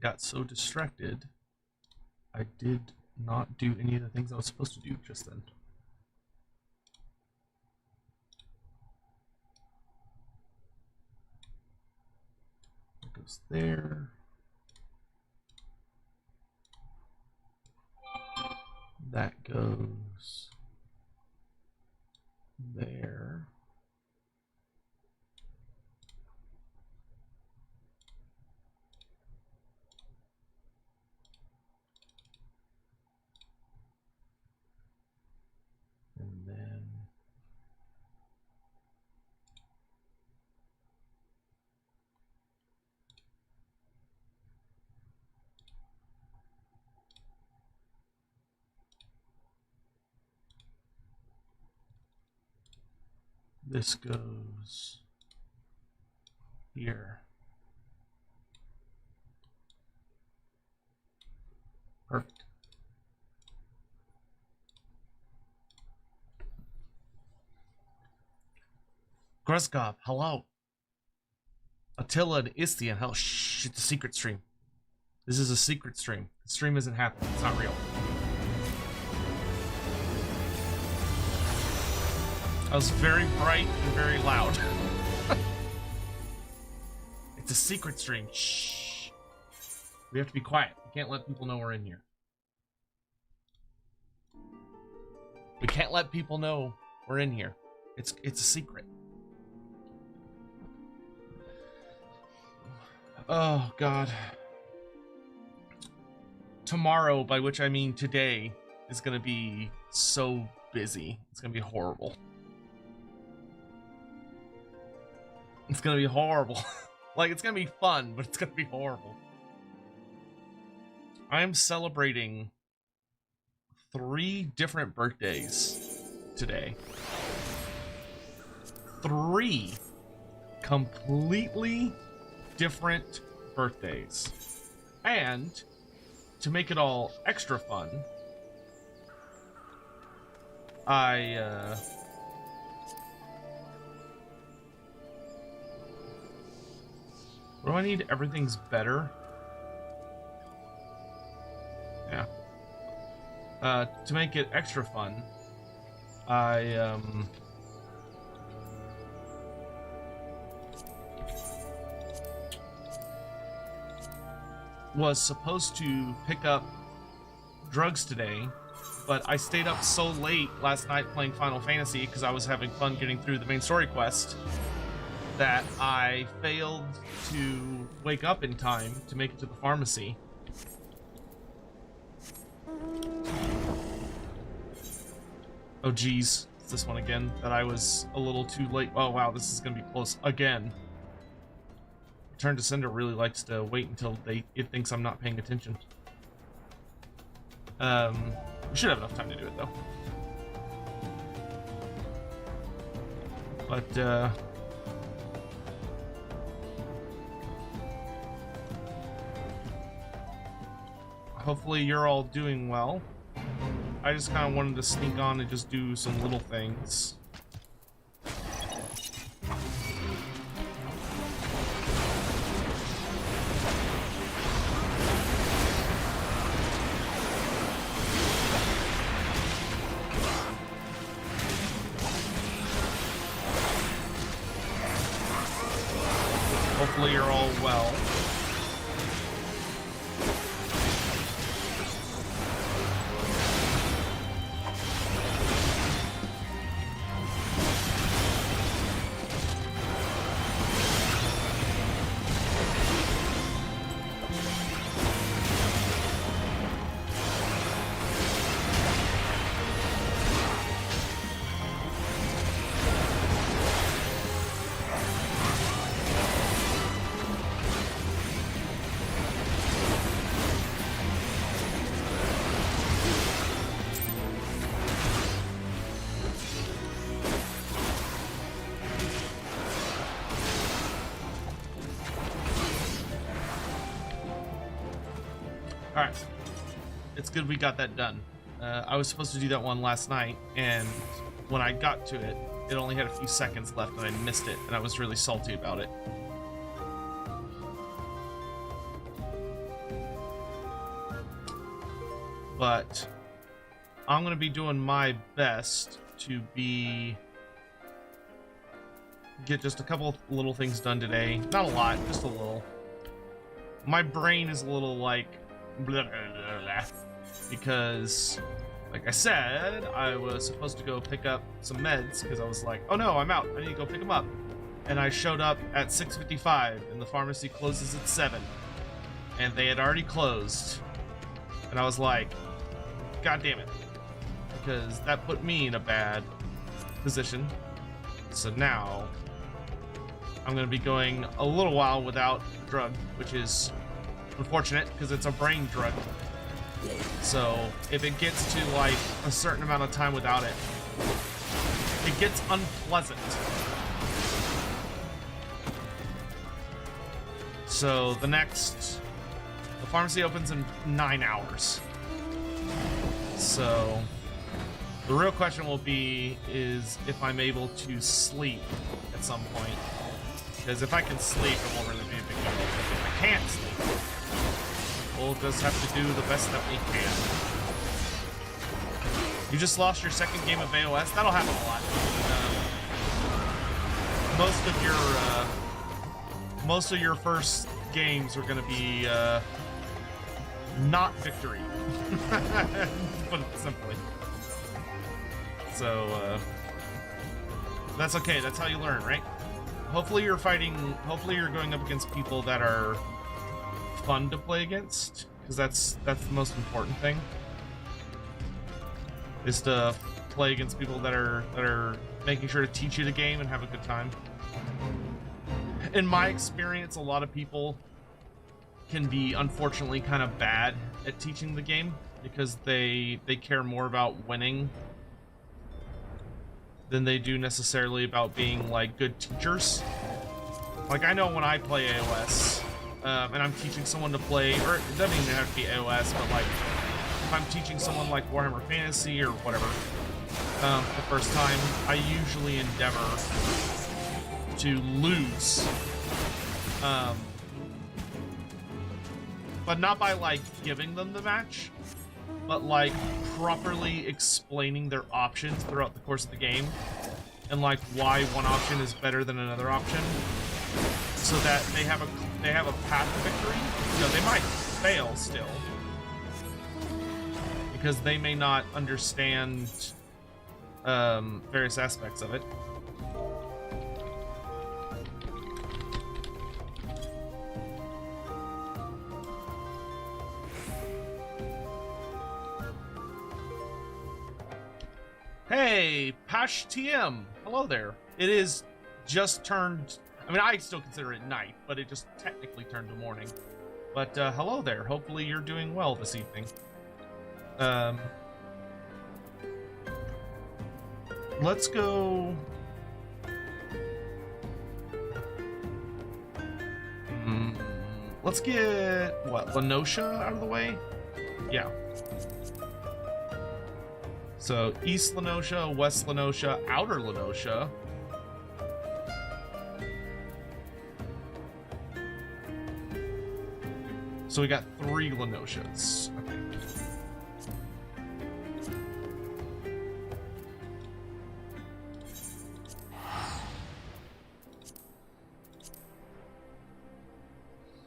got so distracted, I did not do any of the things I was supposed to do just then. That goes there. That goes there. And then this goes here. Perfect. Gruzgob, hello. Attila and Istian, hell, shh, it's a secret stream. This is a secret stream. The stream isn't happening, it's not real. I was very bright and very loud. It's a secret stream, shh. We have to be quiet. We can't let people know we're in here. We can't let people know we're in here. It's a secret. Oh, God. Tomorrow, by which I mean today, is going to be so busy. It's going to be horrible. It's going to be horrible. Like, it's going to be fun, but it's going to be horrible. I'm celebrating 3 different birthdays today. 3 completely different birthdays. And to make it all extra fun, what do I need? Everything's better. Yeah. To make it extra fun, I was supposed to pick up drugs today, but I stayed up so late last night playing Final Fantasy because I was having fun getting through the main story quest that I failed to wake up in time to make it to the pharmacy. Oh geez, it's this one again that I was a little too late. Oh wow, this is gonna be close again. Return to Sender really likes to wait until it thinks I'm not paying attention. We should have enough time to do it though. But hopefully you're all doing well. I just kind of wanted to sneak on and just do some little things. Hopefully you're all well. Alright. It's good we got that done. I was supposed to do that one last night, and when I got to it, it only had a few seconds left, and I missed it, and I was really salty about it. but I'm going to be doing my best to get just a couple of little things done today. Not a lot, just a little. My brain is a little like blah, blah, blah, blah, because like I said, I was supposed to go pick up some meds because I was like, oh no, I'm out, I need to go pick them up. And I showed up at 6:55 and the pharmacy closes at 7 and they had already closed. And I was like, god damn it, because that put me in a bad position. So now I'm going to be going a little while without the drug, which is unfortunate because it's a brain drug. So if it gets to like a certain amount of time without it, it gets unpleasant. So the pharmacy opens in 9 hours. So the real question will be is if I'm able to sleep at some point. Because if I can sleep, it won't really be a big deal. If I can't sleep, we'll just have to do the best that we can. You just lost your second game of AOS? That'll happen a lot. Most of your first games are going to be not victory. To put it simply. So that's okay. That's how you learn, right? Hopefully you're going up against people that are fun to play against, because that's the most important thing, is to play against people that are making sure to teach you the game and have a good time. In my experience, a lot of people can be unfortunately kind of bad at teaching the game because they care more about winning than they do necessarily about being like good teachers. Like I know when I play AOS and I'm teaching someone to play, or it doesn't even have to be AOS, but like if I'm teaching someone like Warhammer Fantasy or whatever the first time, I usually endeavor to lose, but not by like giving them the match, but like properly explaining their options throughout the course of the game and like why one option is better than another option, so that they have a path to victory. You know, they might fail still because they may not understand various aspects of it. Hey, Pash TM. Hello there. It is just turned, I mean, I still consider it night, but it just technically turned to morning. But hello there. Hopefully you're doing well this evening. Let's go. Let's get, what, Lenosha out of the way? Yeah. So East Lenosha, West Lenosha, Outer Lenosha. So we got 3 Lenoshas. Okay.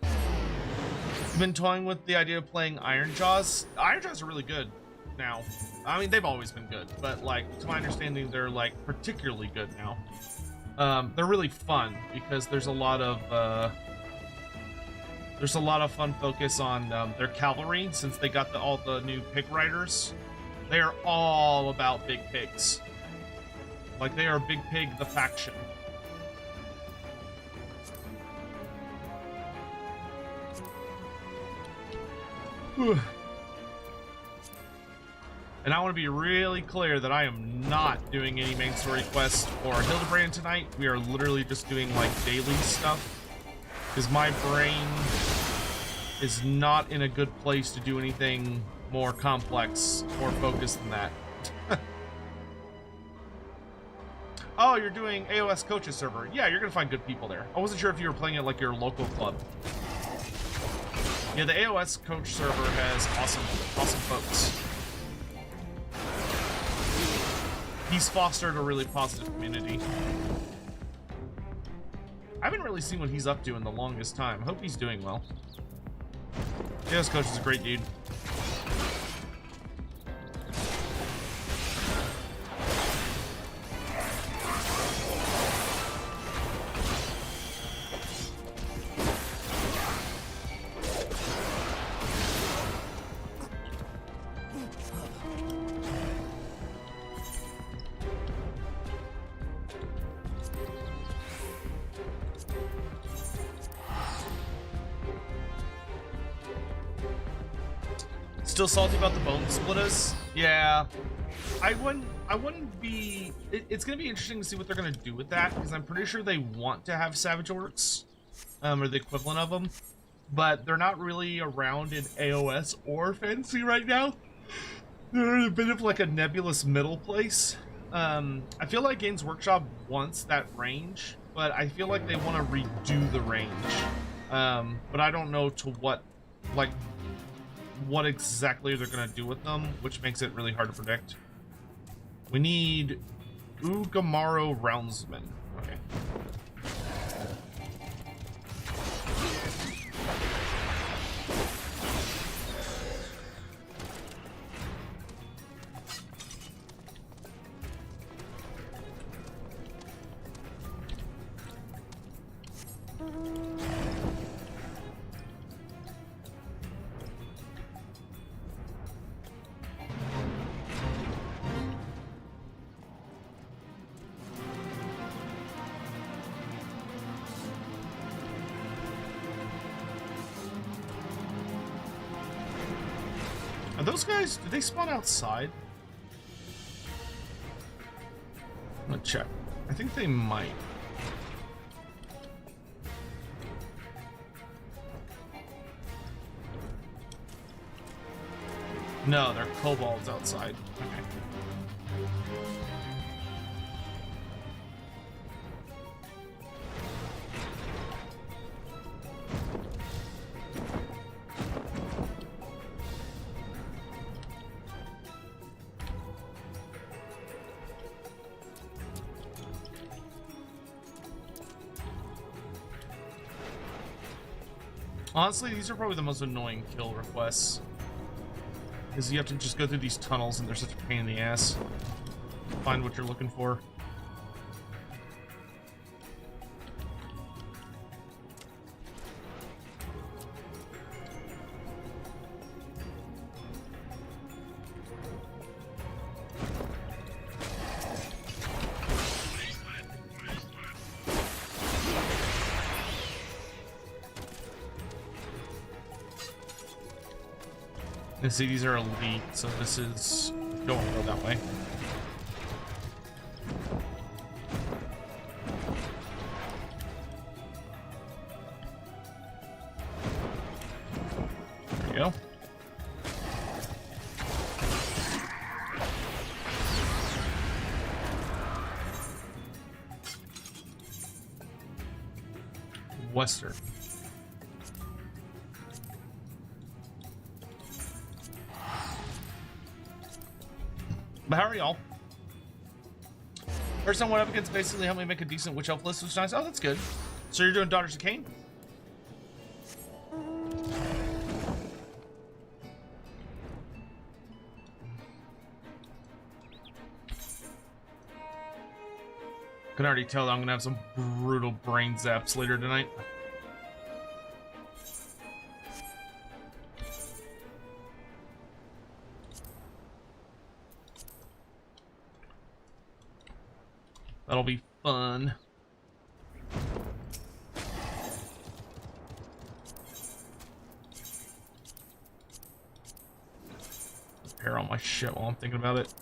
I've been toying with the idea of playing Iron Jaws. Iron Jaws are really good now. I mean, they've always been good, but like to my understanding, they're like particularly good now. They're really fun because there's a lot of fun focus on their cavalry, since they got all the new pig riders. They are all about big pigs. Like they are Big Pig the faction. Whew. And I want to be really clear that I am not doing any main story quests for Hildebrand tonight. We are literally just doing like daily stuff, because my brain is not in a good place to do anything more complex or focused than that. Oh, you're doing AOS Coaches server. Yeah, you're gonna find good people there. I wasn't sure if you were playing at like your local club. Yeah, the AOS coach server has awesome folks. He's fostered a really positive community. I haven't really seen what he's up to in the longest time. Hope he's doing well. AOS coach is a great dude. Still salty about the bone splitters? Yeah, I wouldn't be. It's gonna be interesting to see what they're gonna do with that, because I'm pretty sure they want to have Savage Orcs, or the equivalent of them, but they're not really around in AOS or Fantasy right now. They're in a bit of like a nebulous middle place. I feel like Games Workshop wants that range, but I feel like they want to redo the range. But I don't know to what, like, what exactly they're going to do with them, which makes it really hard to predict. We need Ugamaro Roundsman. Okay. Are those guys, did they spawn outside? I'm gonna check. I think they might. No, they're kobolds outside. Okay. Honestly, these are probably the most annoying kill requests. Because you have to just go through these tunnels and they're such a pain in the ass. Find what you're looking for. And see, these are elite, so this is... Don't want to go that way. There we go. Western. But how are y'all? First time went up against basically helped me make a decent witch elf list, which is nice. Oh, that's good. So you're doing Daughters of Cain? Can already tell that I'm gonna have some brutal brain zaps later tonight. That'll be fun. Repair all my shit while I'm thinking about it.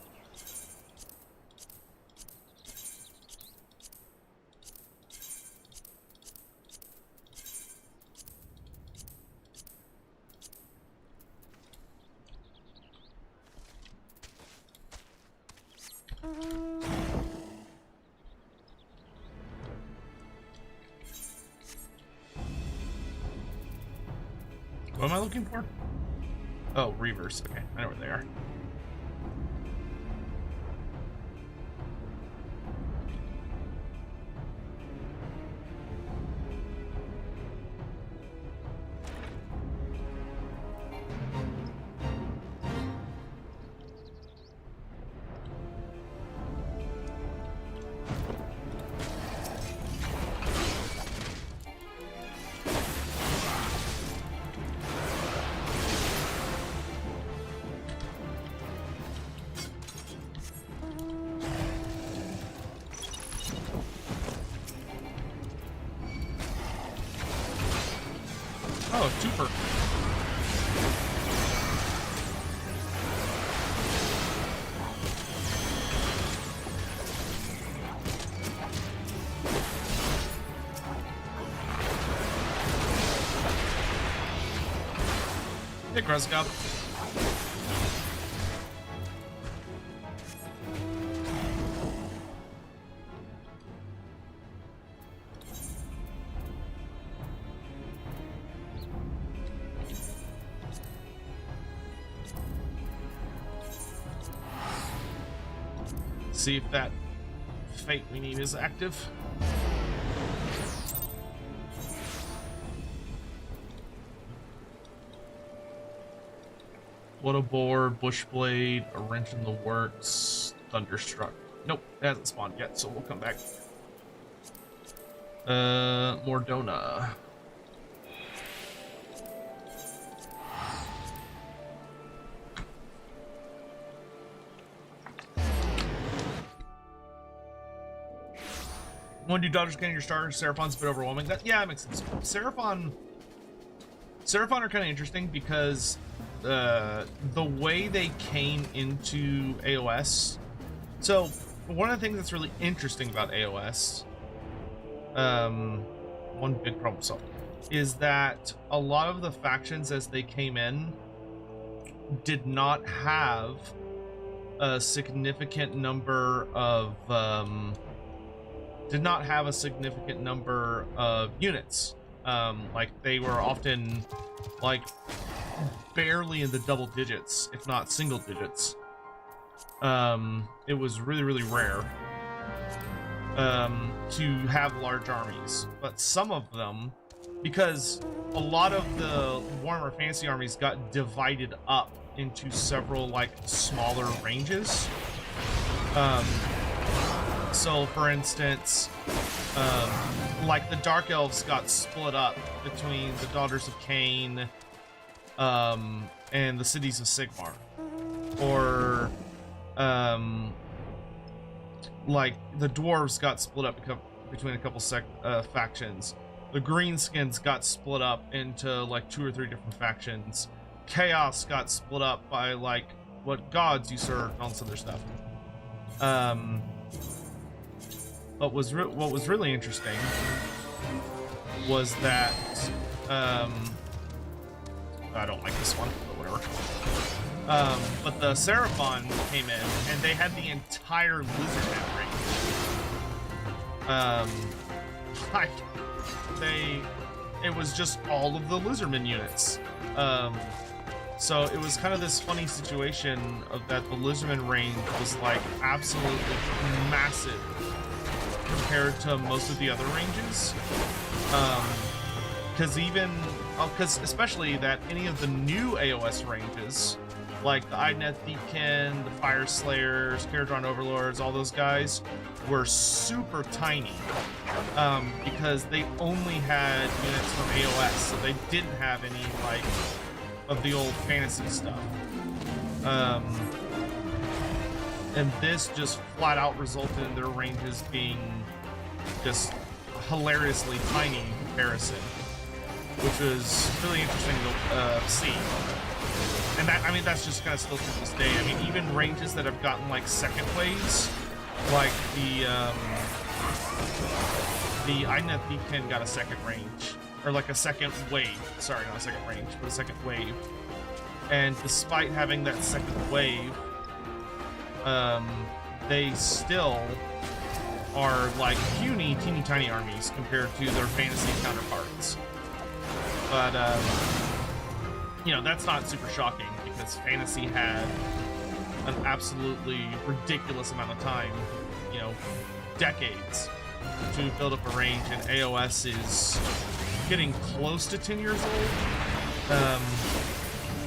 What am I looking for? Oh, Reavers. Okay, I know where they are. Oh, twofer. Hey, Kreska. See if that fate we need is active. What a board, bushblade, a wrench in the works, thunderstruck. Nope, it hasn't spawned yet, so we'll come back. Mordona. When do dodgers getting your starter? Seraphon's a bit overwhelming. Yeah, that makes sense. Seraphon are kind of interesting because the way they came into AOS. So one of the things that's really interesting about AOS, one big problem is that a lot of the factions as they came in did not have a significant number of units. Like they were often like barely in the double digits, if not single digits. It was really, really rare to have large armies, but some of them, because a lot of the Warhammer Fantasy armies got divided up into several like smaller ranges. So for instance, like the Dark Elves got split up between the Daughters of Cain and the Cities of Sigmar. Or like the Dwarves got split up between a couple factions. The Greenskins got split up into like 2 or 3 different factions. Chaos got split up by like what gods you serve and all this other stuff. What was really interesting was that I don't like this one, but whatever. But the Seraphon came in and they had the entire Lizardman range. It was just all of the Lizardman units. So it was kind of this funny situation of that the Lizardman range was like absolutely massive compared to most of the other ranges. Because especially that any of the new AOS ranges, like the Idnet Thiefkin, the Fire Slayers, Caradron Overlords, all those guys were super tiny because they only had units from AOS, so they didn't have any like of the old fantasy stuff. And this just flat out resulted in their ranges being just hilariously tiny in comparison, which was really interesting to see. And that, I mean, that's just kind of still to this day. I mean, even ranges that have gotten like second waves, like the Idnet Thiefkin got a second range, or like a second wave. Sorry, not a second range, but a second wave. And despite having that second wave, they still are like puny, teeny tiny armies compared to their fantasy counterparts. But you know, that's not super shocking because fantasy had an absolutely ridiculous amount of time, you know, decades to build up a range, and AOS is getting close to 10 years old.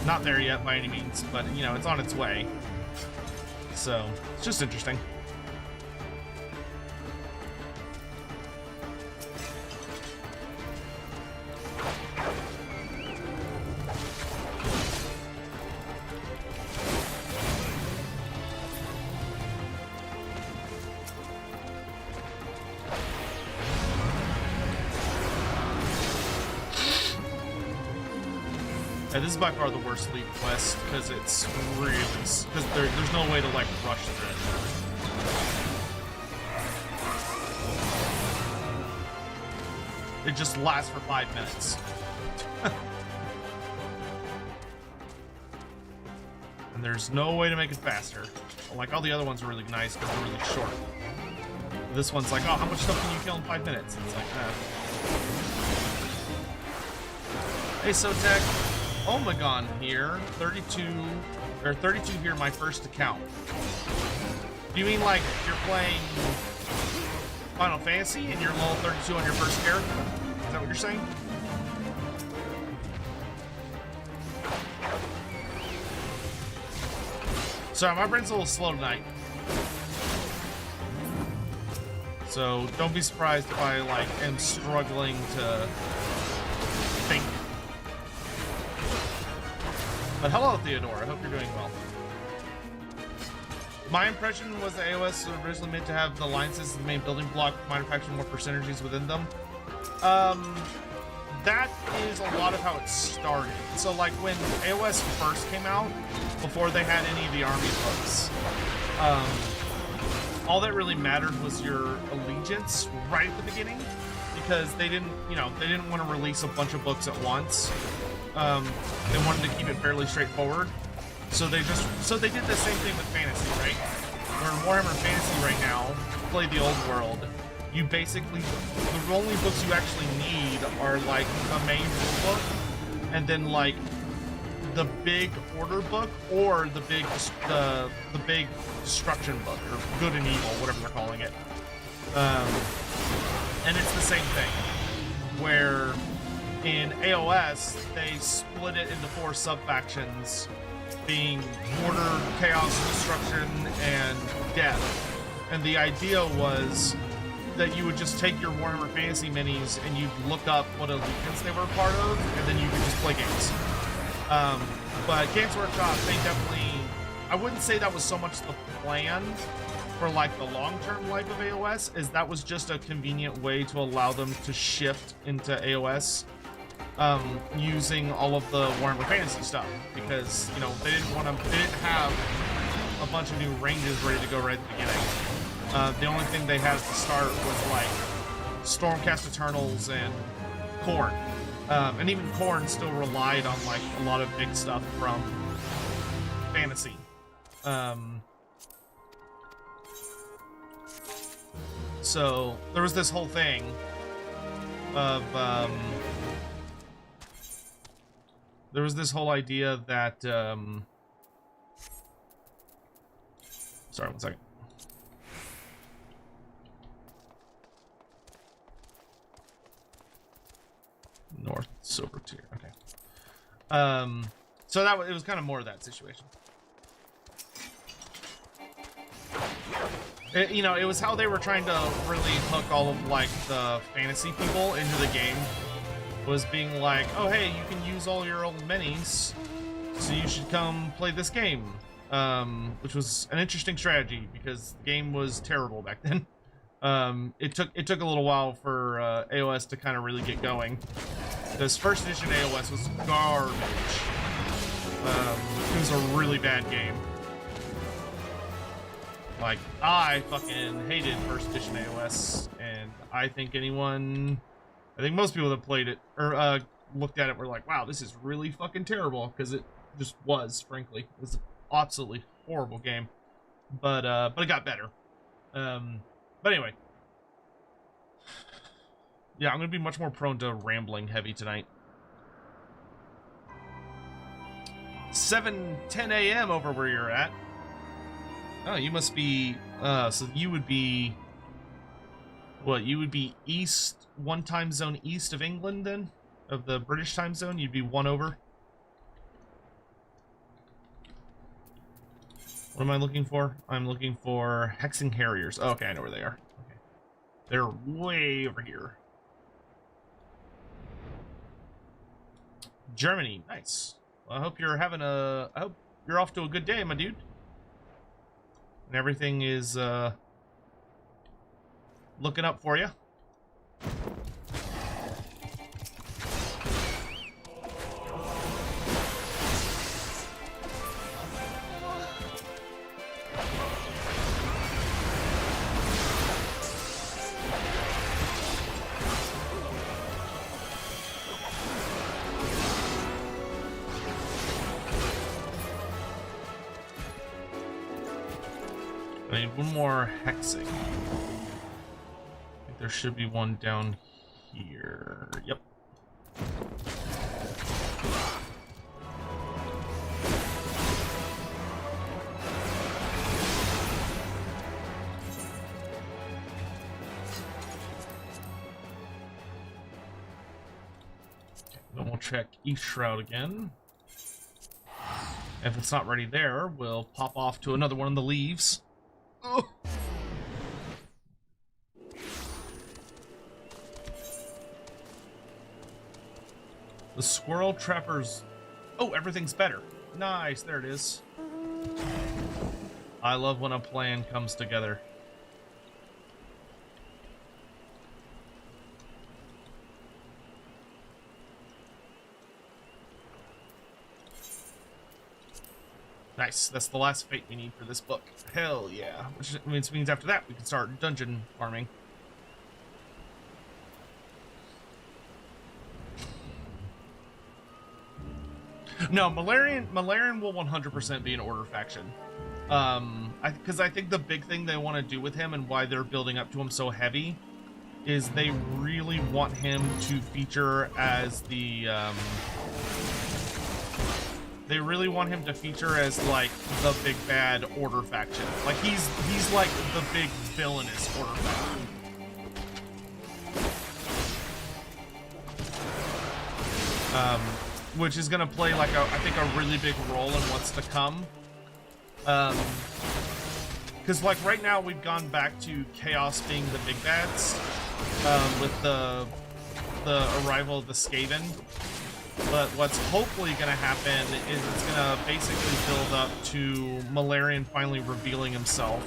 Not there yet by any means, but you know, it's on its way. So it's just interesting. Yeah, this is by far the worst League quest because it's really, because there's no way to like rush through it. It just lasts for 5 minutes. And there's no way to make it faster. Like all the other ones are really nice because they're really short. This one's like, oh, how much stuff can you kill in 5 minutes? It's like that. Hey, Sotek. Omegon here, 32 here, my first account. Do you mean like you're playing Final Fantasy and you're level 32 on your first character? Is that what you're saying? Sorry, my brain's a little slow tonight. So don't be surprised if I like am struggling to think. But hello, Theodore. I hope you're doing well. My impression was that AOS was originally meant to have the alliances as the main building block, minor factions more for synergies within them. That is a lot of how it started. So, like, when AOS first came out, before they had any of the army books, all that really mattered was your allegiance right at the beginning, because they didn't, you know, they didn't want to release a bunch of books at once. They wanted to keep it fairly straightforward, so they did the same thing with fantasy, right? Where in Warhammer Fantasy right now, play the old world, you basically, the only books you actually need are like a main rule book, and then like the big order book, or the big destruction book, or good and evil, whatever they're calling it. And it's the same thing, where in AOS, they split it into 4 sub-factions, being Order, Chaos, Destruction, and Death. And the idea was that you would just take your Warhammer Fantasy minis and you'd look up what allegiance they were a part of, and then you could just play games. But Games Workshop, they definitely... I wouldn't say that was so much the plan for like the long-term life of AOS, as that was just a convenient way to allow them to shift into AOS. Using all of the Warhammer Fantasy stuff, because, you know, they didn't have a bunch of new ranges ready to go right at the beginning. The only thing they had at the start was like Stormcast Eternals and Khorne. And even Khorne still relied on like a lot of big stuff from fantasy. So there was this whole thing of there was this whole idea that sorry, one second. North silver tier. Okay. So that it was kind of more of that situation. You know, it was how they were trying to really hook all of like the fantasy people into the game. Was being like, oh hey, you can use all your old minis, so you should come play this game. Which was an interesting strategy because the game was terrible back then. It took a little while for AOS to kind of really get going. This first edition AOS was garbage. It was a really bad game. Like, I fucking hated first edition AOS, and I think most people that played it or looked at it were like, wow, this is really fucking terrible, because it just was, frankly. It was an absolutely horrible game. But it got better. But anyway. Yeah, I'm gonna be much more prone to rambling heavy tonight. 7:10 a.m. over where you're at. Oh, you must be, so you would be, what, you would be east, one time zone east of England then? Of the British time zone? You'd be one over? What am I looking for? I'm looking for Hexing Harriers. Oh, okay, I know where they are. Okay. They're way over here. Germany, nice. Well, I hope you're having a, I hope you're off to a good day, my dude. And everything is, looking up for you. I need one more hexing. I think there should be one down here. Yep. Then we'll check East Shroud again. If it's not ready there, we'll pop off to another one of the leaves. Oh. The squirrel trappers. Oh, everything's better. Nice, there it is. I love when a plan comes together. Nice, that's the last fate we need for this book. Hell yeah. Which means after that we can start dungeon farming. No, Malarian will 100% be an Order faction. Because I think the big thing they want to do with him and why they're building up to him so heavy is they really want him to feature as the, they really want him to feature as, like, the big bad Order faction. Like, he's like the big villainous Order faction. Which is gonna play, like, I think a really big role in what's to come. Because, like, right now we've gone back to Chaos being the big bads, with the arrival of the Skaven. But what's hopefully going to happen is it's going to basically build up to Malarian finally revealing himself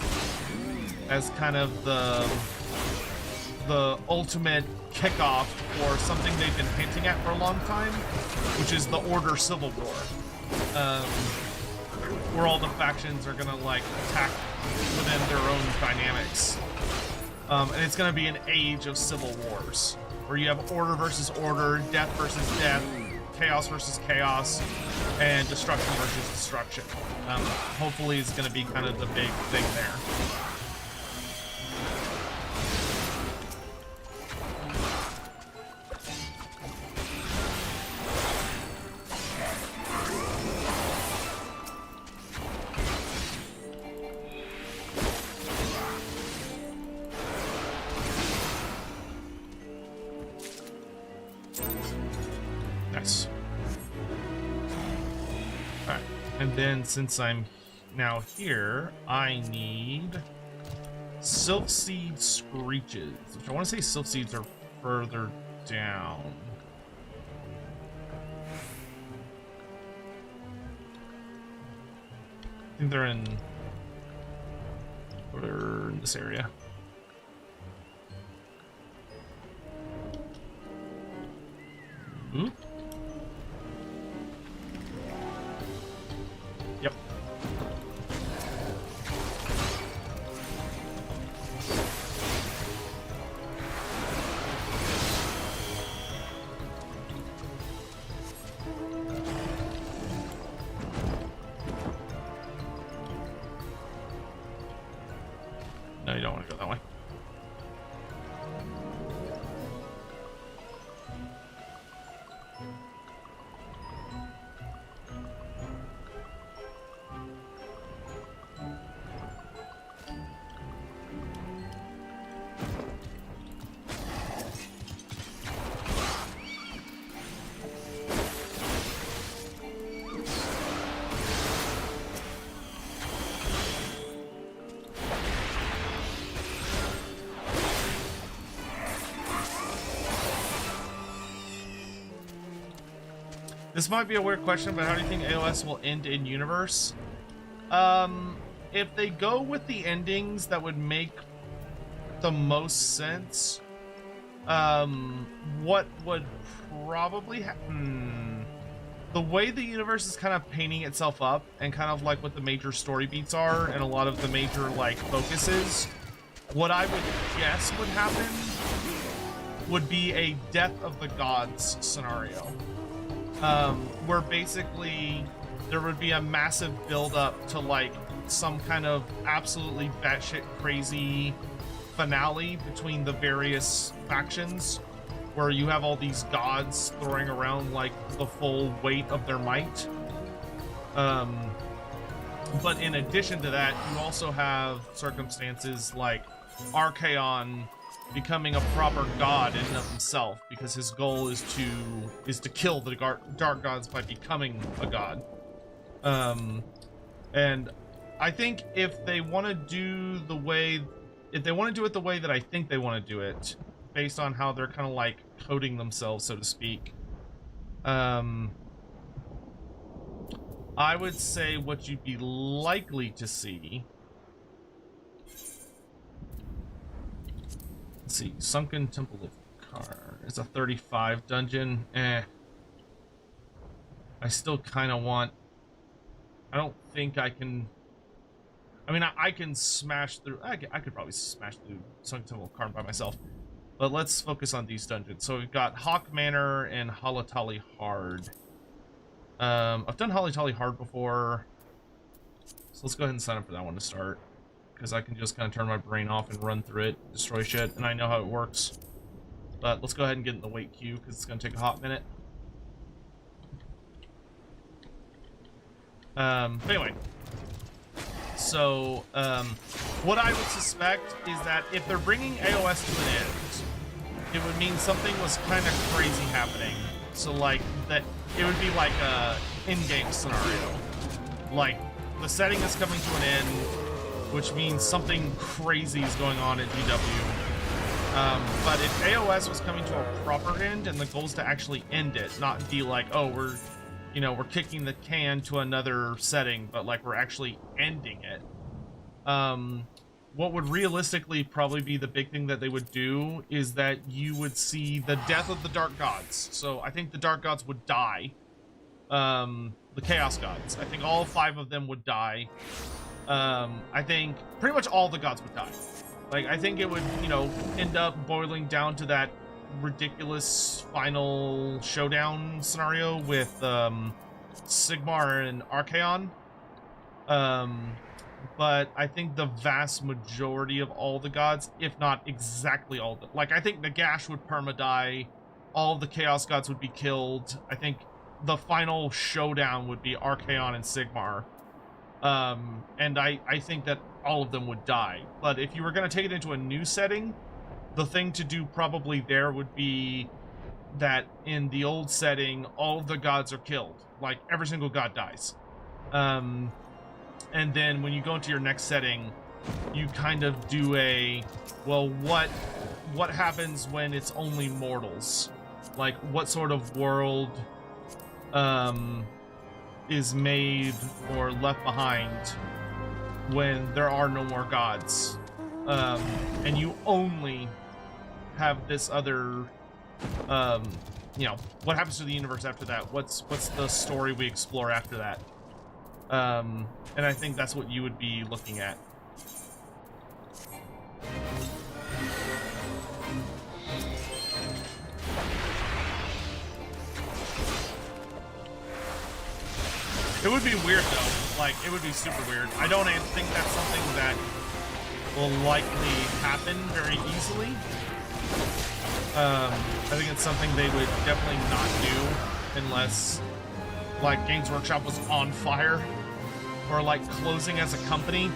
as kind of the ultimate kickoff for something they've been hinting at for a long time, which is the Order Civil War, where all the factions are going to, like, attack within their own dynamics. And it's going to be an age of civil wars, where you have Order versus Order, Death versus Death, Chaos versus Chaos, and Destruction versus Destruction. Hopefully is going to be kind of the big thing there. Nice. Alright, and then since I'm now here, I need Silkseed Screeches, which I want to say Silkseeds are further down. I think they're in this area. Ooh. Yep. No, you don't want to go that way. This might be a weird question, but how do you think AOS will end in universe? If they go with the endings that would make the most sense, what would probably happen? The way the universe is kind of painting itself up, and kind of like what the major story beats are, and a lot of the major like focuses, what I would guess would happen would be a Death of the Gods scenario, where basically there would be a massive build up to like some kind of absolutely batshit crazy finale between the various factions, where you have all these gods throwing around like the full weight of their might. But in addition to that, you also have circumstances like Archaon becoming a proper god in and of himself, because his goal is to kill the dark gods by becoming a god. And I think if they want to do it the way that I think they want to do it, based on how they're kind of like coding themselves, so to speak, I would say what you'd be likely to see. Let's see, Sunken Temple of Kar. It's a 35 dungeon. I still kind of want. I don't think I can. I mean, I can smash through. I could probably smash through Sunken Temple of Kar by myself. But let's focus on these dungeons. So we've got Hawk Manor and Halatali Hard. I've done Halatali Hard before, so let's go ahead and sign up for that one to start, because I can just kind of turn my brain off and run through it, destroy shit, and I know how it works. But let's go ahead and get in the wait queue, because it's going to take a hot minute. But anyway. So, what I would suspect is that if they're bringing AOS to an end, it would mean something was kind of crazy happening. So, like, that it would be like a in-game scenario. Like, the setting is coming to an end, which means something crazy is going on at GW. But if AOS was coming to a proper end, and the goal is to actually end it, not be like, oh, we're kicking the can to another setting, but like we're actually ending it. What would realistically probably be the big thing that they would do is that you would see the death of the Dark Gods. So I think the Dark Gods would die. The Chaos Gods. I think all 5 of them would die. I think pretty much all the gods would die. Like, I think it would, end up boiling down to that ridiculous final showdown scenario with Sigmar and Archaon. But I think the vast majority of all the gods, if not exactly all the, like, I think Nagash would perma-die, all of the Chaos Gods would be killed. I think the final showdown would be Archaon and Sigmar. And I think that all of them would die. But if you were going to take it into a new setting, the thing to do probably there would be that in the old setting, all of the gods are killed. Like, every single god dies. And then when you go into your next setting, you kind of do a, well, what happens when it's only mortals? Like, what sort of world is made or left behind when there are no more gods? And you only have this other, what happens to the universe after that? What's the story we explore after that? And I think that's what you would be looking at. It would be weird though. Like, it would be super weird. I don't think that's something that will likely happen very easily. I think it's something they would definitely not do unless, like, Games Workshop was on fire or like closing as a company.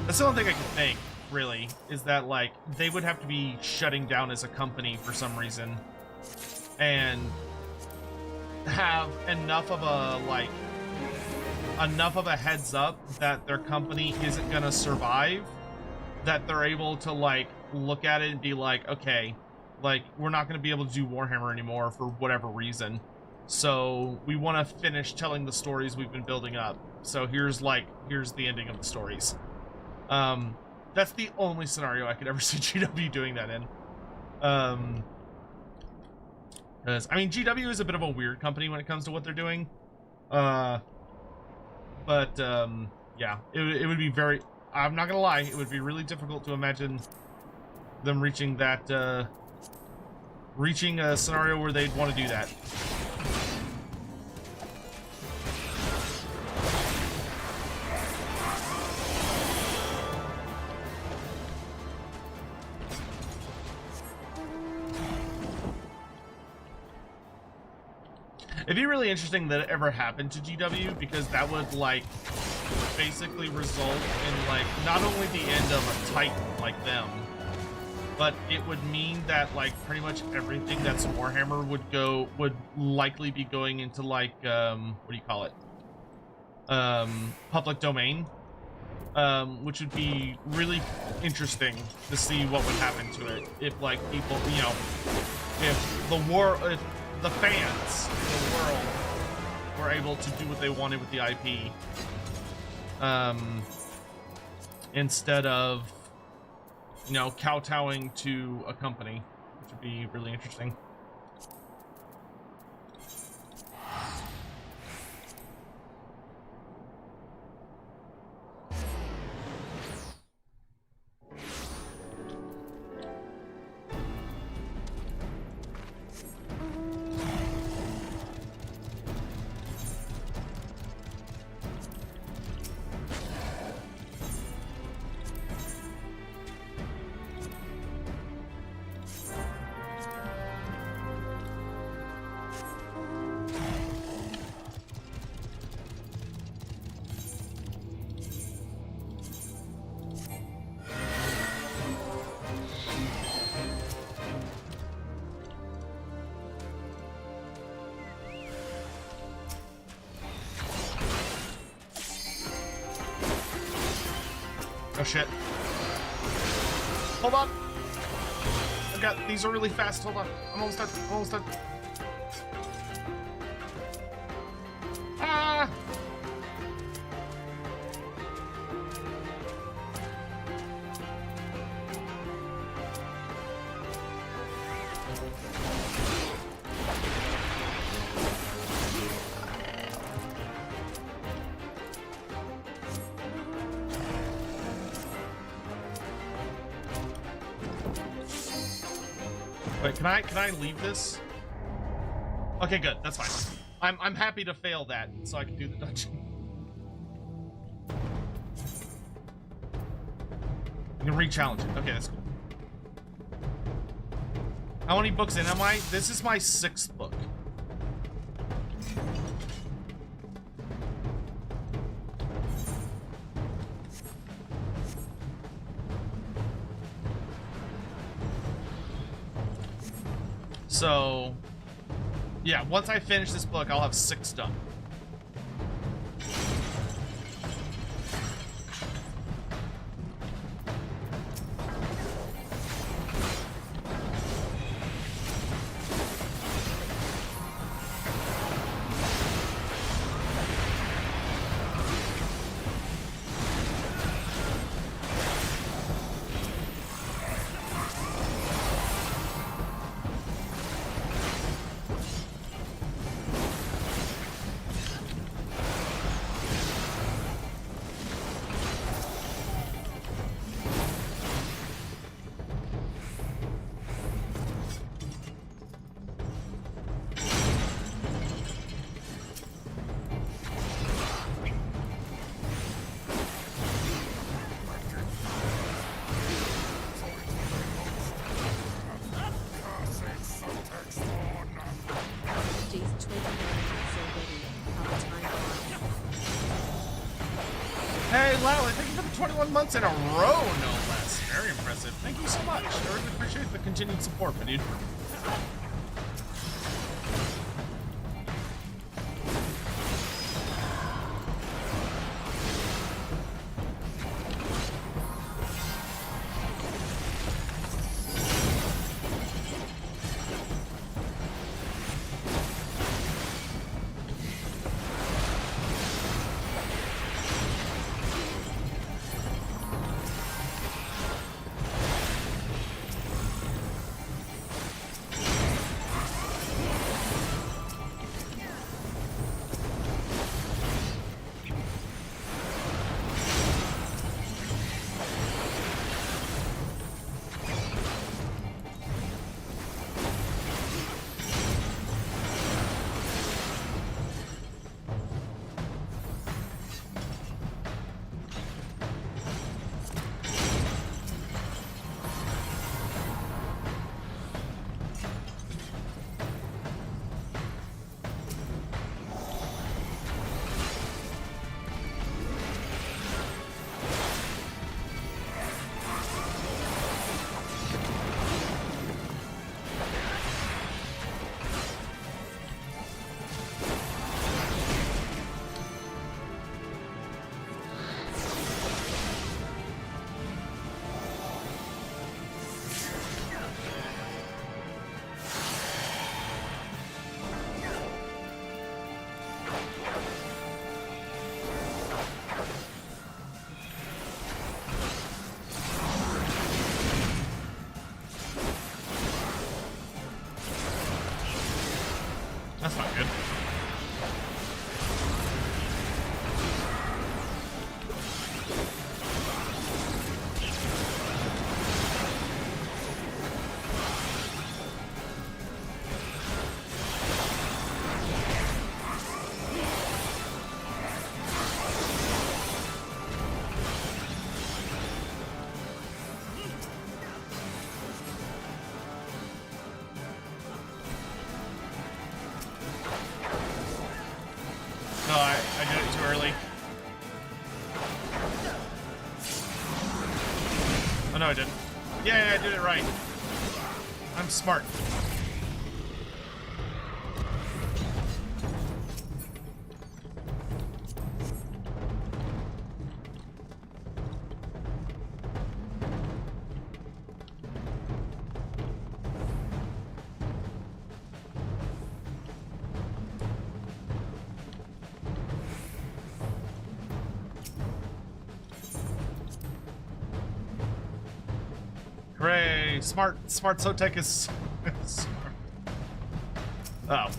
That's the only thing I can think, really, is that like they would have to be shutting down as a company for some reason and have enough of a heads up that their company isn't gonna survive, that they're able to like look at it and be like, okay, like, we're not gonna be able to do Warhammer anymore for whatever reason. So we want to finish telling the stories we've been building up. So here's the ending of the stories. That's the only scenario I could ever see GW doing that in. Because I mean, GW is a bit of a weird company when it comes to what they're doing. Yeah, it would be very. I'm not gonna lie, it would be really difficult to imagine them reaching that, reaching a scenario where they'd want to do that. It'd be really interesting that it ever happened to GW, because that would, like, basically result in, like, not only the end of a Titan like them, but it would mean that, like, pretty much everything that's Warhammer would likely be going into, like, what do you call it? Public domain. Which would be really interesting to see what would happen to it if, like, people, you know, if the fans, the world, were able to do what they wanted with the IP, instead of, you know, kowtowing to a company, which would be really interesting. Oh shit. Hold on. I've got, these are really fast. Hold on. I'm almost done. I'm almost done. Ah! Wait, can I leave this? Okay, good. That's fine. I'm happy to fail that so I can do the dungeon. I can re-challenge it. Okay, that's cool. How many books in am I? This is my 6th book. So, yeah, once I finish this book, I'll have 6 done. Hey, Lally, thank you for the 21 months in a row, no less. Very impressive. Thank you so much. I really appreciate the continued support, my dude. That's not good. No, I did it too early. Oh, no, I didn't. Yeah, I did it right. I'm smart. Hooray! Smart Sotek is smart. Oh.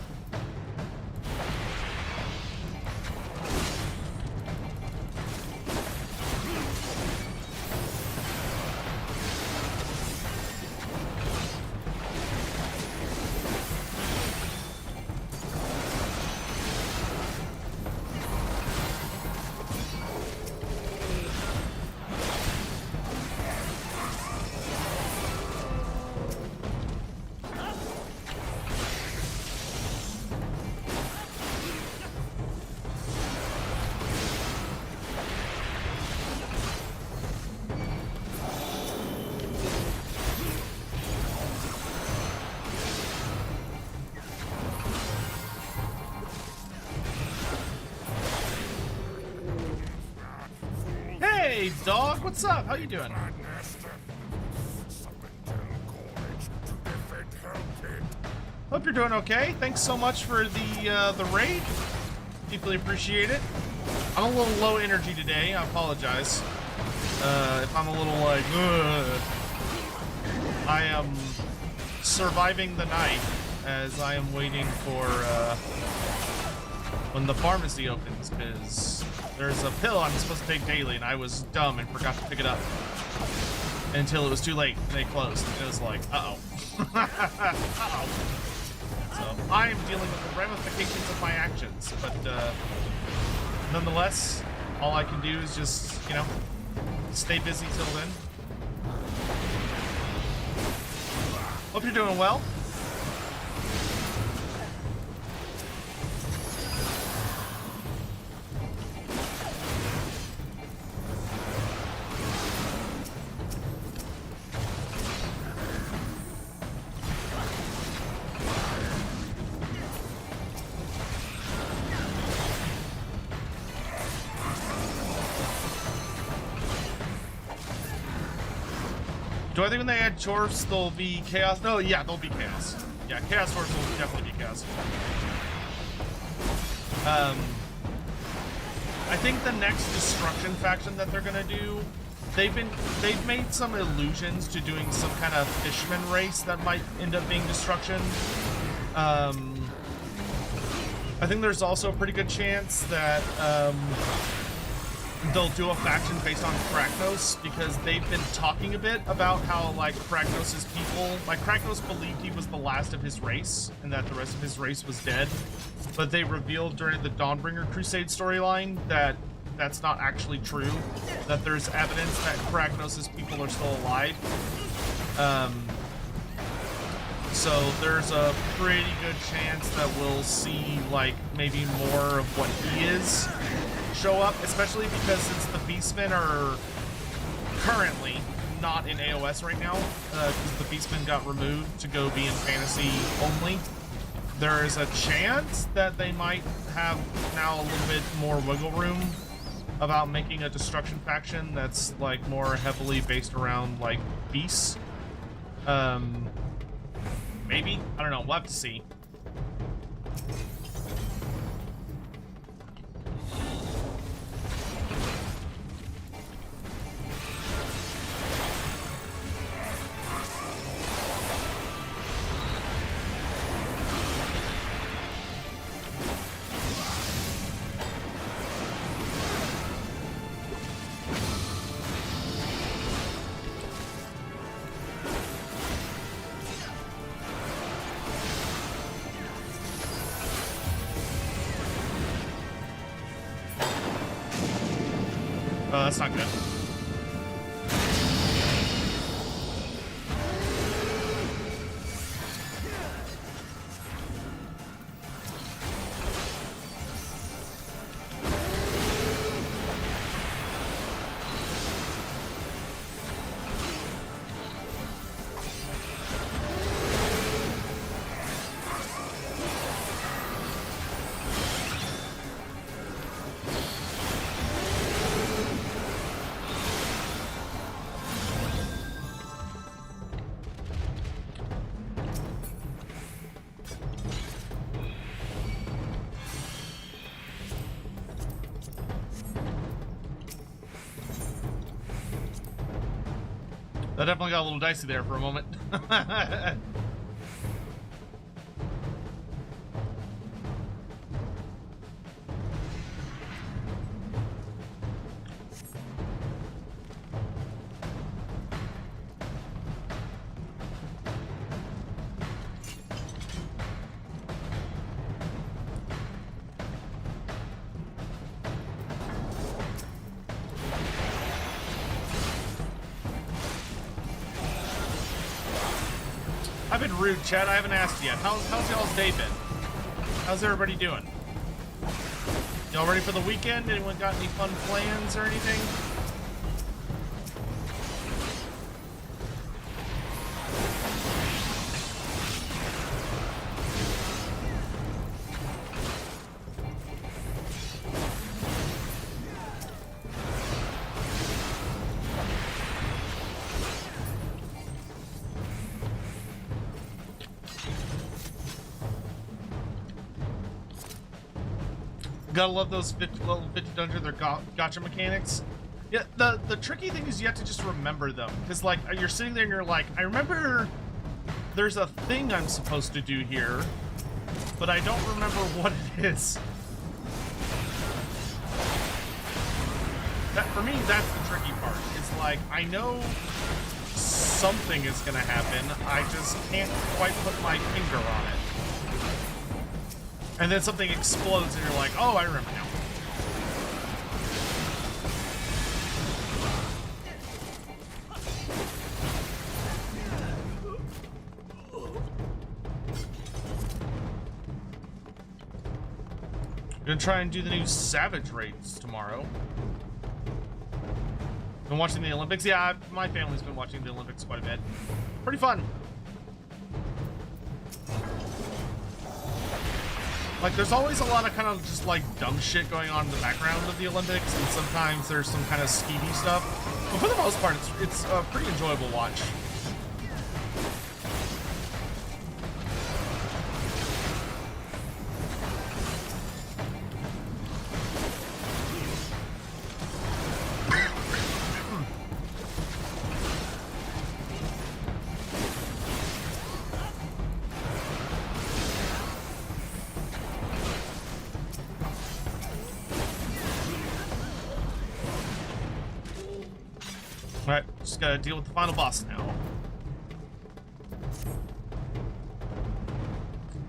Hey, dog, what's up? How you doing? Hope you're doing okay. Thanks so much for the raid. Deeply appreciate it. I'm a little low energy today. I apologize. If I'm a little like, ugh. I am surviving the night as I am waiting for when the pharmacy opens, because there's a pill I'm supposed to take daily, and I was dumb and forgot to pick it up until it was too late and they closed. And it was like, uh-oh. Uh-oh. So I am dealing with the ramifications of my actions, but nonetheless, all I can do is just, you know, stay busy till then. Hope you're doing well. Do I think when they add chores, there'll be chaos? No, yeah, there'll be chaos. Yeah, chaos chores will definitely be chaos. I think the next destruction faction that they're gonna do, they've made some allusions to doing some kind of fisherman race that might end up being destruction. I think there's also a pretty good chance that they'll do a faction based on Kragnos, because they've been talking a bit about how, like, Kragnos' people, like, Kragnos believed he was the last of his race and that the rest of his race was dead, but they revealed during the Dawnbringer Crusade storyline that that's not actually true, that there's evidence that Kragnos' people are still alive. So there's a pretty good chance that we'll see, like, maybe more of what he is show up, especially because since the Beastmen are currently not in AOS right now, because the Beastmen got removed to go be in fantasy only, there is a chance that they might have now a little bit more wiggle room about making a destruction faction that's, like, more heavily based around, like, beasts. Maybe? I don't know. We'll have to see. Oh, that's not good. That definitely got a little dicey there for a moment. I've been rude, Chad. I haven't asked yet. How's y'all's day been? How's everybody doing? Y'all ready for the weekend? Anyone got any fun plans or anything? Gotta love those level 50 dungeons, their gotcha mechanics. Yeah, the tricky thing is you have to just remember them. Because, like, you're sitting there and you're like, I remember there's a thing I'm supposed to do here, but I don't remember what it is. That, for me, that's the tricky part. It's like, I know something is gonna happen, I just can't quite put my finger on it. And then something explodes and you're like, oh, I remember now. I'm gonna try and do the new Savage raids tomorrow. Been watching the Olympics? Yeah, my family's been watching the Olympics quite a bit. Pretty fun. Like, there's always a lot of kind of just, like, dumb shit going on in the background of the Olympics, and sometimes there's some kind of skeevy stuff. But for the most part, it's a pretty enjoyable watch. Alright, just gotta deal with the final boss now.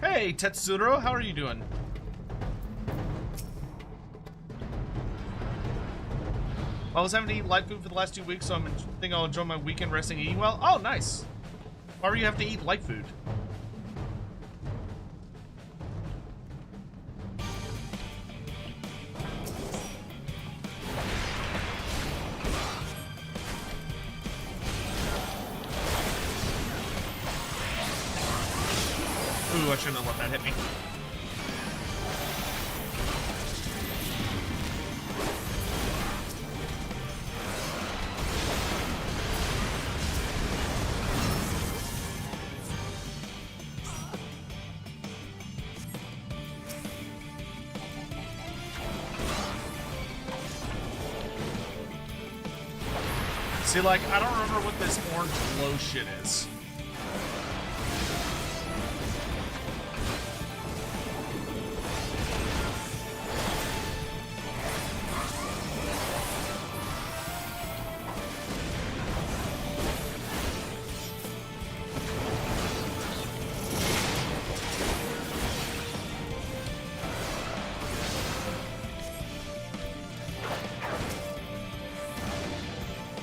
Hey, Tetsuro, how are you doing? I was having to eat light food for the last 2 weeks, so I think I'll enjoy my weekend resting and eating well. Oh, nice. Why would you have to eat light food? Ooh, I shouldn't have let that hit me. See, like, I don't remember what this orange glow shit is.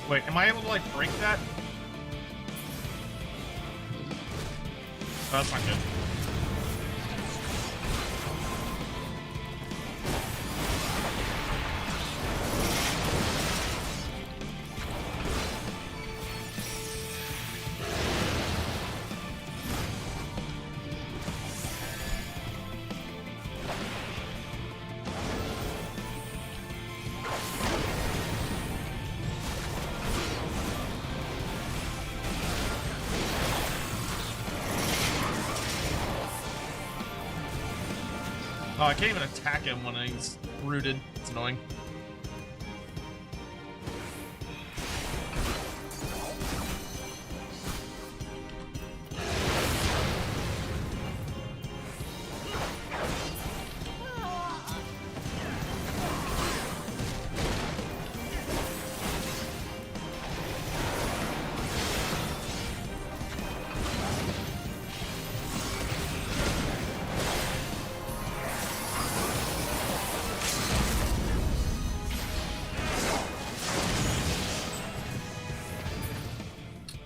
Wait, am I able to, like, break that? Oh, that's not good. Oh, I can't even attack him when he's rooted. It's annoying.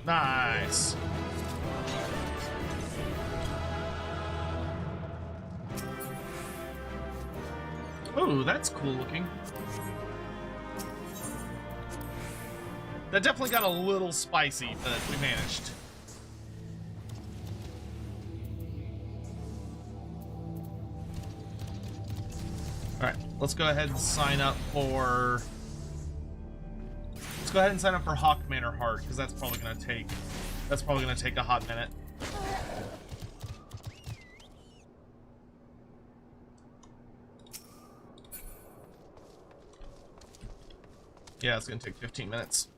Nice. Oh, that's cool looking. That definitely got a little spicy, but we managed. Alright, let's go ahead and sign up for... Let's go ahead and sign up for Hawk Manor Heart, because that's probably gonna take a hot minute. Yeah, it's gonna take 15 minutes.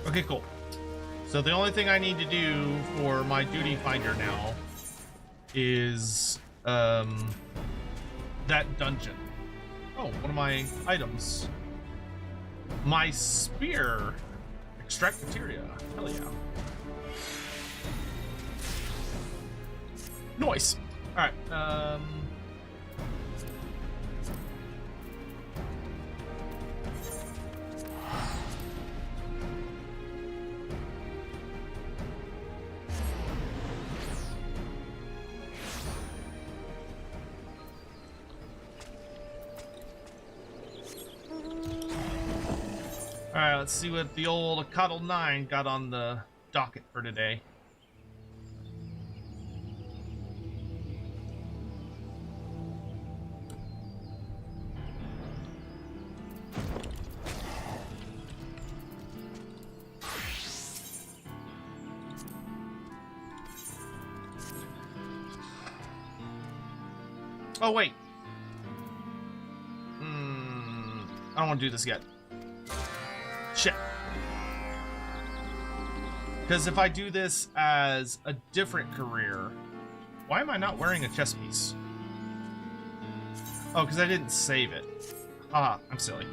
Okay, cool. So the only thing I need to do for my duty finder now is that dungeon. Oh, one of my items. My spear. Extract materia. Hell yeah. Nice. Alright, Alright, let's see what the old Echatl 9 got on the docket for today. Oh, wait. I don't want to do this yet. Shit. Because if I do this as a different career, why am I not wearing a chest piece? Oh, because I didn't save it. Ah, I'm silly.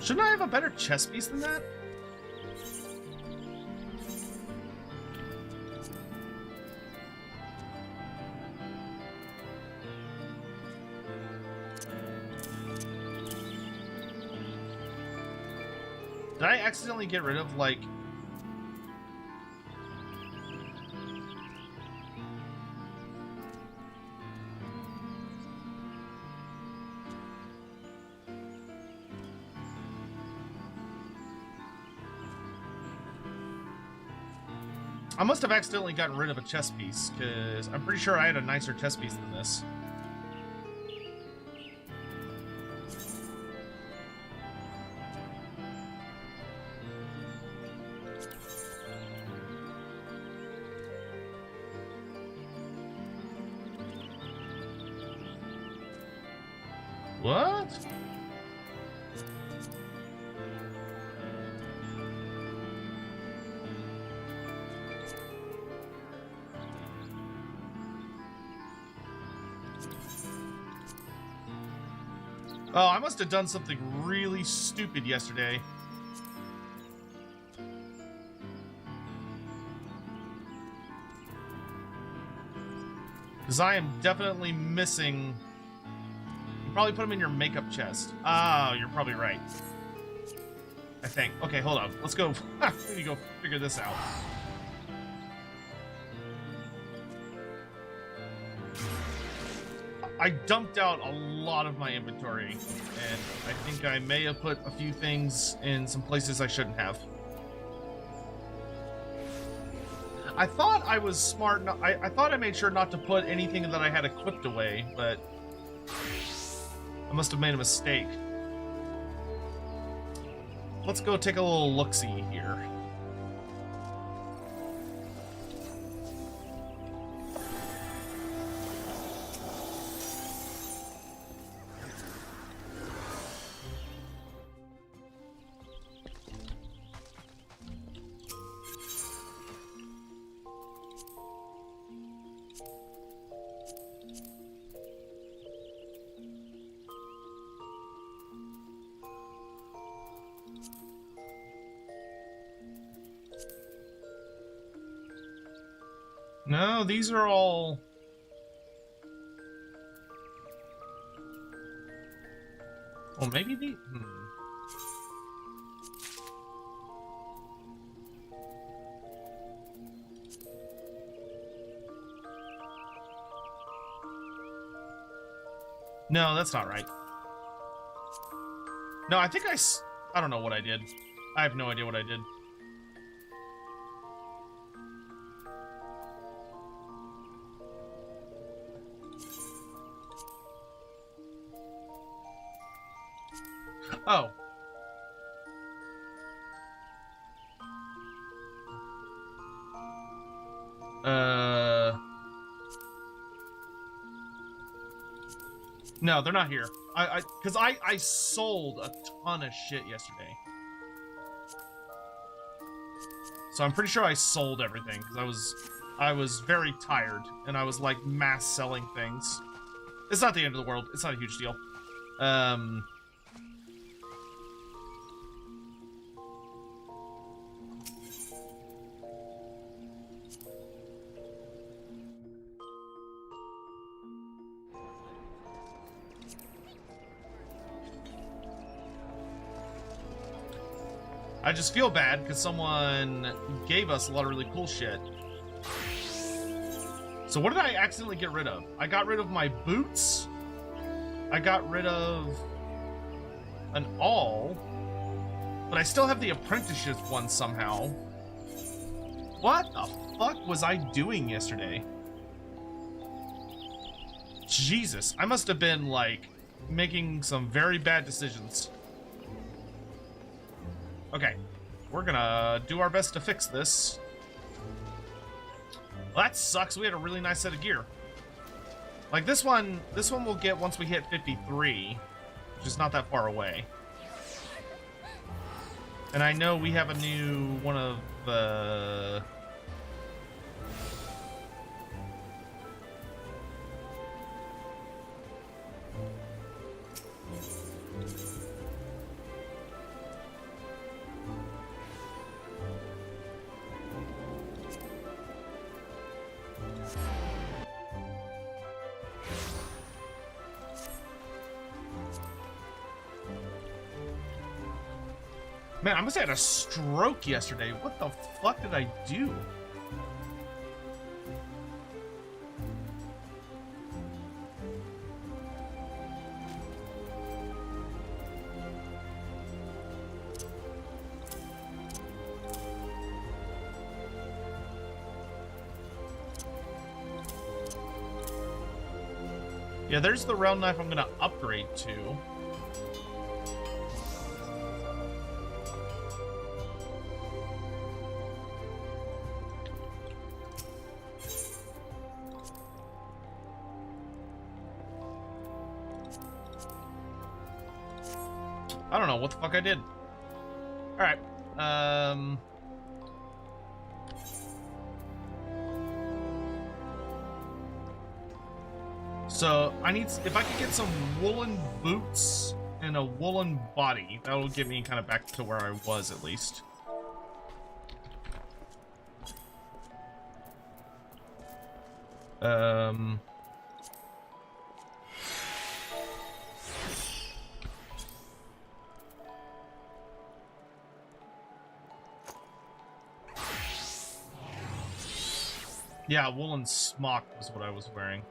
Shouldn't I have a better chest piece than that? Did I accidentally get rid of, like... I must have accidentally gotten rid of a chest piece, because I'm pretty sure I had a nicer chest piece than this. What? Oh, I must have done something really stupid yesterday. Because I am definitely missing... You probably put them in your makeup chest. Oh, you're probably right. I think. Okay, hold on. Let's go. We need to go figure this out. I dumped out a lot of my inventory, and I think I may have put a few things in some places I shouldn't have. I thought I was smart. I thought I made sure not to put anything that I had equipped away, but I must have made a mistake. Let's go take a little look-see here. No, these are all... Well, maybe the... No, that's not right. No, I think I don't know what I did. I have no idea what I did. Oh. No, they're not here. Because I sold a ton of shit yesterday. So I'm pretty sure I sold everything, because I was very tired, and I was, like, mass selling things. It's not the end of the world. It's not a huge deal. I just feel bad because someone gave us a lot of really cool shit. So what did I accidentally get rid of? I got rid of my boots. I got rid of an awl. But I still have the apprenticeship one somehow. What the fuck was I doing yesterday? Jesus, I must have been, like, making some very bad decisions. Okay, we're gonna do our best to fix this. Well, that sucks. We had a really nice set of gear. Like this one we'll get once we hit 53, which is not that far away. And I know we have a new one of Man, I must have had a stroke yesterday. What the fuck did I do? Yeah, there's the round knife I'm gonna upgrade to. I don't know what the fuck I did. Alright. So I need, if I could get some woolen boots and a woolen body, that'll get me kind of back to where I was at least. Yeah, woolen smock was what I was wearing.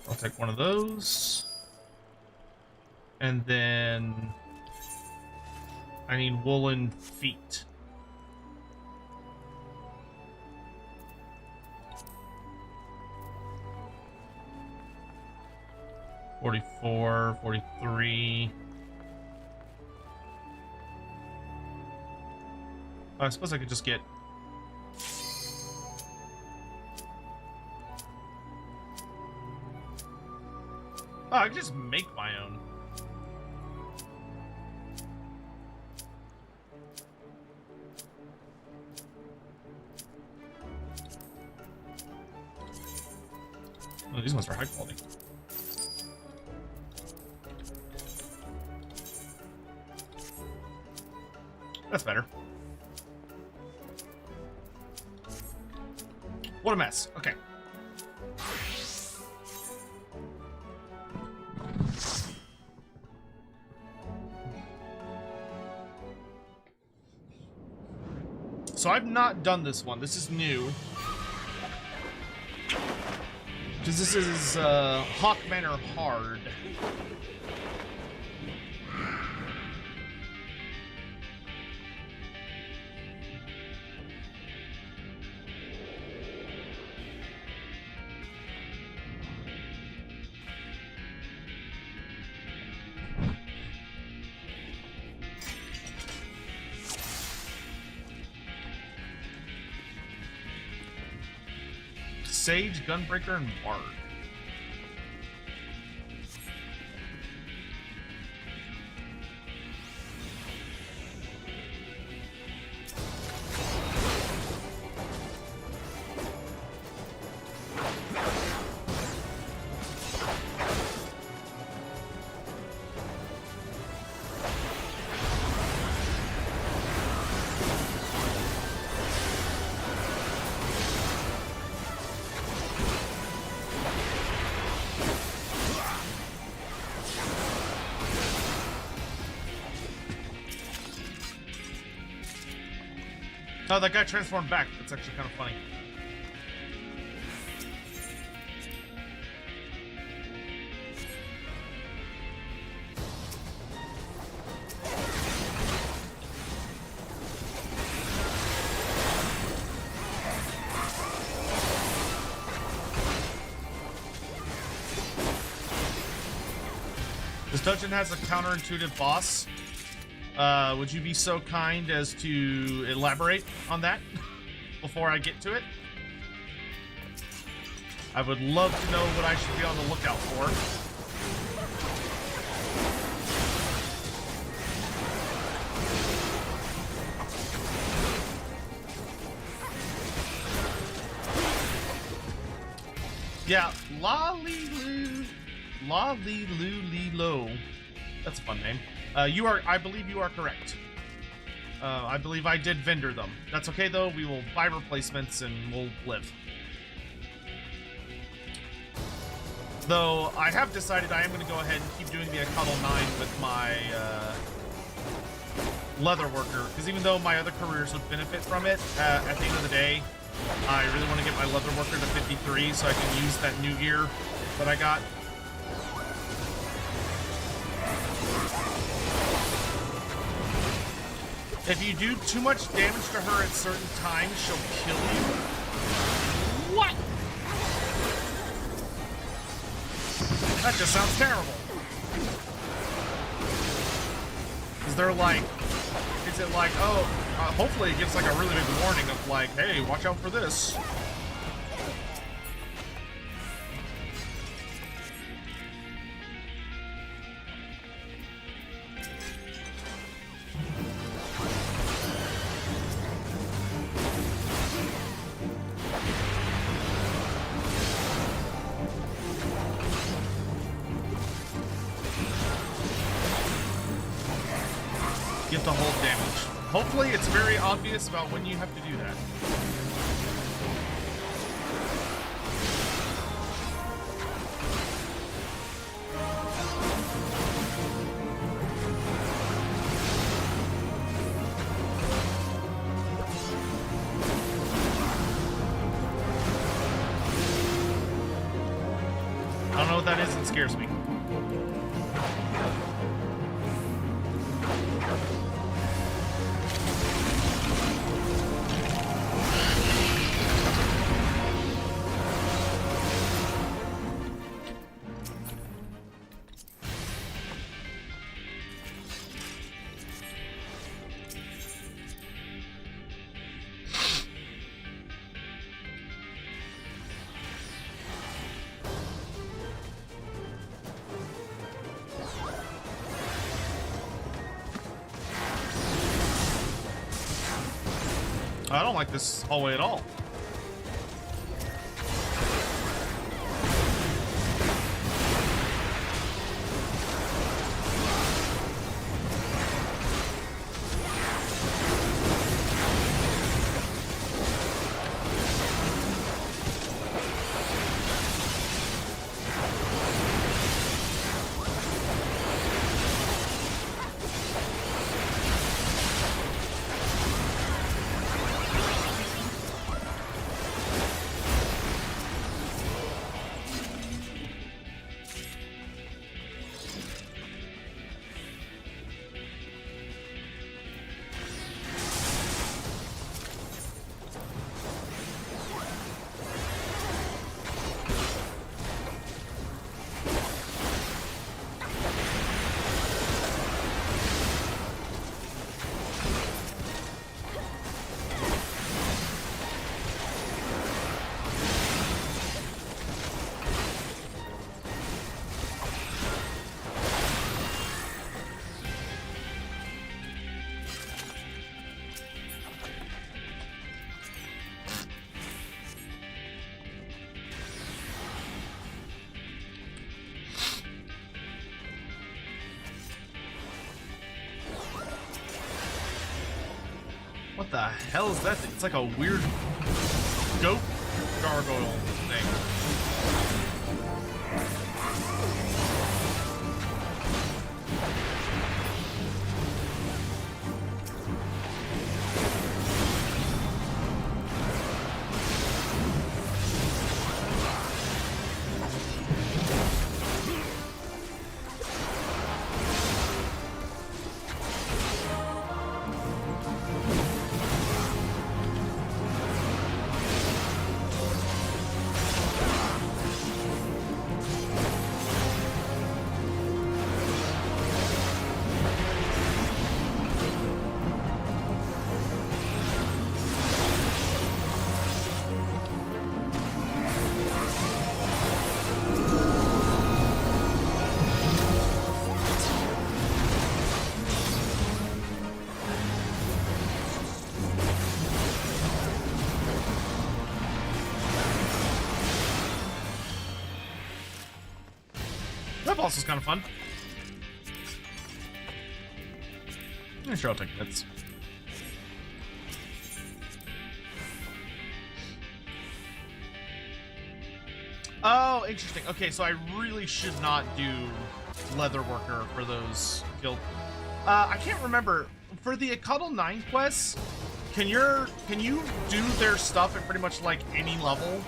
I'll take one of those. And then I need woolen feet. $44, $43. I suppose I could just get... Oh, I could just make my own. Oh, these ones are high quality. That's better. What a mess. Okay. So I've not done this one. This is new. Because this is Hawk Manor Hard. Sage, Gunbreaker, and Bard. Oh, that guy transformed back. That's actually kind of funny. This dungeon has a counterintuitive boss. Would you be so kind as to elaborate on that before I get to it? I would love to know what I should be on the lookout for. Yeah, Lolly-Loo-Lee-Lo. That's a fun name. I believe you are correct. I believe I did vendor them. That's okay though, we will buy replacements and we'll live. Though I have decided I am going to go ahead and keep doing the Echatl 9 with my leather worker, because even though my other careers would benefit from it, at the end of the day, I really want to get my leather worker to 53 so I can use that new gear that I got. If you do too much damage to her at certain times, she'll kill you. What? That just sounds terrible. Is there like, is it like, oh, hopefully it gives like a really big warning of like, hey, watch out for this. Get the hold damage. Hopefully it's very obvious about when you have to do that. I don't know what that is, it scares me. I don't like this hallway at all. What the hell is that thing? It's like a weird goat gargoyle thing. That boss is kind of fun. Yeah, sure, I'll take hits. Oh, interesting. Okay, so I really should not do leather worker for those guild. I can't remember for the Echatl 9 quests. Can you do their stuff at pretty much like any level?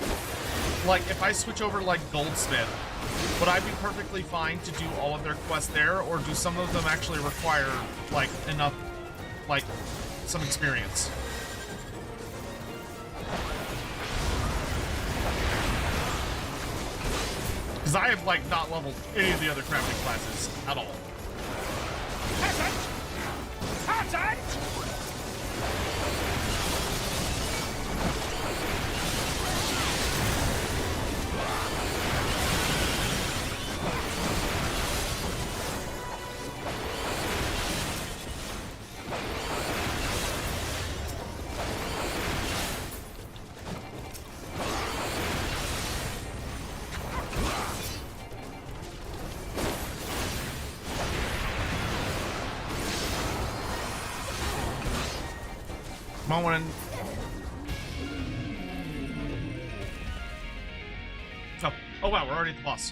Like if I switch over to like goldsmith, would I be perfectly fine to do all of their quests there, or do some of them actually require like enough, like some experience? Because I have like not leveled any of the other crafting classes at all. Come on, one. Oh wow, we're already at the boss.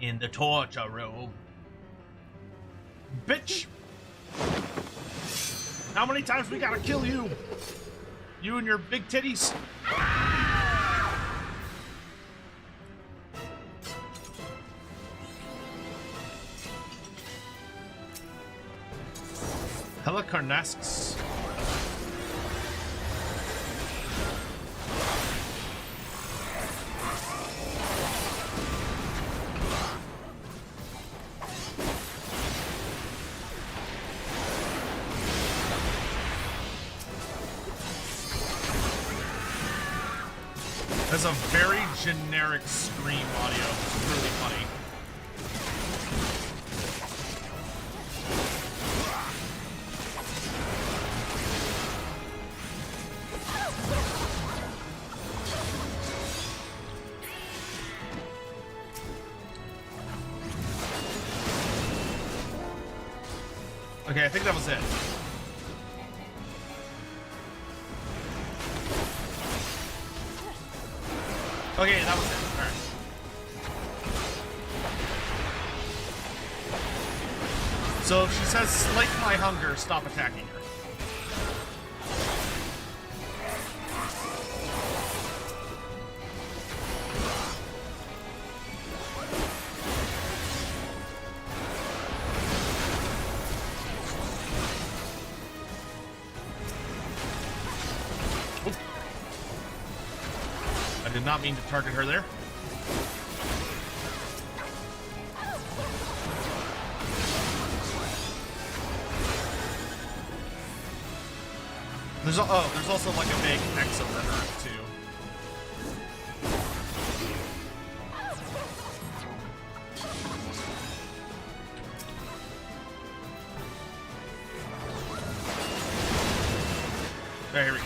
In the torture room. Bitch! How many times we gotta kill you? You and your big titties. Helicarnassus. That's a very generic scream audio. It's really funny. Okay, I think that was it. Okay, that was it. All right. So if she says, "Slake my hunger," stop attacking her. I did not mean to target her there. There's also like a big X over her too. Okay, here we go.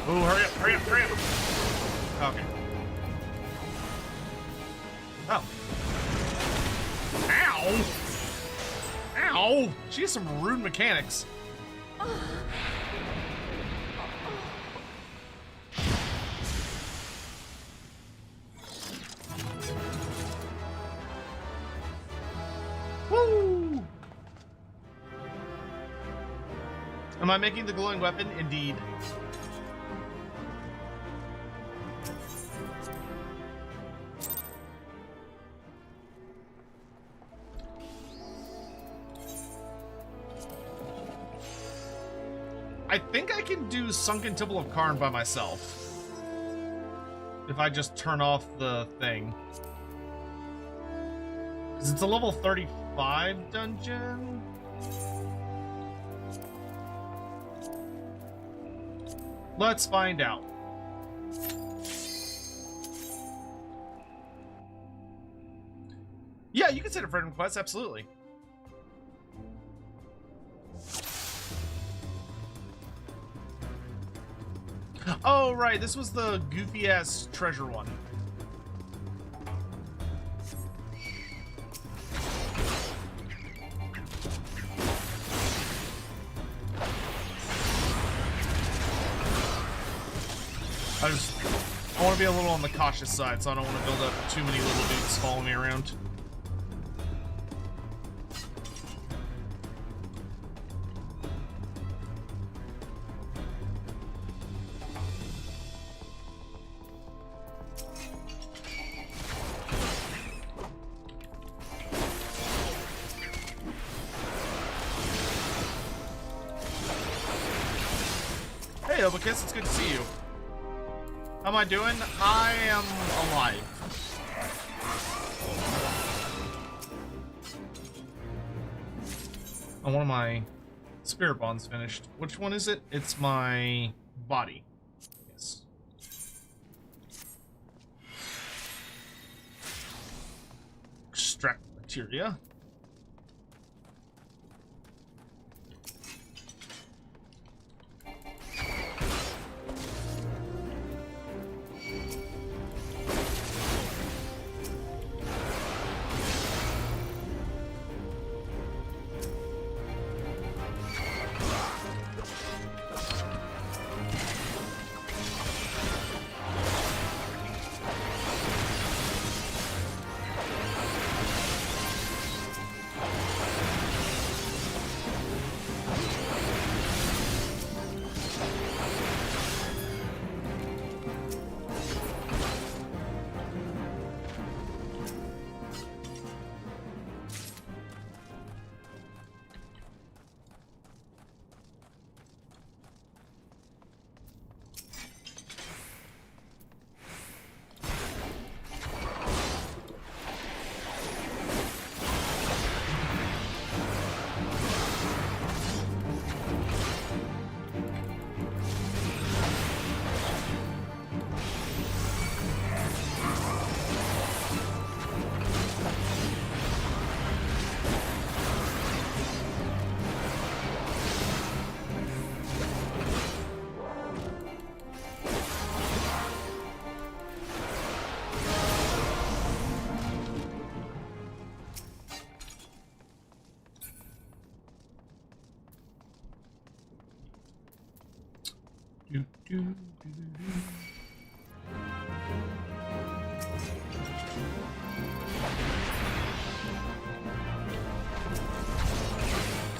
Ooh, hurry up, hurry up, hurry up! Okay. Oh. Ow! Ow! She has some rude mechanics. Woo! Am I making the glowing weapon? Indeed. I think I can do Sunken Temple of Karn by myself. If I just turn off the thing. Because it's a level 35 dungeon. Let's find out. Yeah, you can send a friend request, absolutely. Oh, right, this was the goofy-ass treasure one. I want to be a little on the cautious side, so I don't want to build up too many little dudes following me around. Hey, Obakis, it's good to see you. How am I doing? I am alive. Oh, one of my spirit bonds finished. Which one is it? It's my body. Yes. Extract materia.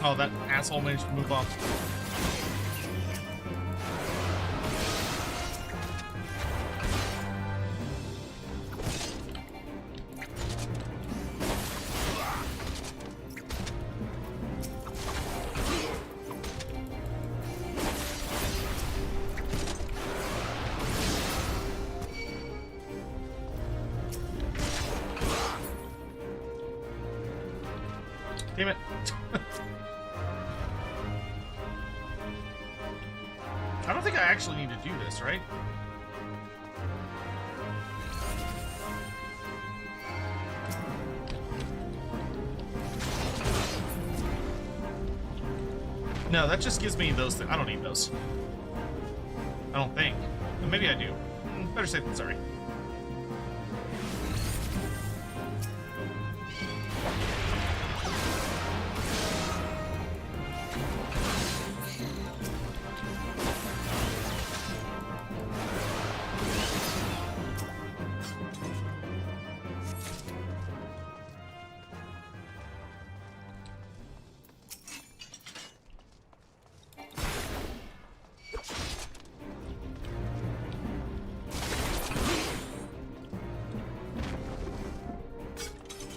Oh, that asshole managed to move off. Damn it. I don't think I actually need to do this, right? No, that just gives me those things. I don't need those. I don't think. But maybe I do. Better safe than sorry.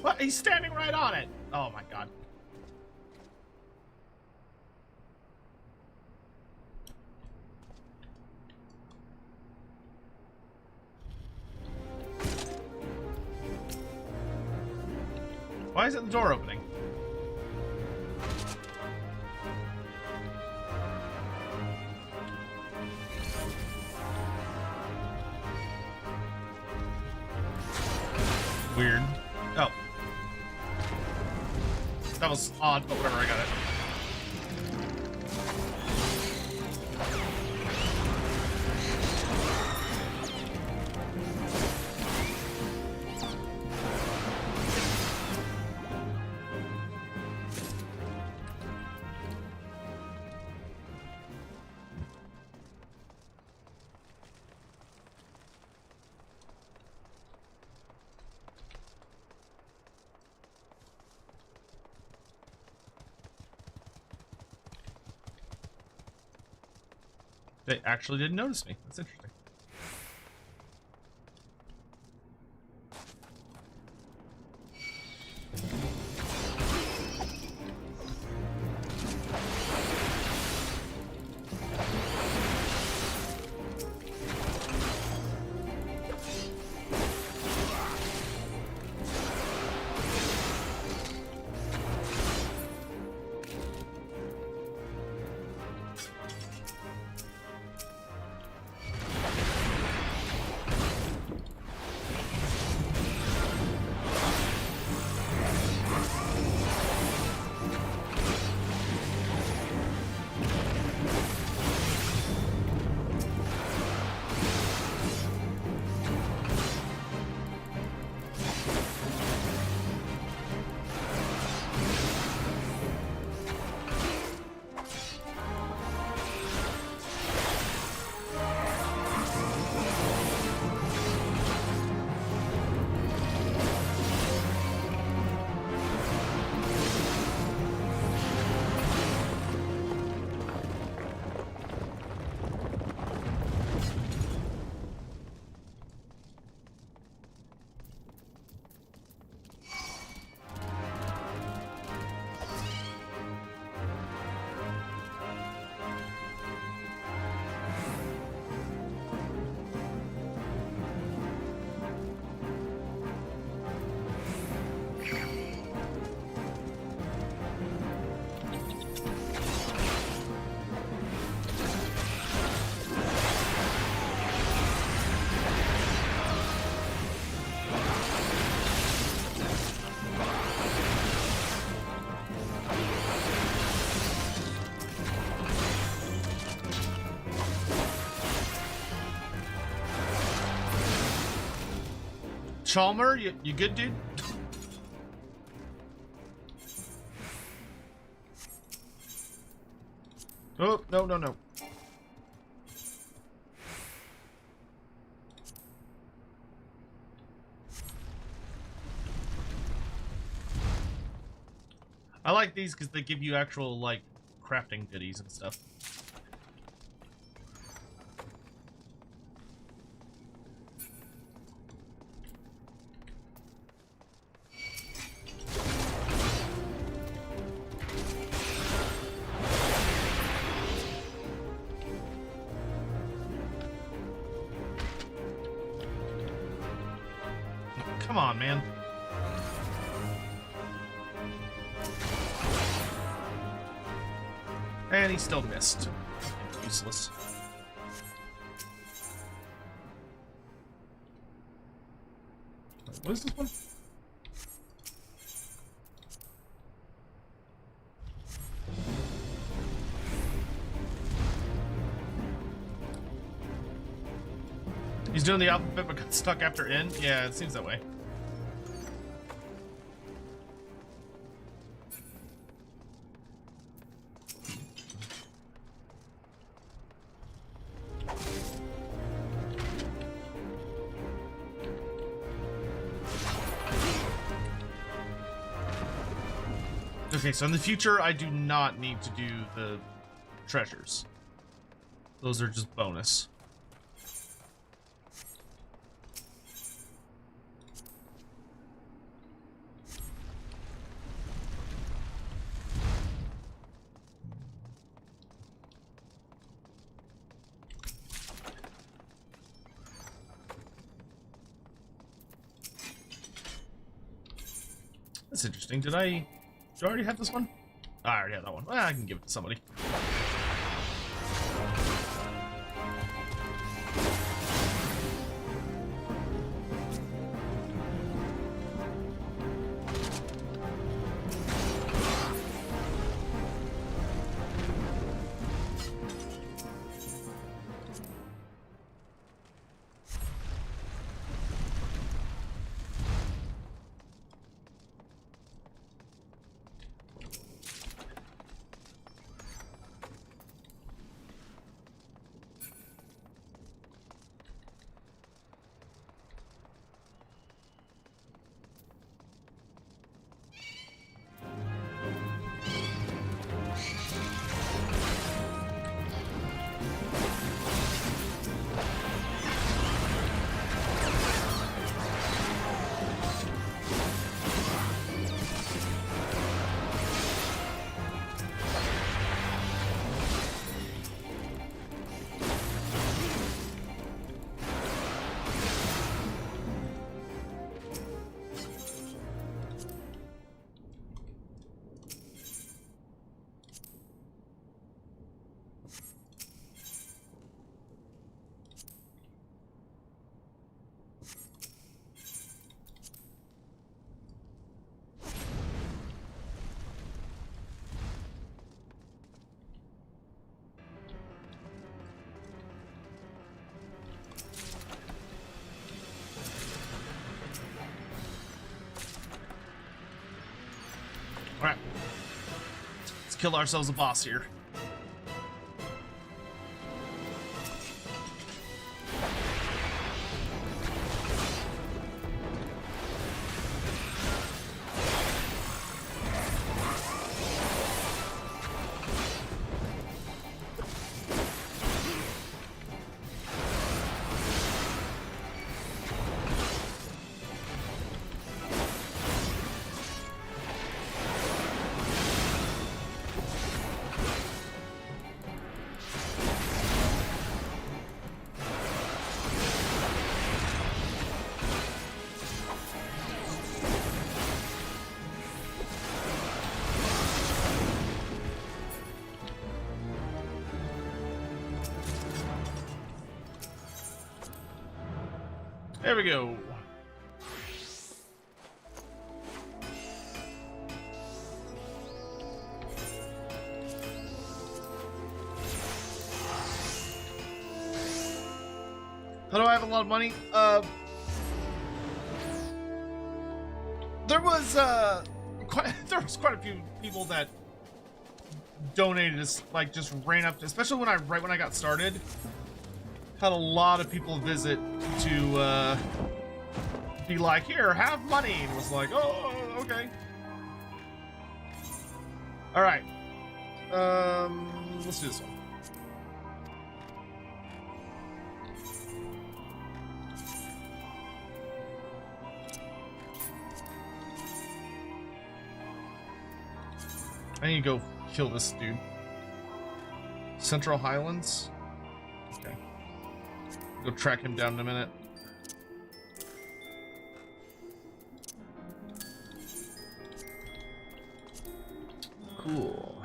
What? He's standing right on it. Oh my god. Why isn't the door opening? Weird. Oh. That was odd, but whatever, I got it. They actually didn't notice me. That's interesting. Chalmer, you good, dude? Oh, no, no, no. I like these because they give you actual, like, crafting goodies and stuff. Come on, man. And he still missed. Useless. What is this one? He's doing the alphabet but got stuck after N? Yeah, it seems that way. Okay, so in the future, I do not need to do the treasures. Those are just bonus. That's interesting. Did I already have this one? I already had that one. Well, I can give it to somebody. Alright. Let's kill ourselves a boss here. There we go. How do I have a lot of money? There was quite a few people that donated, like just ran up, especially right when I got started. Had a lot of people visit to be like, here, have money, and was like, oh, okay. All right, let's do this one. I need to go kill this dude. Central Highlands. Okay. Go track him down in a minute. Cool.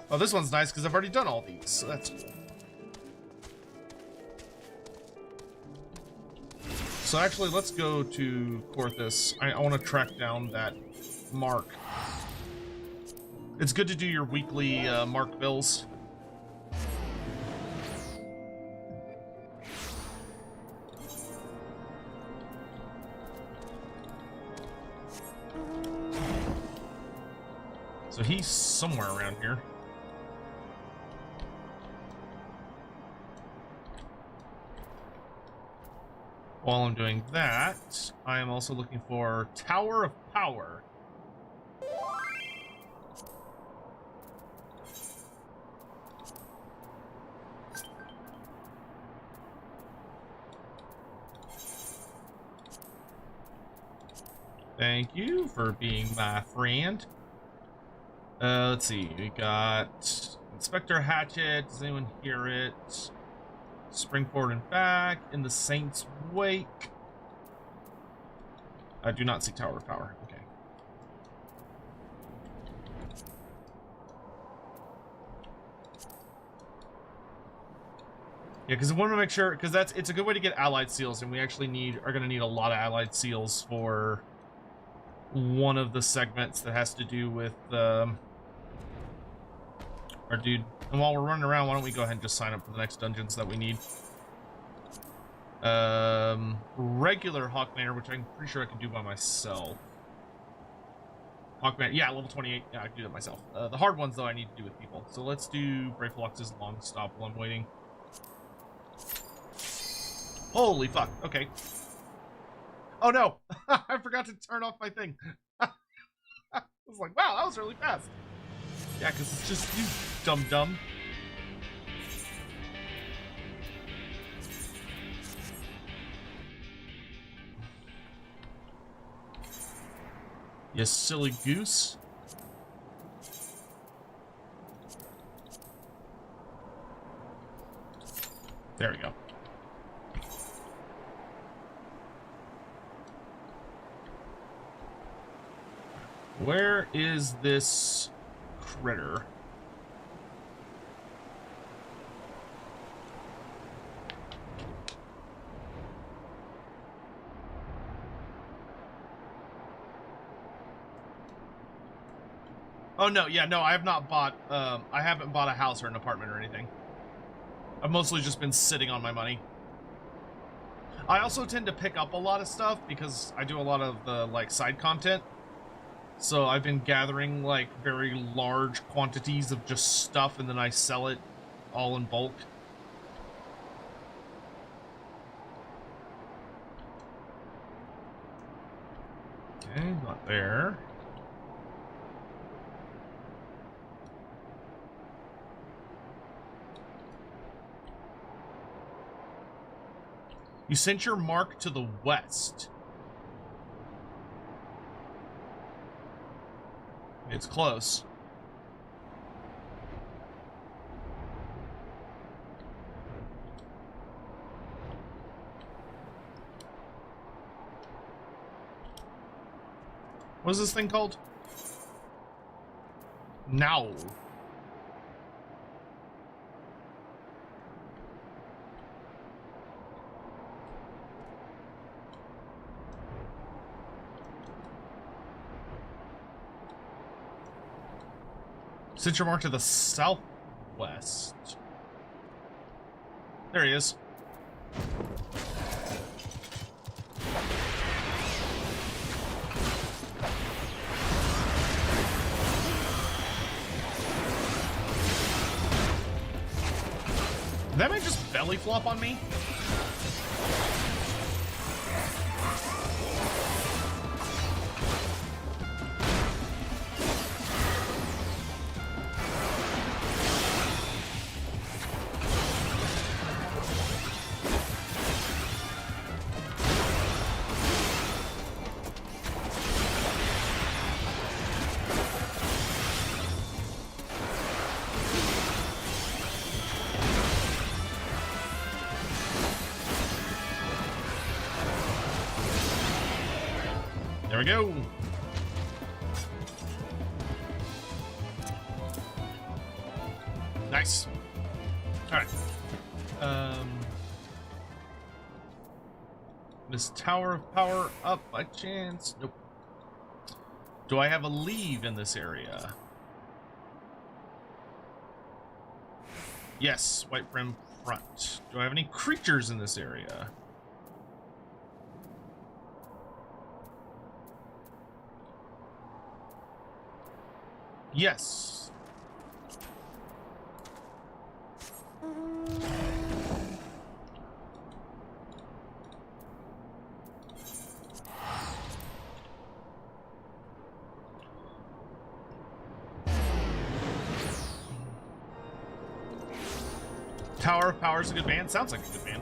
Oh, this one's nice because I've already done all these, so that's cool. So actually, let's go to Corthus. I want to track down that mark. It's good to do your weekly mark bills. So he's somewhere around here. While I'm doing that, I am also looking for Tower of Power. Thank you for being my friend. Let's see, we got Inspector Hatchet. Does anyone hear it? Spring forward and back in the Saint's Wake. I do not see Tower of Power. Okay. Yeah, because I want to make sure, because it's a good way to get allied seals, and we actually are going to need a lot of allied seals for one of the segments that has to do with our dude. And while we're running around, why don't we go ahead and just sign up for the next dungeons that we need? Regular Hawkmanor, which I'm pretty sure I can do by myself. Hawkman, yeah, level 28. Yeah, I can do that myself. The hard ones, though, I need to do with people. So let's do Brayflux's long stop while I'm waiting. Holy fuck. Okay. Oh, no. I forgot to turn off my thing. I was like, wow, that was really fast. Yeah, because it's just you, dumb. You silly goose. There we go. Where is this critter? Oh no, yeah, no, I have not bought, I haven't bought a house or an apartment or anything. I've mostly just been sitting on my money. I also tend to pick up a lot of stuff because I do a lot of the, like, side content. So I've been gathering, like, very large quantities of just stuff, and then I sell it all in bulk. Okay, not there. You sent your mark to the west. It's close. What is this thing called? Now. Sent your mark to the southwest. There he is. Did that man just belly flop on me? There we go. Nice. All right. This Tower of Power up by chance? Nope. Do I have a leave in this area? Yes, white brim front. Do I have any creatures in this area? Yes. Tower of Power is a good band. Sounds like a good band.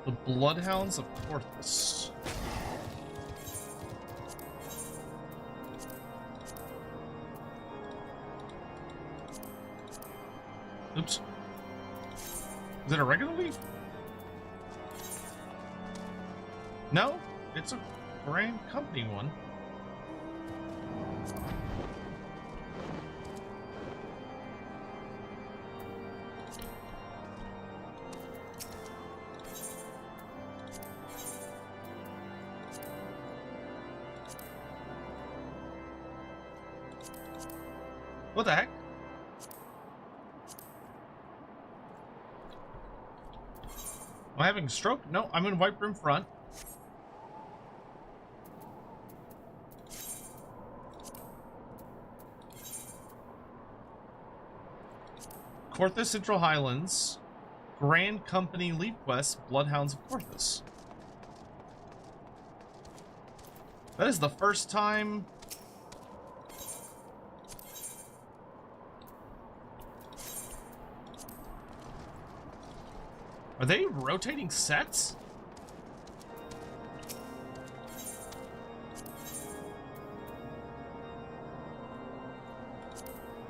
The Bloodhounds of Porthos. Oops. Is it a regular leaf? No, it's a Grand Company one. What the heck? Am I having a stroke? No, I'm in White Brim Front. Porthos Central Highlands, Grand Company Leap Quest, Bloodhounds of Porthos. That is the first time. Are they rotating sets?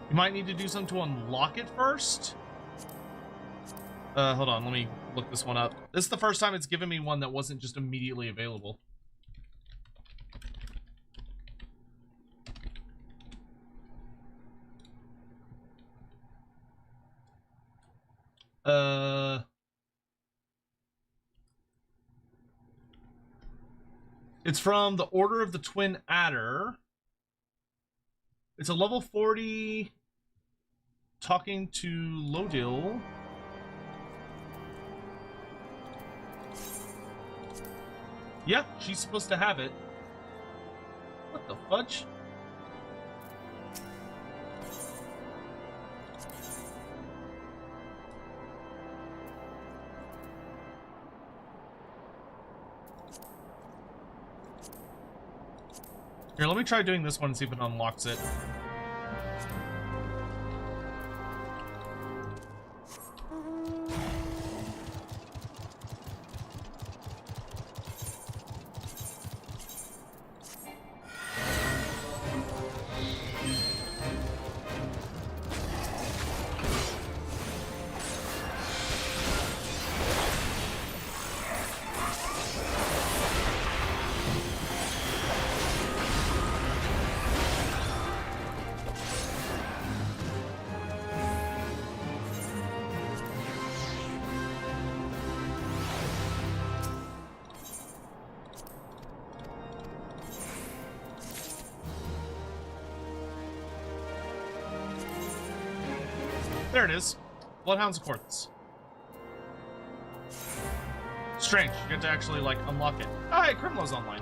You might need to do something to unlock it first. Hold on, let me look this one up. This is the first time it's given me one that wasn't just immediately available. It's from the Order of the Twin Adder. It's a level 40 talking to Lodil. Yeah, she's supposed to have it. What the fudge? Here, let me try doing this one and see if it unlocks it. There it is. Bloodhounds of Porthos. Strange. You get to actually, like, unlock it. Oh, hey, Crimlo's online.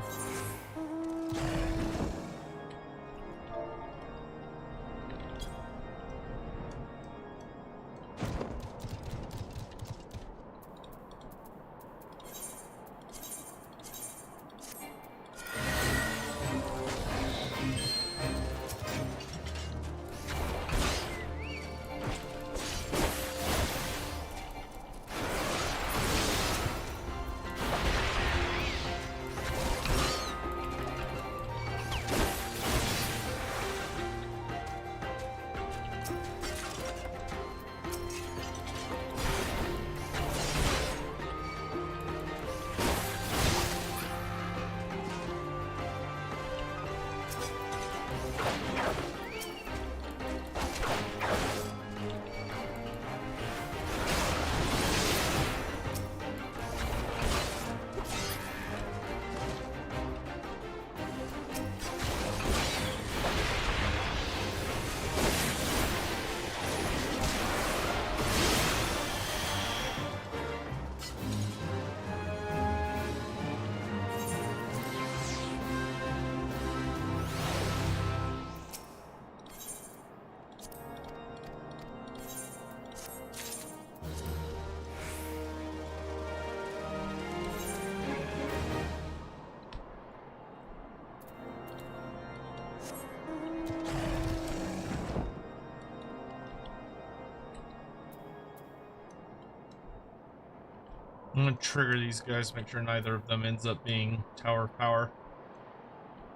I'm gonna trigger these guys, make sure neither of them ends up being Tower of Power.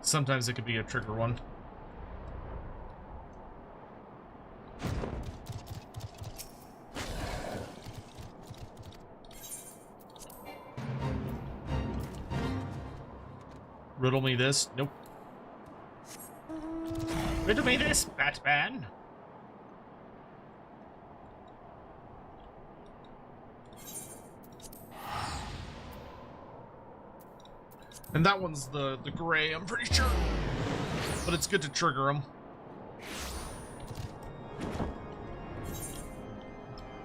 Sometimes it could be a trigger one. Riddle me this. Nope. Riddle me this, Batman. And that one's the gray, I'm pretty sure. But it's good to trigger them.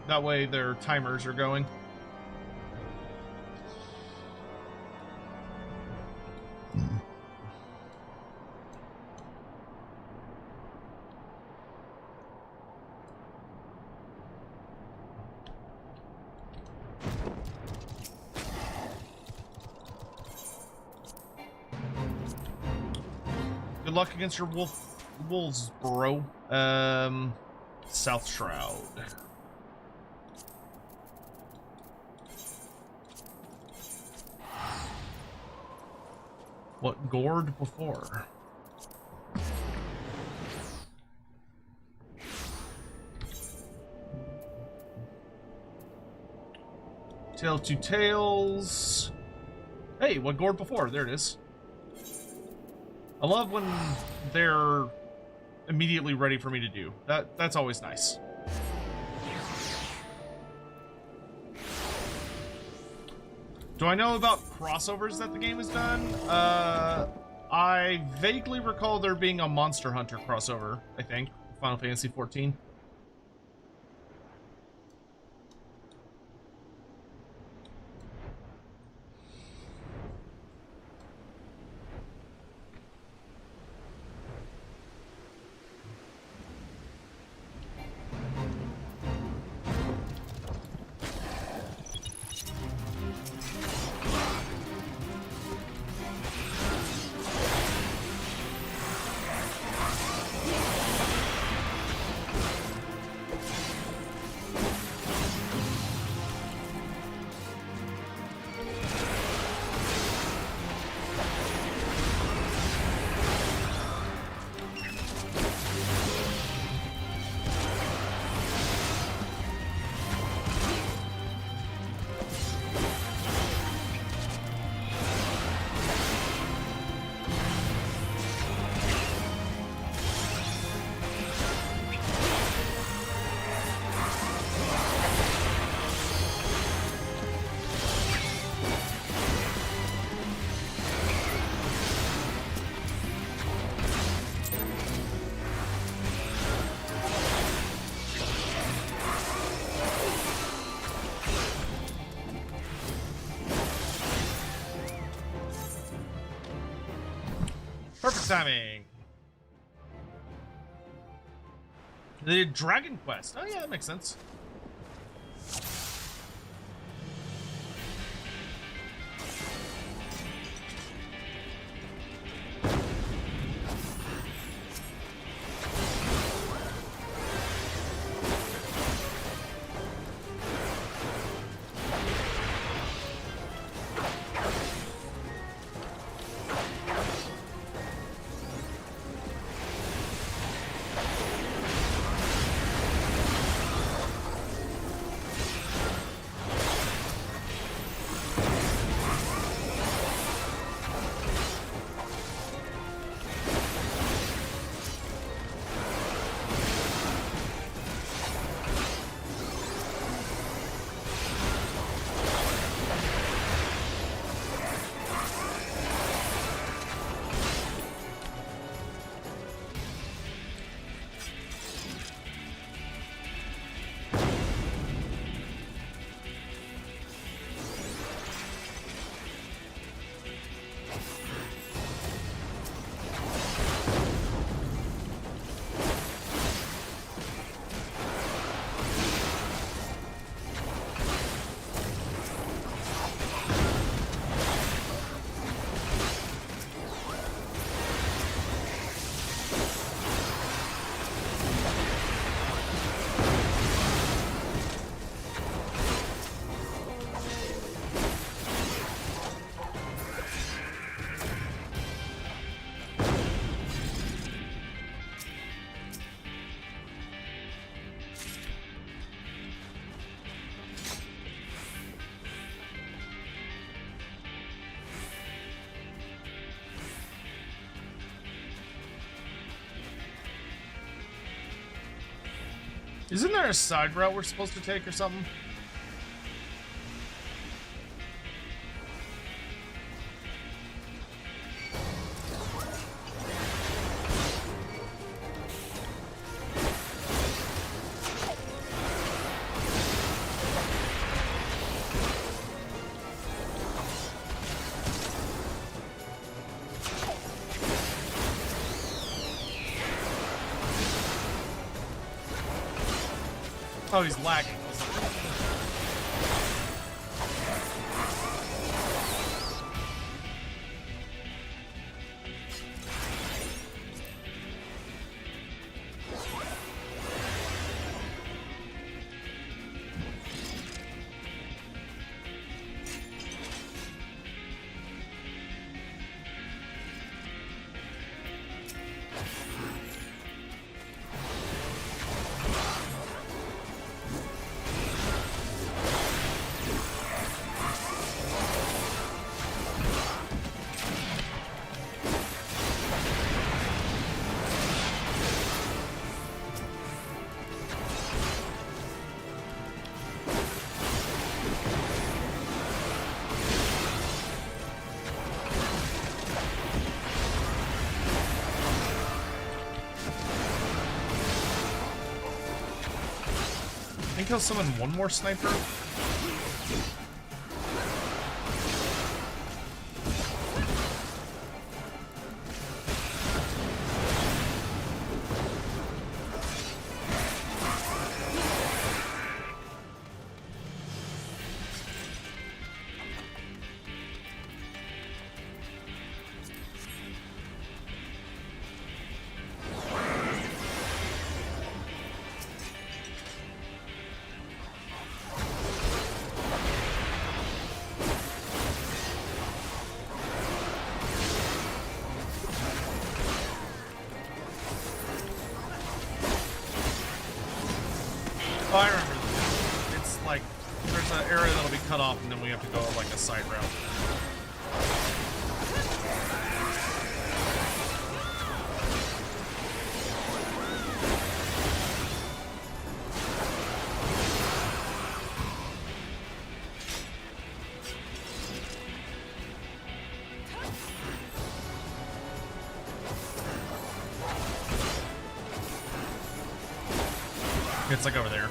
That way their timers are going. Good luck against your wolves, bro. South Shroud. What gored before? Tail to tails. Hey, what gored before? There it is. I love when they're immediately ready for me to do. That's always nice. Do I know about crossovers that the game has done? I vaguely recall there being a Monster Hunter crossover, I think. Final Fantasy XIV. Perfect timing. The Dragon Quest. Oh yeah, that makes sense. Isn't there a side route we're supposed to take or something? Oh, he's lagging. I think he'll summon one more sniper. Oh, I remember this. It's like, there's an area that'll be cut off and then we have to go like a side route. It's like over there.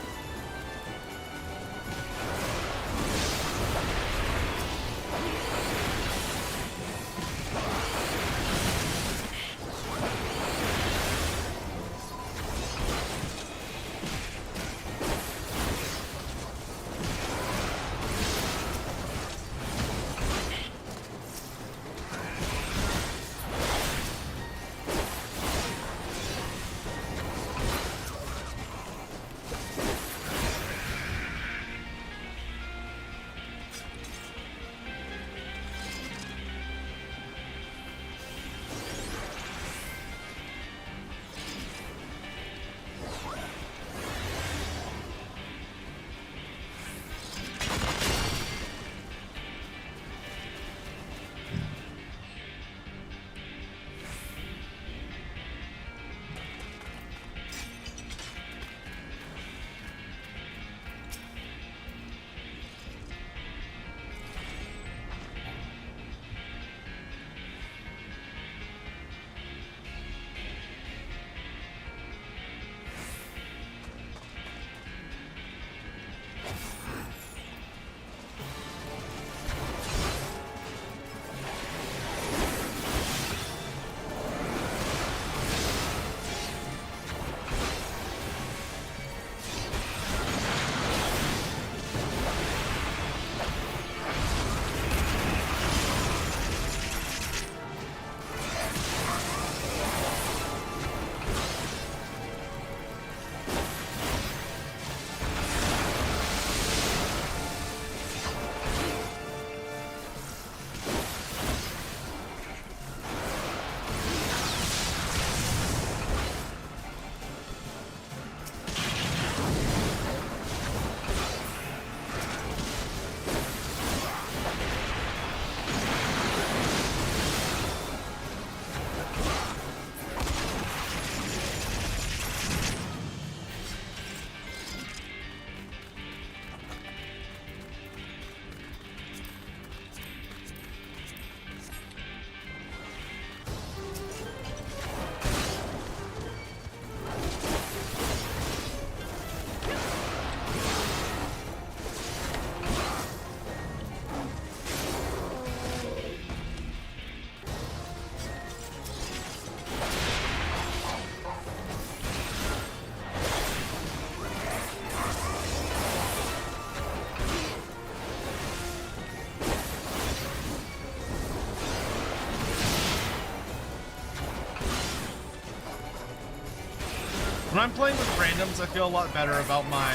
I'm playing with randoms, I feel a lot better about my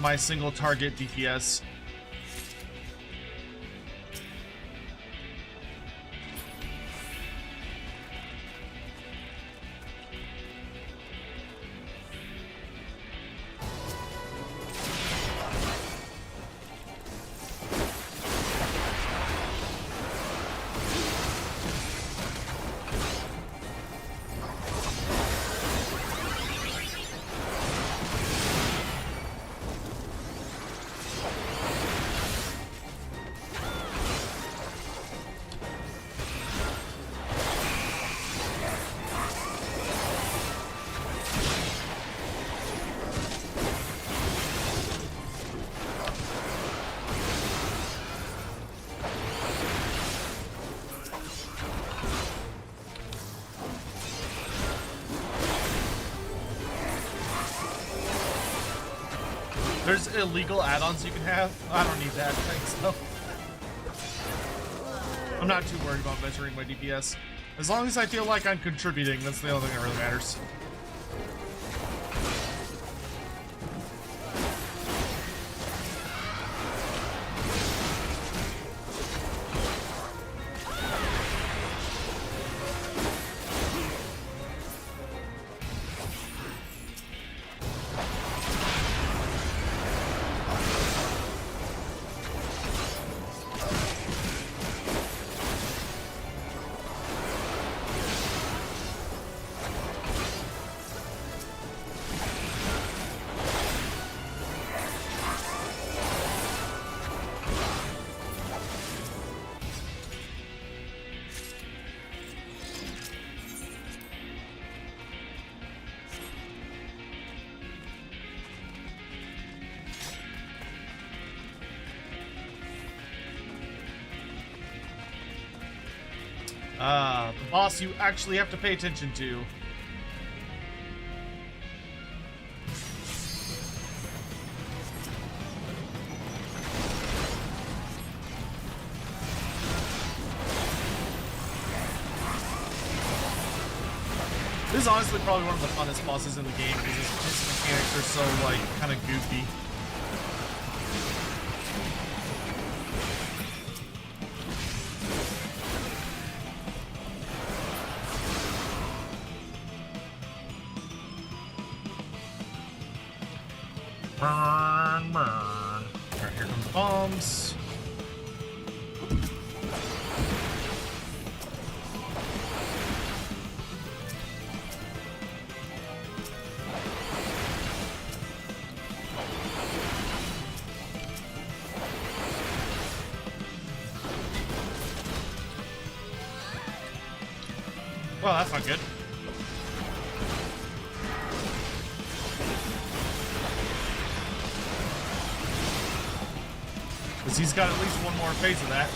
my single target DPS. There's illegal add-ons you can have. I don't need that, thanks though. I'm not too worried about measuring my DPS. As long as I feel like I'm contributing, that's the only thing that really matters. The boss you actually have to pay attention to. This is honestly probably one of the funnest bosses in the game because his mechanics are so, like, kind of goofy. Burn, burn. Alright, here come the bombs. Well, that's not good. Because he's got at least one more phase of that.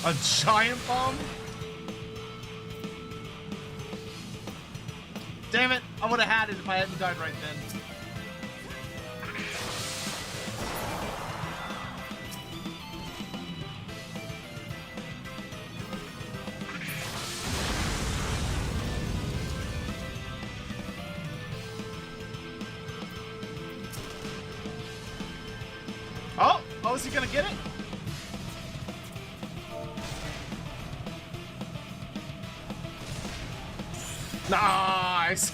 A giant bomb? Damn it! I would have had it if I hadn't died right then. Oh, is he gonna get it? Nice!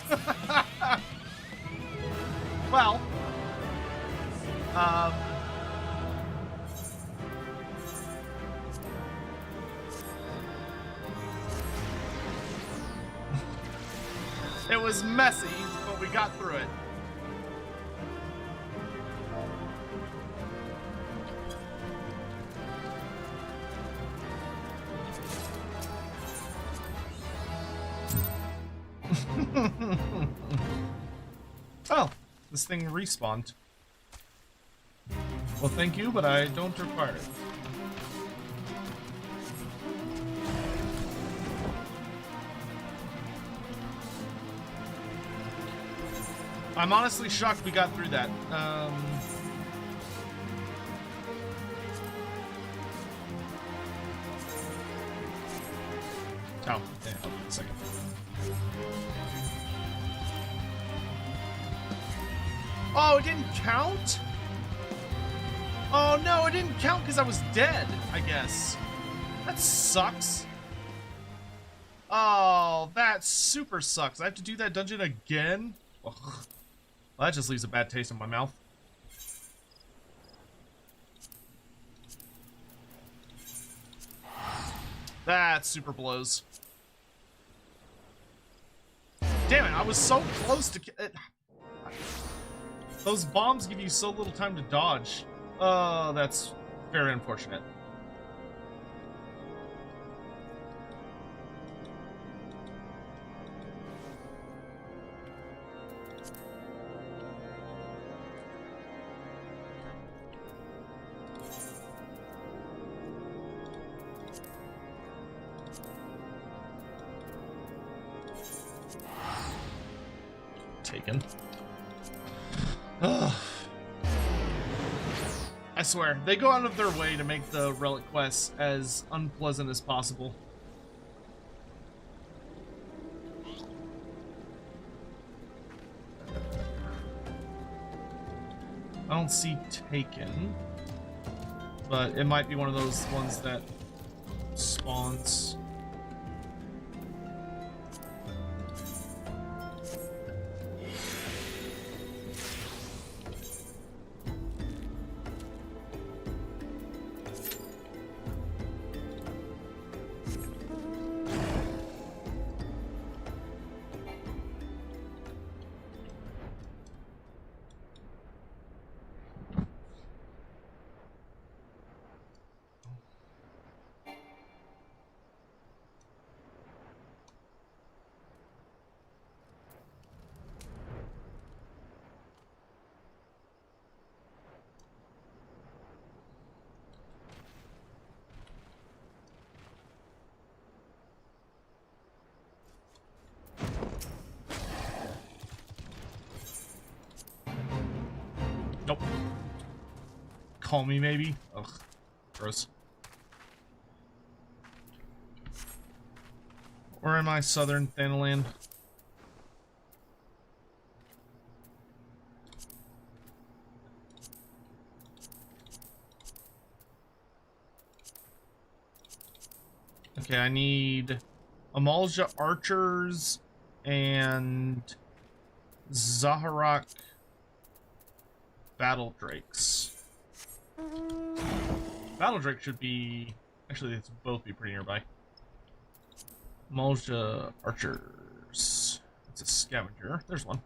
Well, it was messy, but we got through it. Oh, this thing respawned. Well, thank you, but I don't require it. I'm honestly shocked we got through that. Oh, yeah, hold on a second. Oh, it didn't count? Oh no, it didn't count because I was dead, I guess. That sucks. Oh, that super sucks. I have to do that dungeon again? Ugh. Well, that just leaves a bad taste in my mouth. That super blows. Damn it, I was so close to... Those bombs give you so little time to dodge. Oh, that's very unfortunate. Taken. Ugh. I swear, they go out of their way to make the relic quests as unpleasant as possible. I don't see Taken, but it might be one of those ones that spawns. Nope. Call me, maybe? Ugh. Gross. Where am I, Southern Thanaland? Okay, I need Amalja Archers and Zaharak Battle Drakes. Battle Drake should be... Actually, they both be pretty nearby. Amalja Archers. It's a scavenger. There's one.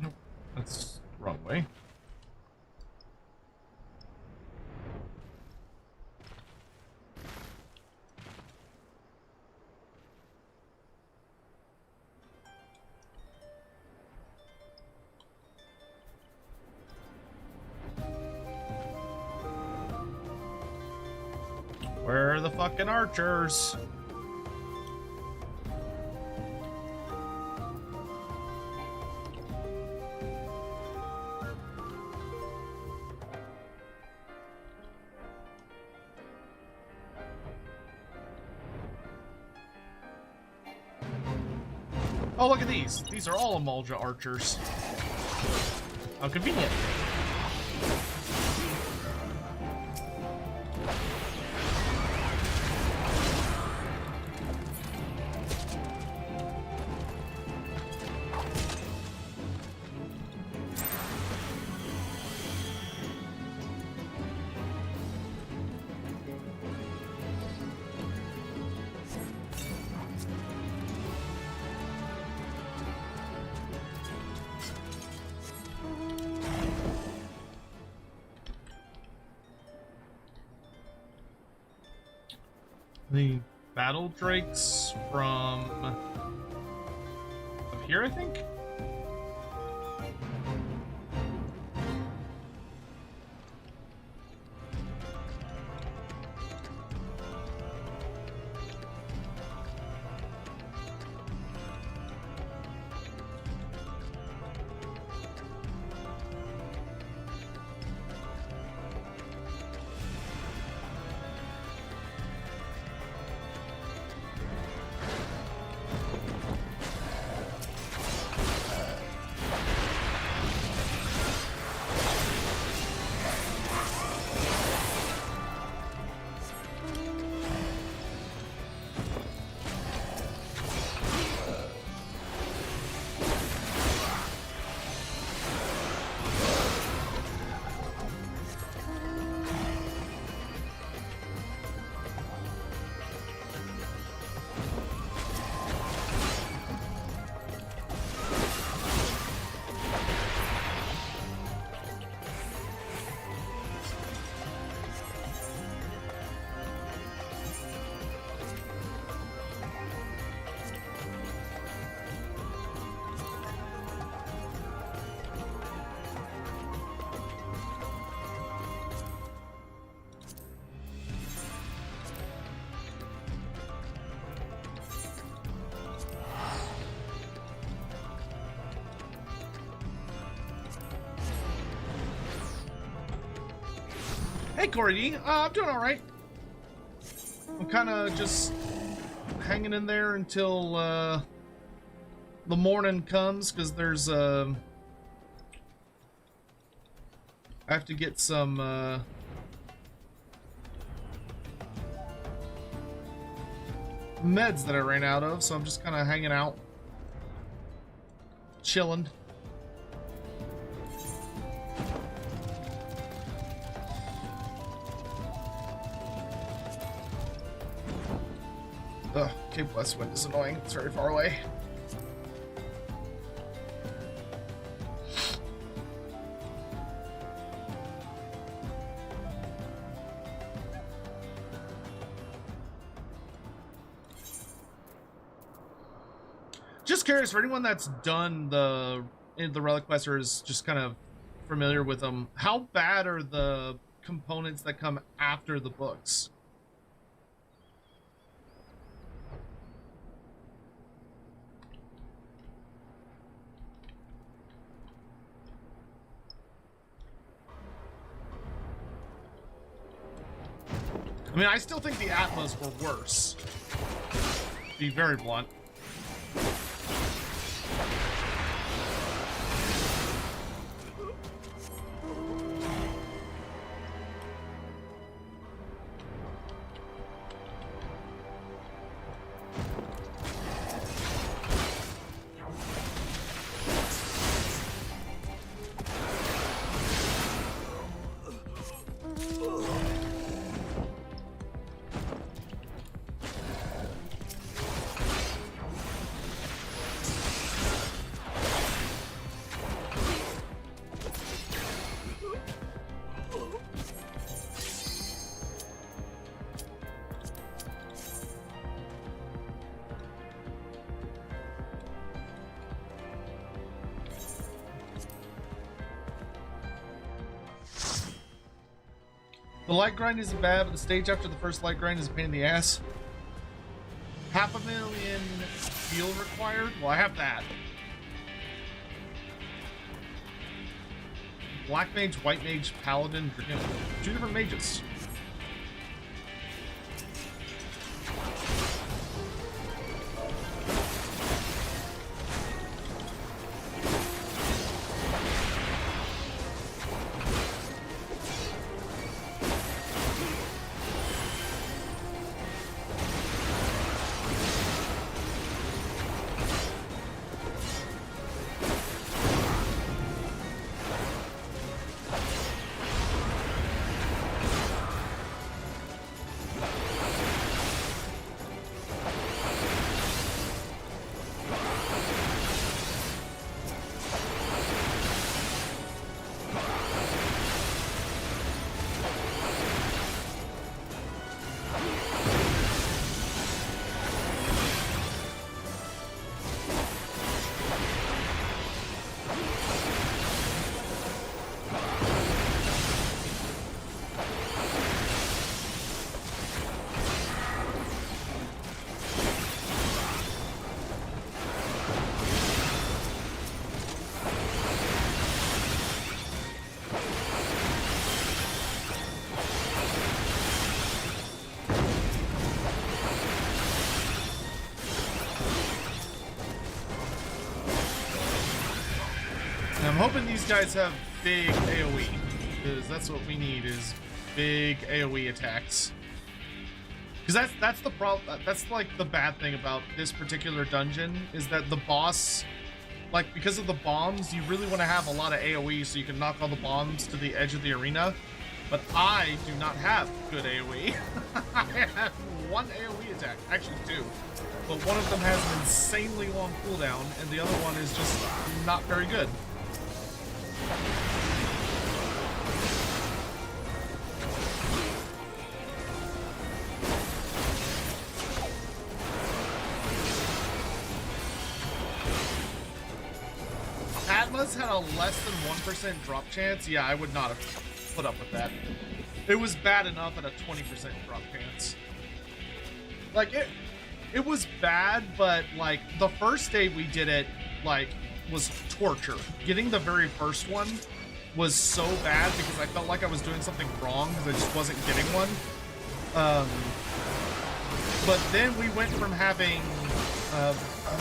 Nope, that's the wrong way. fucking archers. Oh, look at these. These are all Amulja archers. How convenient. The battle drakes from up here, I think? Hey, Corey, I'm doing all right. I'm kind of just hanging in there until the morning comes, because there's I have to get some meds that I ran out of, so I'm just kind of hanging out, chilling. Ugh, Cape Westwind is annoying. It's very far away. Just curious, for anyone that's done the Relic Quest or is just kind of familiar with them, how bad are the components that come after the books? I mean, I still think the Atlas were worse. To be very blunt. The light grind isn't bad, but the stage after the first light grind is a pain in the ass. 500,000 steel required? Well, I have that. Black mage, white mage, paladin, dragoon. 2 different mages. I'm hoping these guys have big AoE, because that's what we need, is big AoE attacks. Because that's the problem. That's like the bad thing about this particular dungeon, is that the boss, like, because of the bombs, you really want to have a lot of AoE so you can knock all the bombs to the edge of the arena. But I do not have good AoE. I have 1 AoE attack, actually 2. But one of them has an insanely long cooldown, and the other one is just not very good. Atlas had a less than 1% drop chance. Yeah, I would not have put up with that. It was bad enough at a 20% drop chance. Like, it was bad, but like the first day we did it, like, was torture. Getting the very first one was so bad because I felt like I was doing something wrong because I just wasn't getting one. But then we went from having,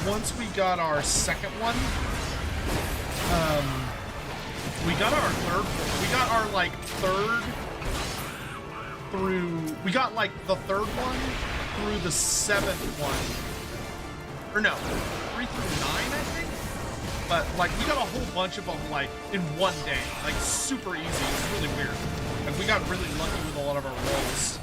once we got our second one, we got our third, we got our like third through, we got like the third one through the 7th one, or no, 3 through 9 I think. But like we got a whole bunch of them like in one day, like super easy. It was really weird. Like we got really lucky with a lot of our rolls.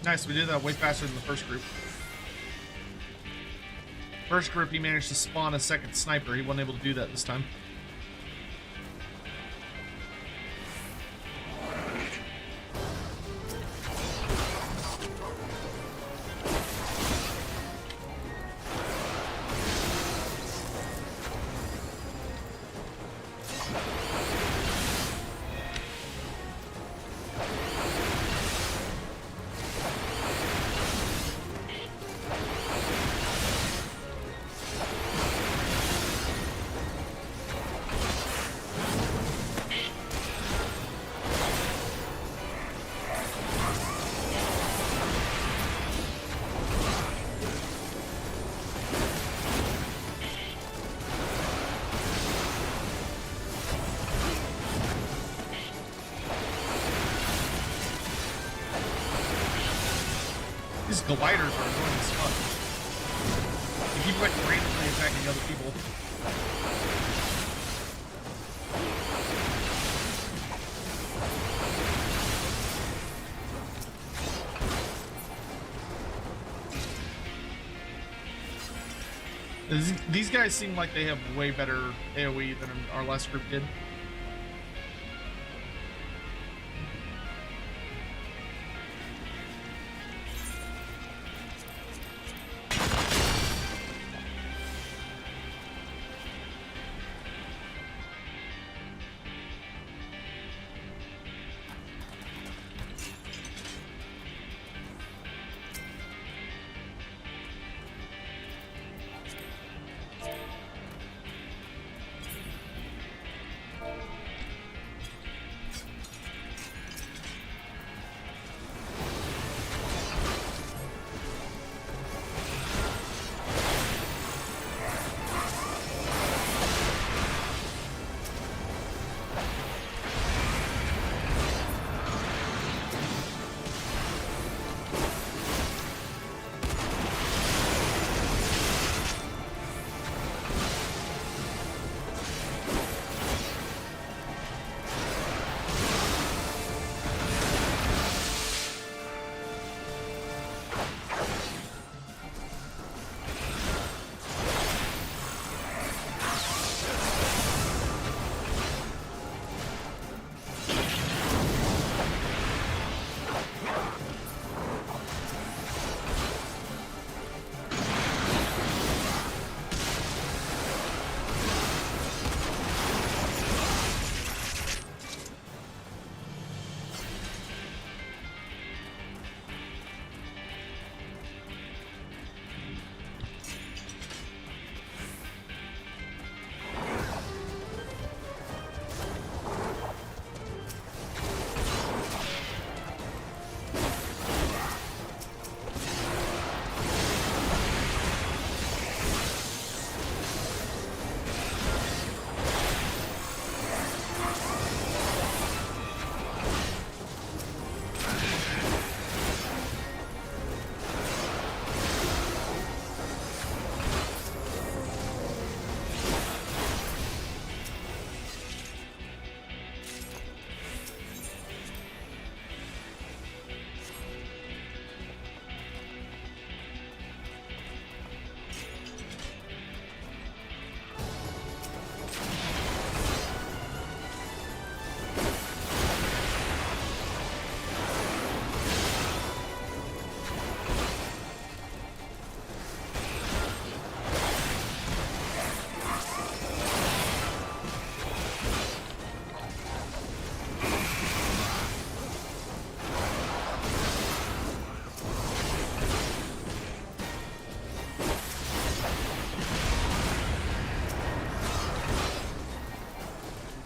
Nice, we did that way faster than the first group. First group, he managed to spawn a second sniper. He wasn't able to do that this time. These gliders are annoying as fuck. They keep like randomly attacking other people. These guys seem like they have way better AoE than our last group did.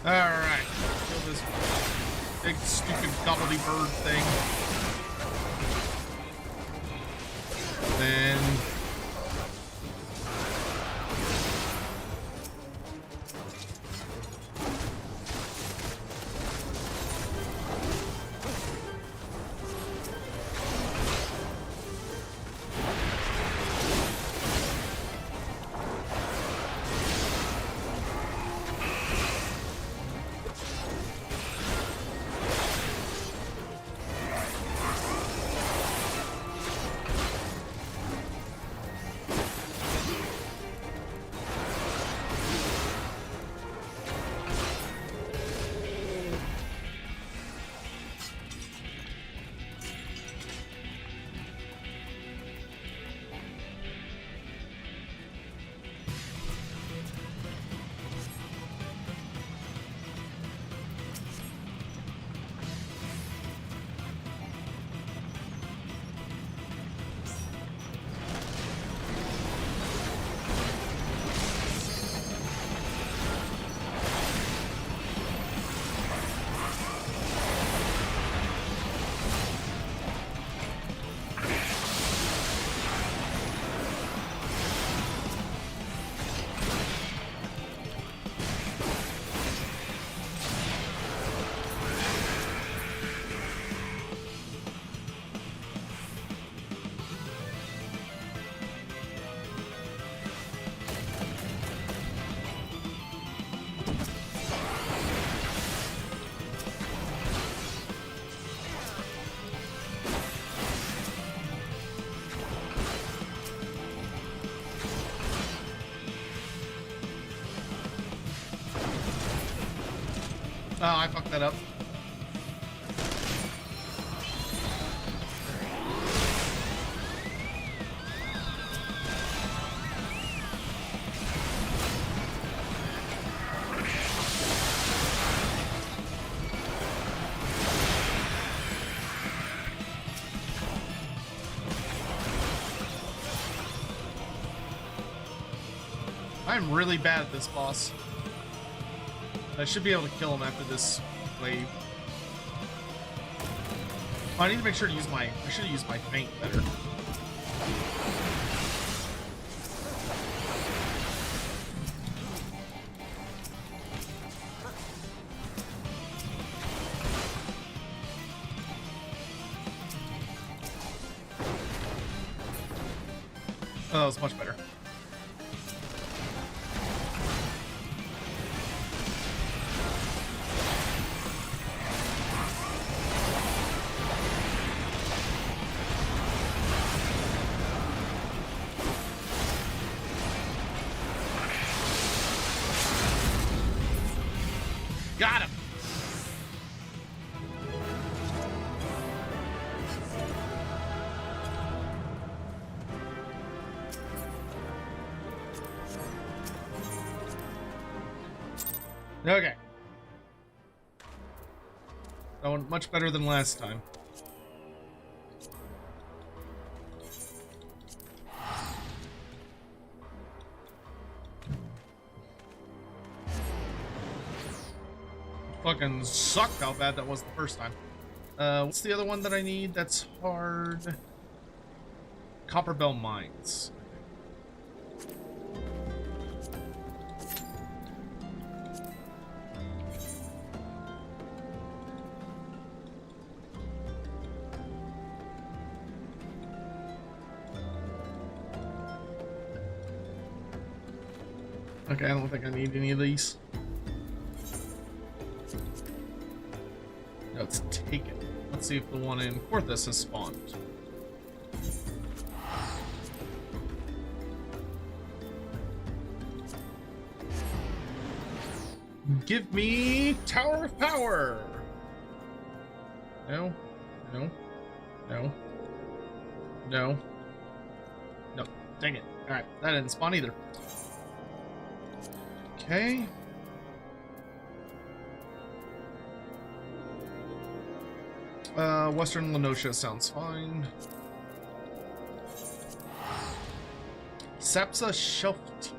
Alright, kill this big stupid gobbledy-bird thing. Then Oh, I fucked that up. I'm really bad at this boss. I should be able to kill him after this wave. Oh, I need to make sure to use my... I should have used my feint better. Oh, that was much better. Got him! Okay. That went much better than last time. Fucking sucked how bad that was the first time. What's the other one that I need that's hard? Copperbell Mines. Okay, I don't think I need any of these. Let's take it. Let's see if the one in Porthos has spawned. Give me Tower of Power! No. No. No. No. No. Dang it. Alright, that didn't spawn either. Okay. Western Lenosha sounds fine. Sapsa Shelf Tea.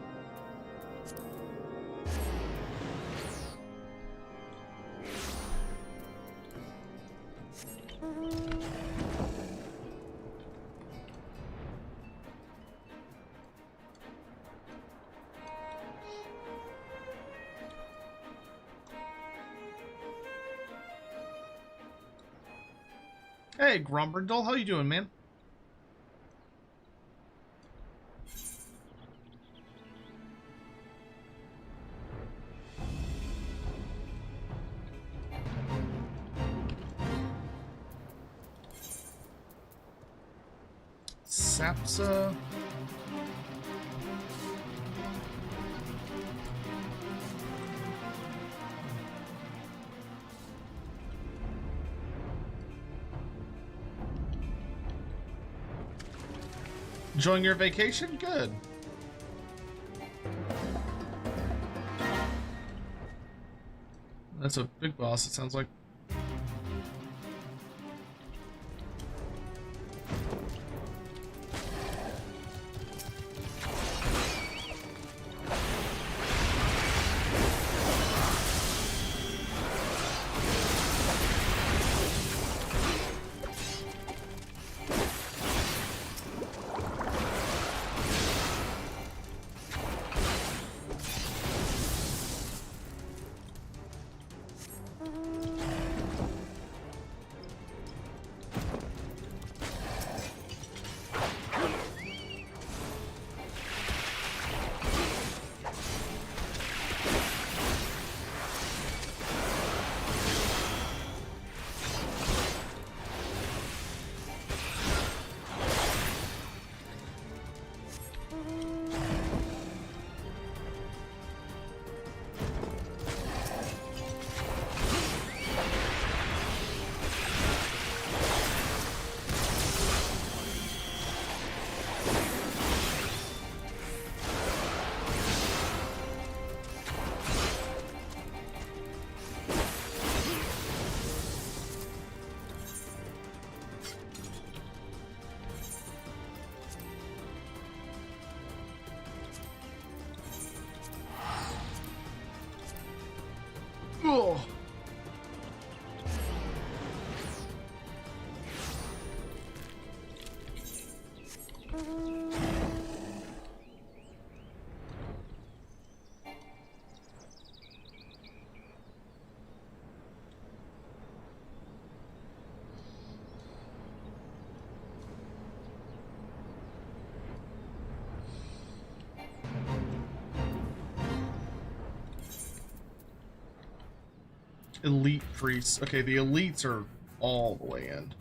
Hey, Grombrindle, how you doing, man? Sapsa. Enjoying your vacation? Good. That's a big boss, it sounds like. Elite priests. Okay, the elites are all the way in.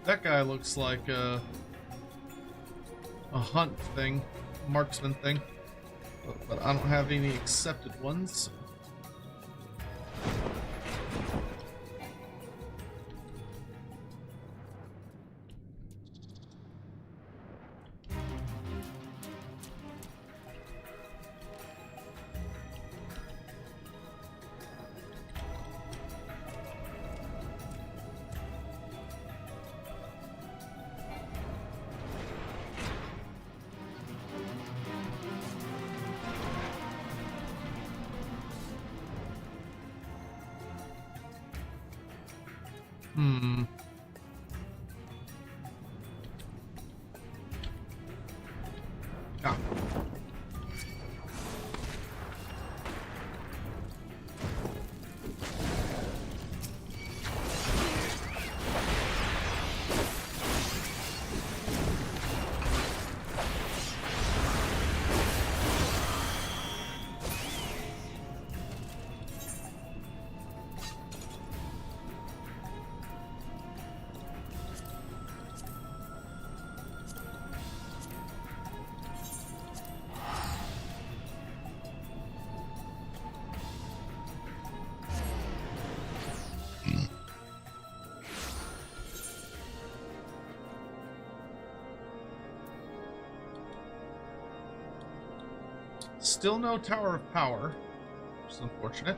That guy looks like a hunt thing, marksman thing, but I don't have any accepted ones. Ah. Still no Tower of Power, which is unfortunate.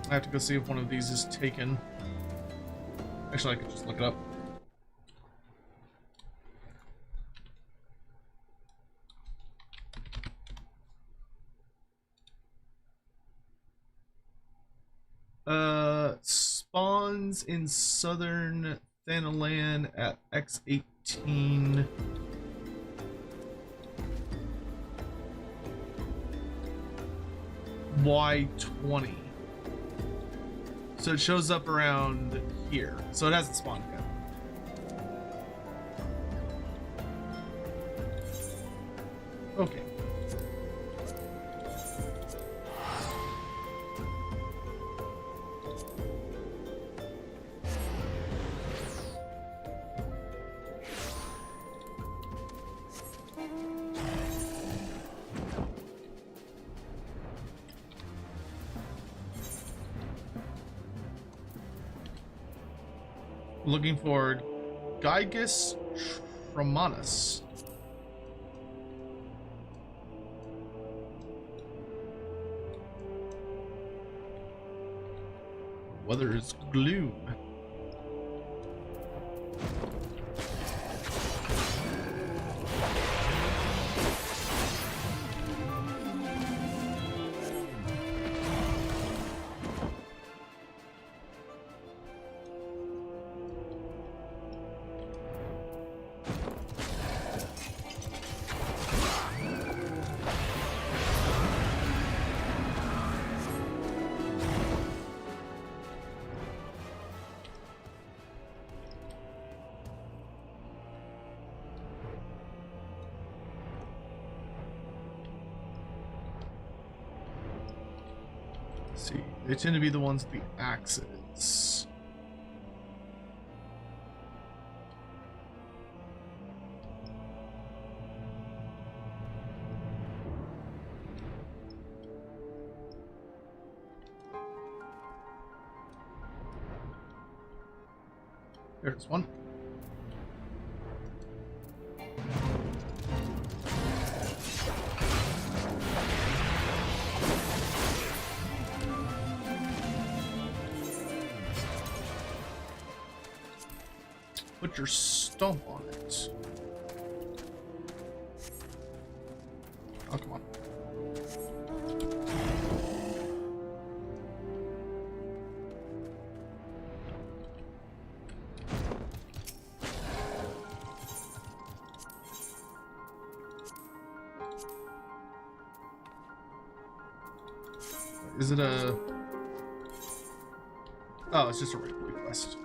I have to go see if one of these is taken. Actually, I could just look it up. Spawns in southern Thanalan at X18. Y20. So it shows up around here. So it hasn't spawned yet. Okay. Looking for Gygus Tromanus. Weather is gloom. They tend to be the ones with the axes. There's one. Put your stomp on it. Oh, come on. Is it a... Oh, it's just a regular quest.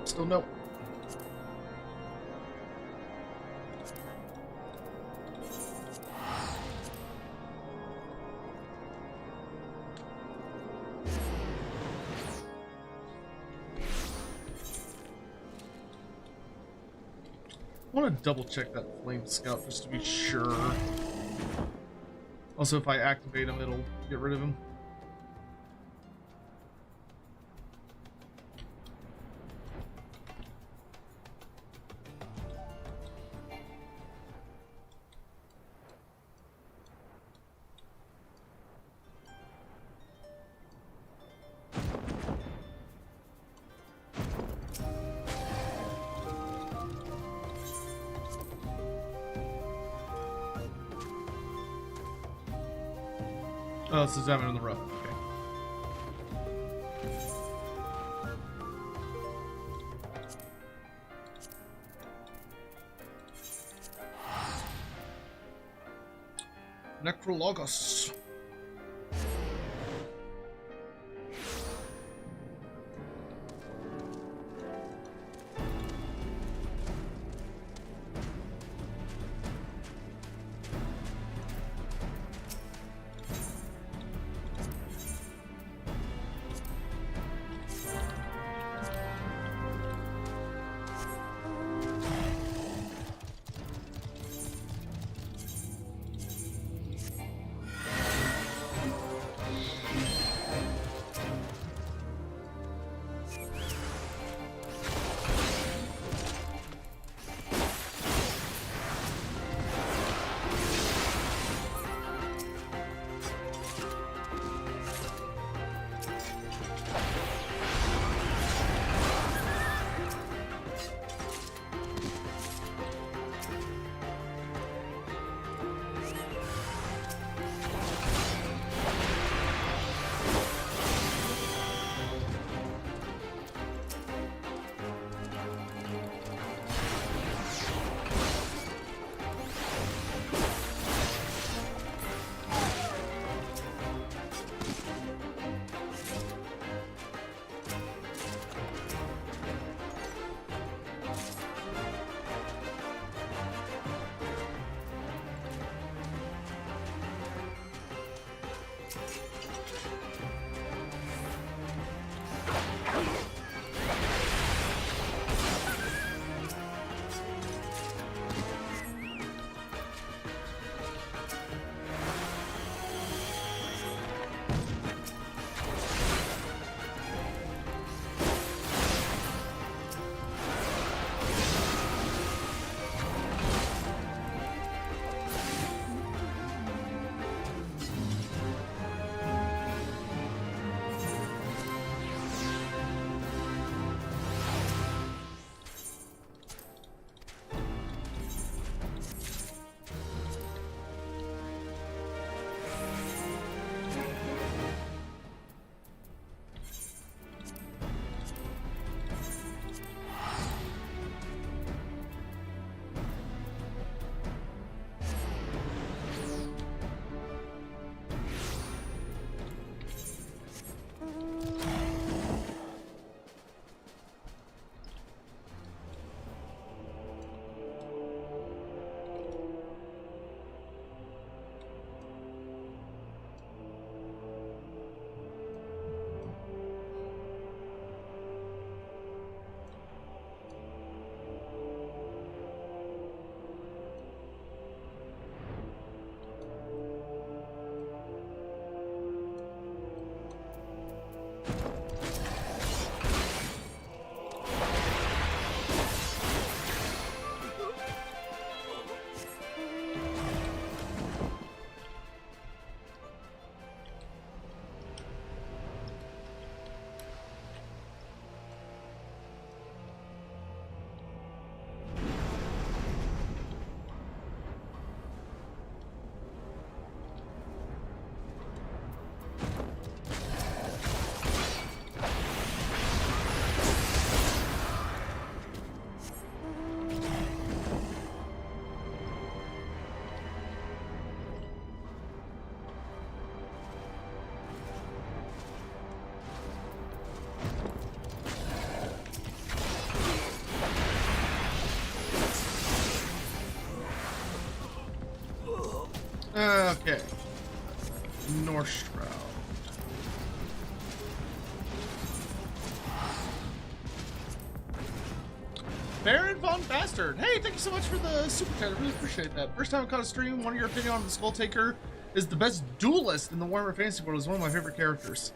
Still no. I want to double check that flame scout just to be sure. Also, if I activate him, it'll get rid of him. Oh, this is diamond in the rough. Okay. Necrologos. Okay. North Shroud. Baron Von Bastard. Hey, thank you so much for the super chat. I really appreciate that. First time I caught a stream. What are your opinion on the Skull Taker? Is the best duelist in the Warhammer Fantasy world. Is one of my favorite characters.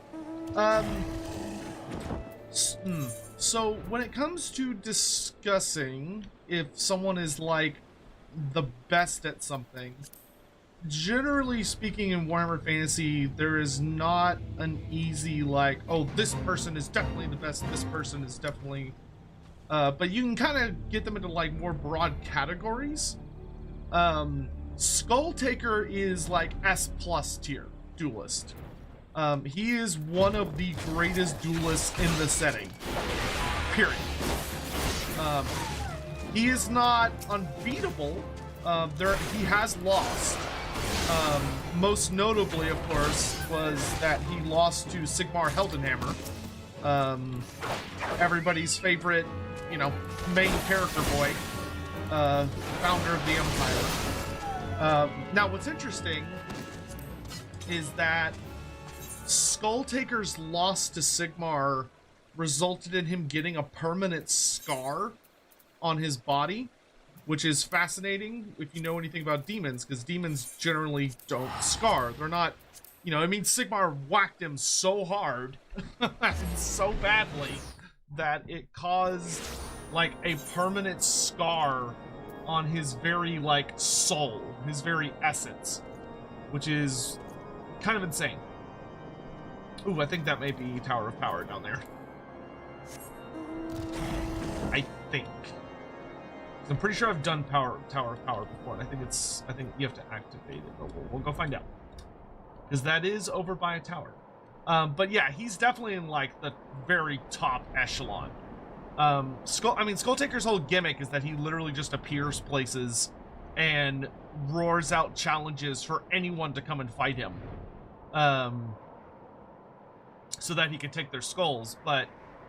So when it comes to discussing if someone is like the best at something, generally speaking in Warhammer Fantasy, there is not an easy like, oh, this person is definitely the best, this person is definitely but you can kind of get them into like more broad categories. Skull Taker is like S+ tier duelist. He is one of the greatest duelists in the setting. Period. He is not unbeatable. He has lost. Most notably, of course, was that he lost to Sigmar Heldenhammer. Everybody's favorite, you know, main character boy, founder of the Empire. Now, what's interesting is that Skull Taker's loss to Sigmar resulted in him getting a permanent scar on his body, which is fascinating if you know anything about demons, because demons generally don't scar. They're not, you know, I mean, Sigmar whacked him so hard and so badly that it caused like a permanent scar on his very like soul, his very essence, which is kind of insane. Ooh, I think that may be Tower of Power down there. I think. I'm pretty sure I've done Tower of Power before, and I think you have to activate it, but we'll go find out. Because that is over by a tower. But yeah, he's definitely in like the very top echelon. Skull Taker's whole gimmick is that he literally just appears places and roars out challenges for anyone to come and fight him. So that he can take their skulls. But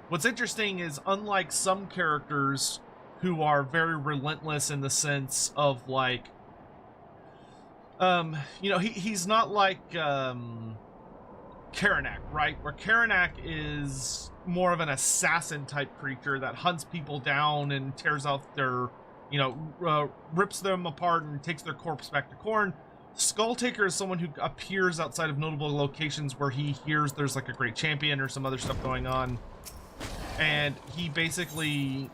what's interesting is, unlike some characters who are very relentless in the sense of like, you know, he's not like Karanak, right? Where Karanak is more of an assassin type creature that hunts people down and tears out their, you know, rips them apart and takes their corpse back to Khorne. Skull Taker is someone who appears outside of notable locations where he hears there's like a great champion or some other stuff going on, and he basically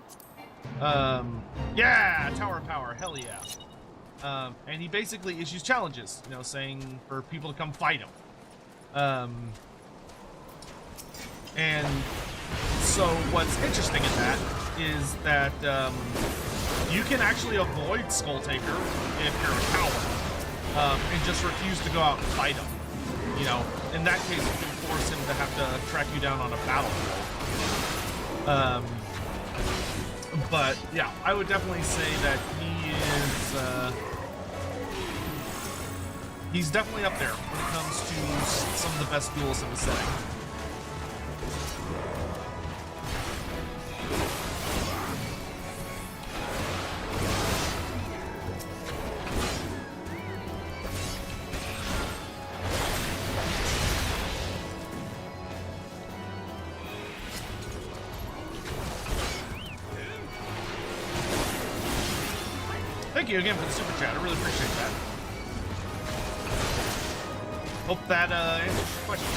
yeah, Tower of Power, hell yeah. And he basically issues challenges, you know, saying for people to come fight him. And so what's interesting in that is that you can actually avoid Skull Taker if you're a coward, and just refuse to go out and fight him. You know, in that case, you can force him to have to track you down on a battlefield. But yeah, I would definitely say that he is he's definitely up there when it comes to some of the best duelists in the setting. Thank you again for the super chat. I really appreciate that. Hope that answers your question.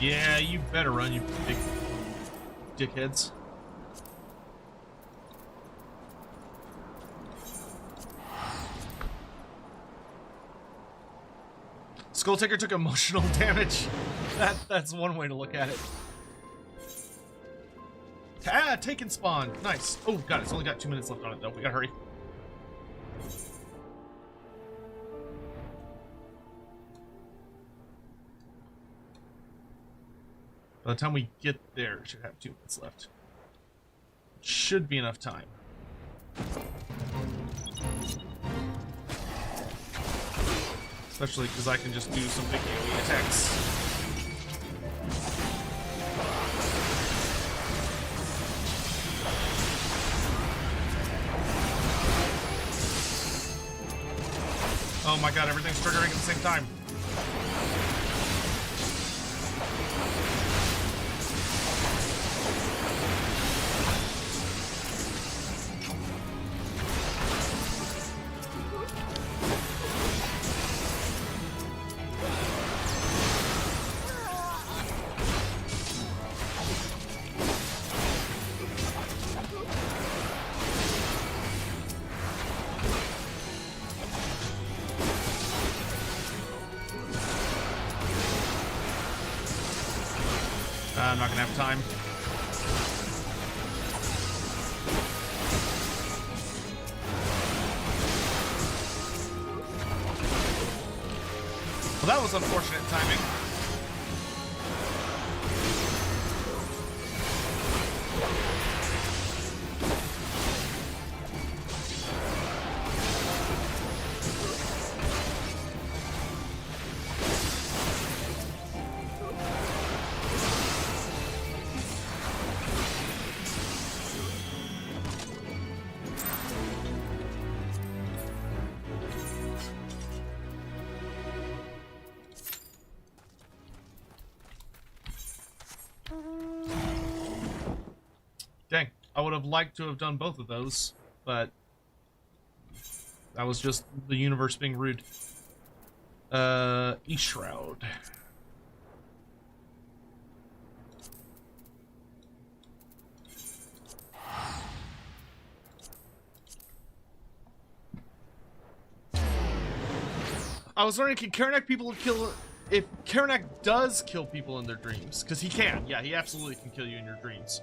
Yeah, you better run, you big dickheads. Skull Taker took emotional damage. That's one way to look at it. Ah, taken spawn. Nice. Oh god, it's only got 2 minutes left on it though. We gotta hurry. By the time we get there, it should have 2 minutes left. Should be enough time. especially because I can just do some big AoE attacks. Oh my god, everything's triggering at the same time. I'm not gonna have time. Well, that was unfortunate timing. Dang, I would have liked to have done both of those, but that was just the universe being rude. E-Shroud. I was wondering, can Karanak people kill... If Karanak does kill people in their dreams, because he can. Yeah, he absolutely can kill you in your dreams.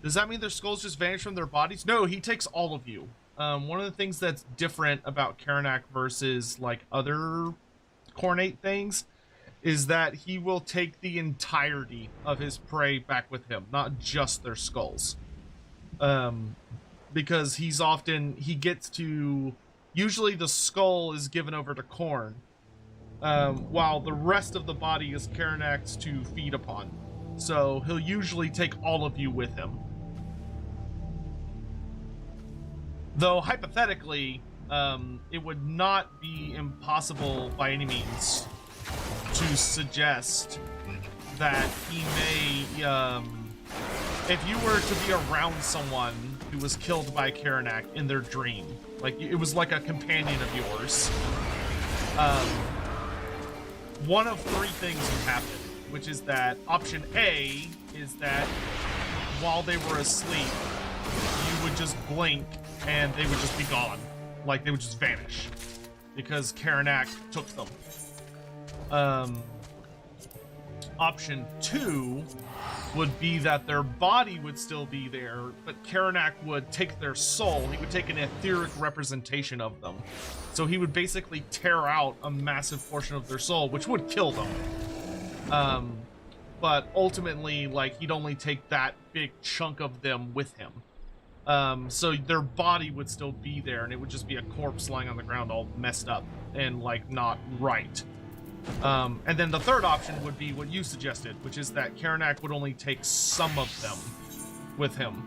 Does that mean their skulls just vanish from their bodies? No, he takes all of you. One of the things that's different about Karanak versus like other Khornate things is that he will take the entirety of his prey back with him, not just their skulls. Because he gets to, usually the skull is given over to Khorne, while the rest of the body is Karanak's to feed upon. So he'll usually take all of you with him. Though, hypothetically, it would not be impossible by any means to suggest that he may, if you were to be around someone who was killed by Karanak in their dream, like it was like a companion of yours, one of three things would happen, which is that option A is that while they were asleep, you would just blink and they would just be gone. Like, they would just vanish because Karanak took them. Option 2 would be that their body would still be there, but Karanak would take their soul. He would take an etheric representation of them. So he would basically tear out a massive portion of their soul, which would kill them. But ultimately, like, he'd only take that big chunk of them with him. So their body would still be there, and it would just be a corpse lying on the ground all messed up and, like, not right. And then the third option would be what you suggested, which is that Karanak would only take some of them with him.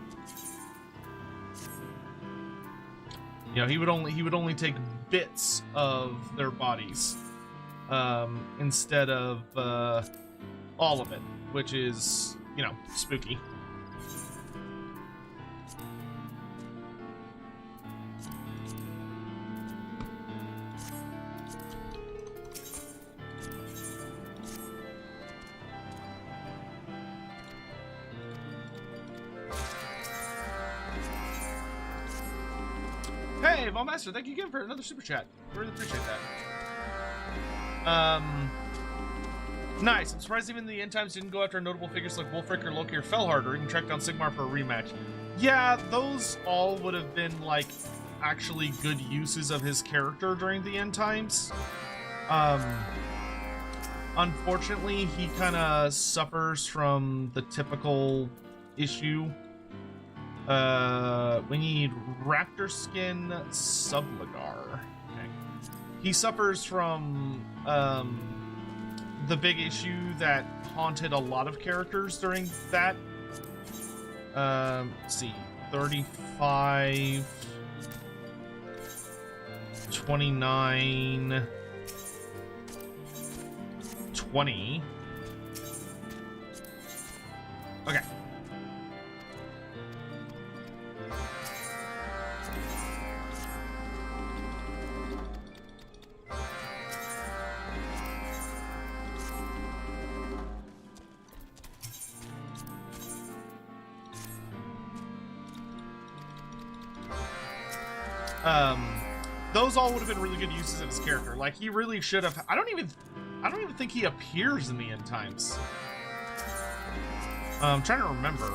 You know, he would only take bits of their bodies, instead of, all of it, which is, you know, spooky. Hey, Master, thank you again for another super chat. I really appreciate that. Nice. I'm surprised even the end times didn't go after notable figures like Wolfric or Loki or Felhard, or even track down Sigmar for a rematch. Yeah, those all would have been, like, actually good uses of his character during the end times. Unfortunately, he kind of suffers from the typical issue. We need Raptor Skin Subligar. Okay. he suffers from the big issue that haunted a lot of characters during that. Let's see, 35, 29, 20. Okay. Those all would have been really good uses of his character. Like, he really should have. I don't even think he appears in the end times. I'm trying to remember.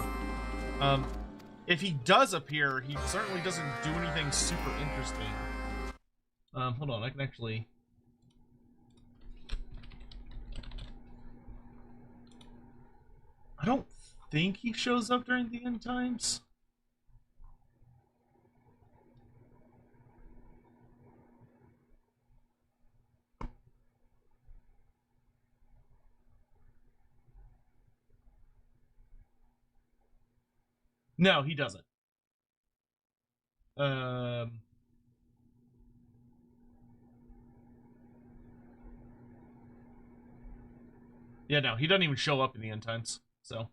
If he does appear, he certainly doesn't do anything super interesting. Hold on, I can actually. I don't think he shows up during the end times. No, he doesn't. Yeah, no, he doesn't even show up in the end times. So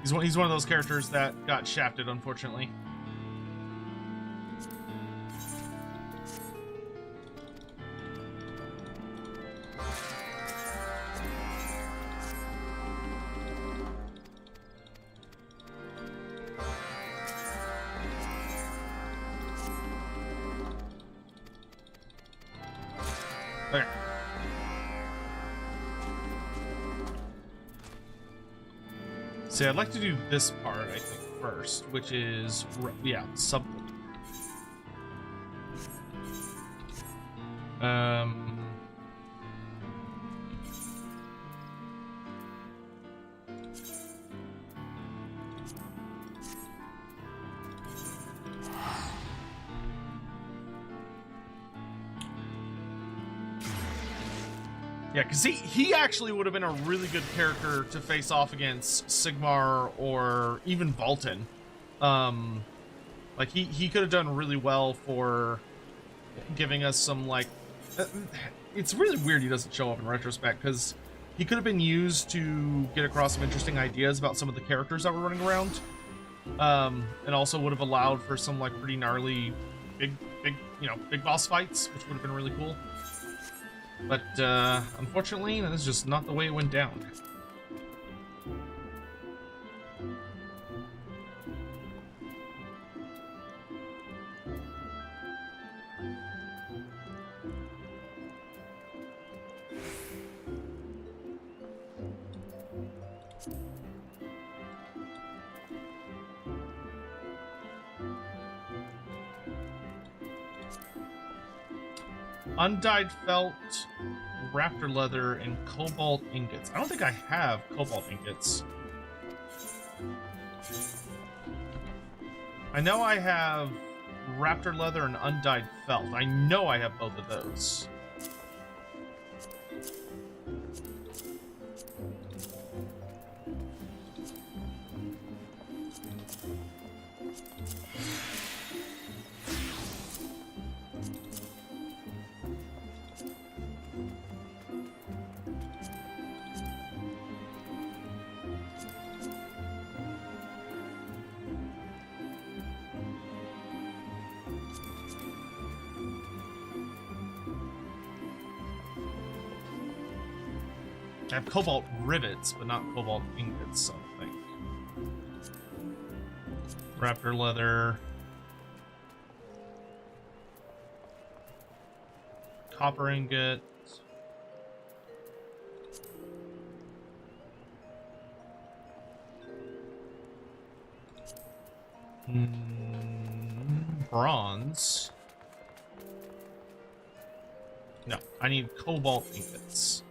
he's one of those characters that got shafted, unfortunately. Okay. See, I'd like to do this part, I think, first, which is, yeah, sub. Yeah, because he actually would have been a really good character to face off against Sigmar or even Vultan. Like, he could have done really well for giving us some, like... it's really weird he doesn't show up in retrospect, because he could have been used to get across some interesting ideas about some of the characters that were running around. And also would have allowed for some, like, pretty gnarly big boss fights, which would have been really cool. But, unfortunately, that's just not the way it went down. Undyed felt, raptor leather, and cobalt ingots. I don't think I have cobalt ingots. I know I have raptor leather and undyed felt. I know I have both of those. I have cobalt rivets, but not cobalt ingots, I think. Raptor leather. Copper ingot. Bronze. No, I need cobalt ingots.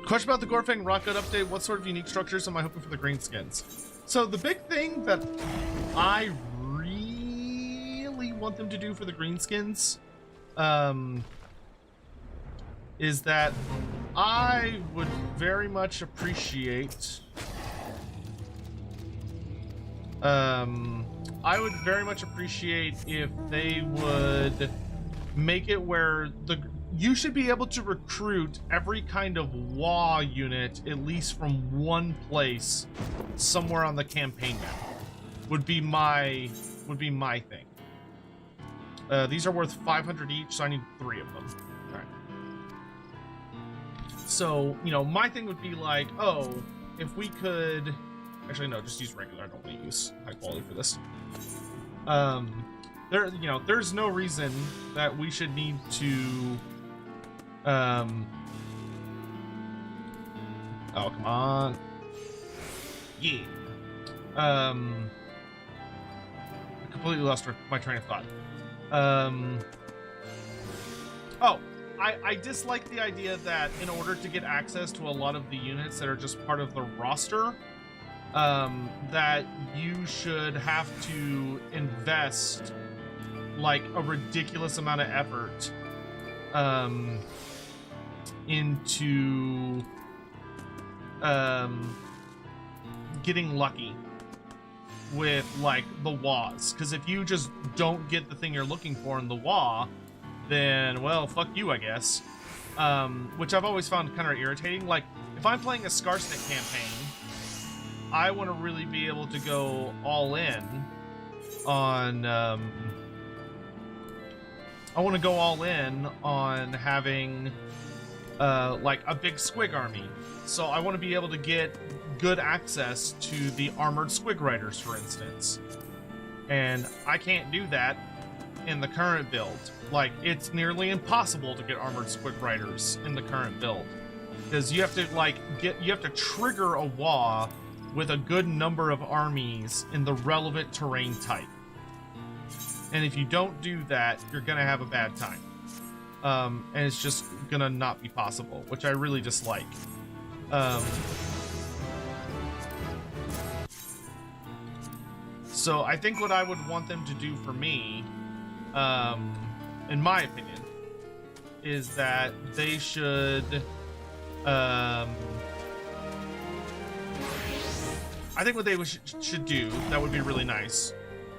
Question about the Gorfang Rockgut update. What sort of unique structures am I hoping for the greenskins? So the big thing that I really want them to do for the greenskins is that I would very much appreciate if they would make it where you should be able to recruit every kind of WA unit at least from one place somewhere on the campaign map. Would be my thing. These are worth 500 each, so I need 3 of them. All right. So, you know, my thing would be like, oh, if we could... Actually, no, just use regular. I don't want to use high quality for this. There's no reason that we should need to... oh, come on. Yeah. I completely lost my train of thought. Oh, I dislike the idea that in order to get access to a lot of the units that are just part of the roster, that you should have to invest like a ridiculous amount of effort into getting lucky with like the WAs, because if you just don't get the thing you're looking for in the WA, then well, fuck you, I guess. Which I've always found kind of irritating. Like if I'm playing a Skarsnik campaign, I want to really be able to go all in on having like a big squig army. So I want to be able to get good access to the armored squig riders, for instance. And I can't do that in the current build. Like, it's nearly impossible to get armored squig riders in the current build. Because you have to, like, you have to trigger a WA with a good number of armies in the relevant terrain type. And if you don't do that, you're gonna have a bad time. And it's just gonna not be possible, which I really dislike. So I think what I would want them to do for me, in my opinion, is that they should, I think what they should do, that would be really nice,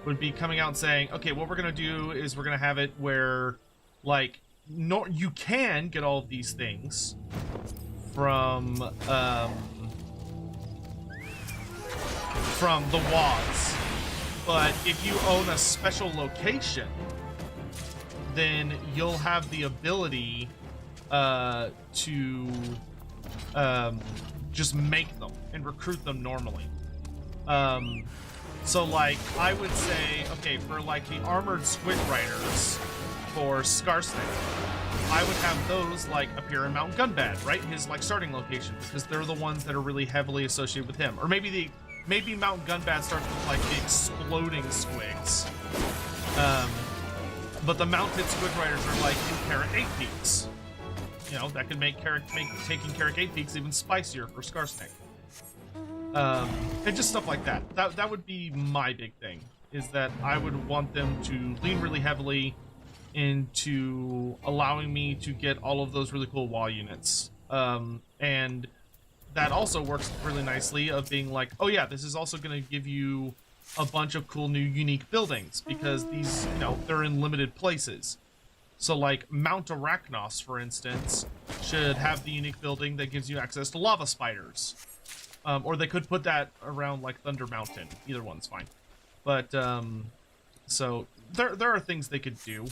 would be coming out and saying, okay, what we're gonna do is we're gonna have it where, like, no, you can get all of these things from the WADs, but if you own a special location, then you'll have the ability to just make them and recruit them normally. So like I would say, okay, for like the armored squid riders for Skarsnik, I would have those like appear in Mount Gunbad, right? His like starting location, because they're the ones that are really heavily associated with him. Or maybe Mount Gunbad starts with like the exploding squigs. But the mounted squid riders are like in Carrick 8 Peaks. You know, that could make taking Carrick 8 Peaks even spicier for Skarsnik. And just stuff like that. That would be my big thing, is that I would want them to lean really heavily into allowing me to get all of those really cool wall units. And that also works really nicely of being like, oh yeah, this is also going to give you a bunch of cool new unique buildings, because these, you know, they're in limited places. So like Mount Arachnos, for instance, should have the unique building that gives you access to lava spiders. Or they could put that around like Thunder Mountain. Either one's fine. But so there are things they could do.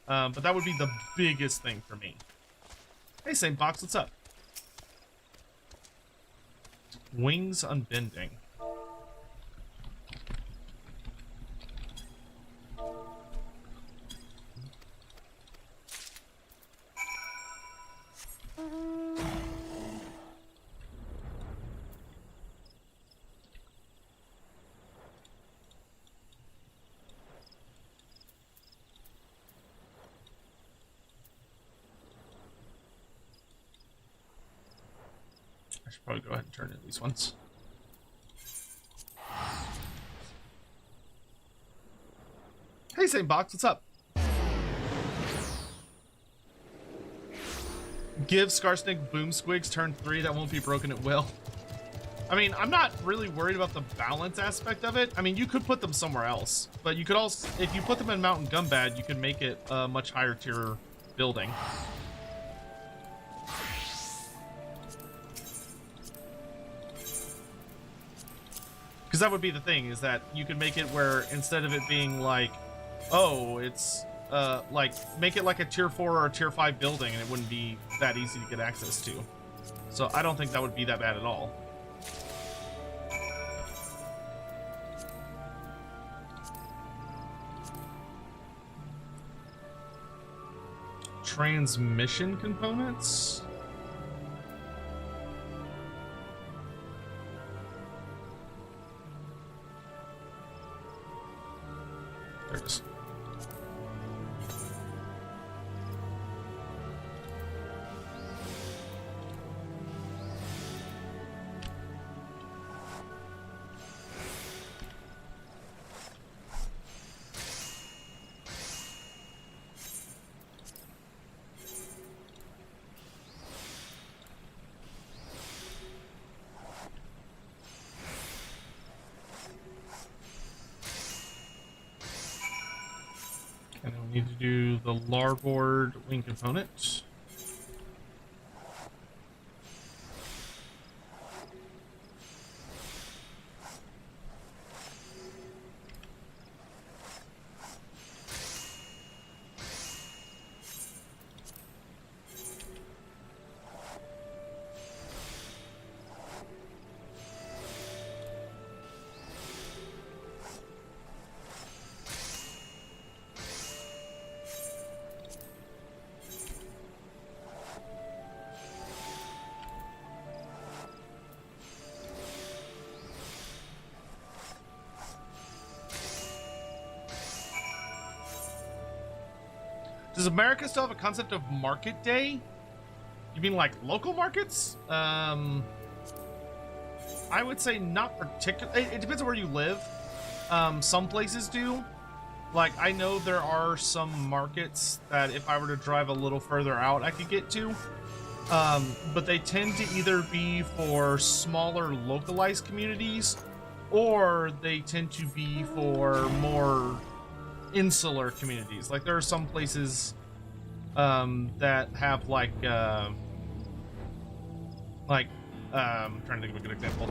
But that would be the biggest thing for me. Hey, same box, what's up? Wings unbending. I should probably go ahead and turn in these ones. Hey, same box, what's up? Give Scarsnake Boom Squigs turn 3, that won't be broken at will. I mean, I'm not really worried about the balance aspect of it. I mean, you could put them somewhere else, but you could also, if you put them in Mountain Gumbad, you could make it a much higher tier building. Because that would be the thing, is that you could make it where instead of it being like, oh, it's like, make it like a tier 4 or a tier 5 building, and it wouldn't be that easy to get access to. So I don't think that would be that bad at all. Transmission components? There it is. And then we need to do the larboard wing component. Does America still have a concept of market day? You mean like local markets? I would say not particularly. It depends on where you live. Some places do. Like, I know there are some markets that if I were to drive a little further out, I could get to. But they tend to either be for smaller localized communities, or they tend to be for more insular communities. Like, there are some places that have like I'm trying to think of a good example,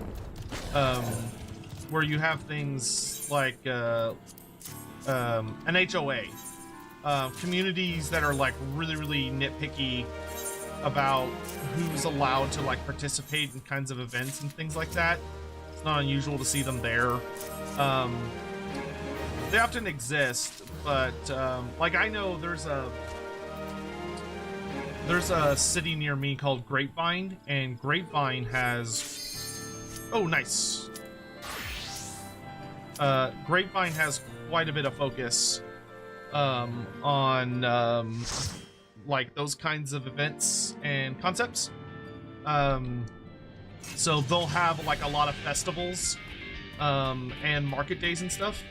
where you have things like an HOA, communities that are like really nitpicky about who's allowed to like participate in kinds of events and things like that. It's not unusual to see them there. They often exist, but like, I know there's a city near me called Grapevine, and Grapevine has, oh nice, Grapevine has quite a bit of focus on like those kinds of events and concepts. So they'll have like a lot of festivals and market days and stuff.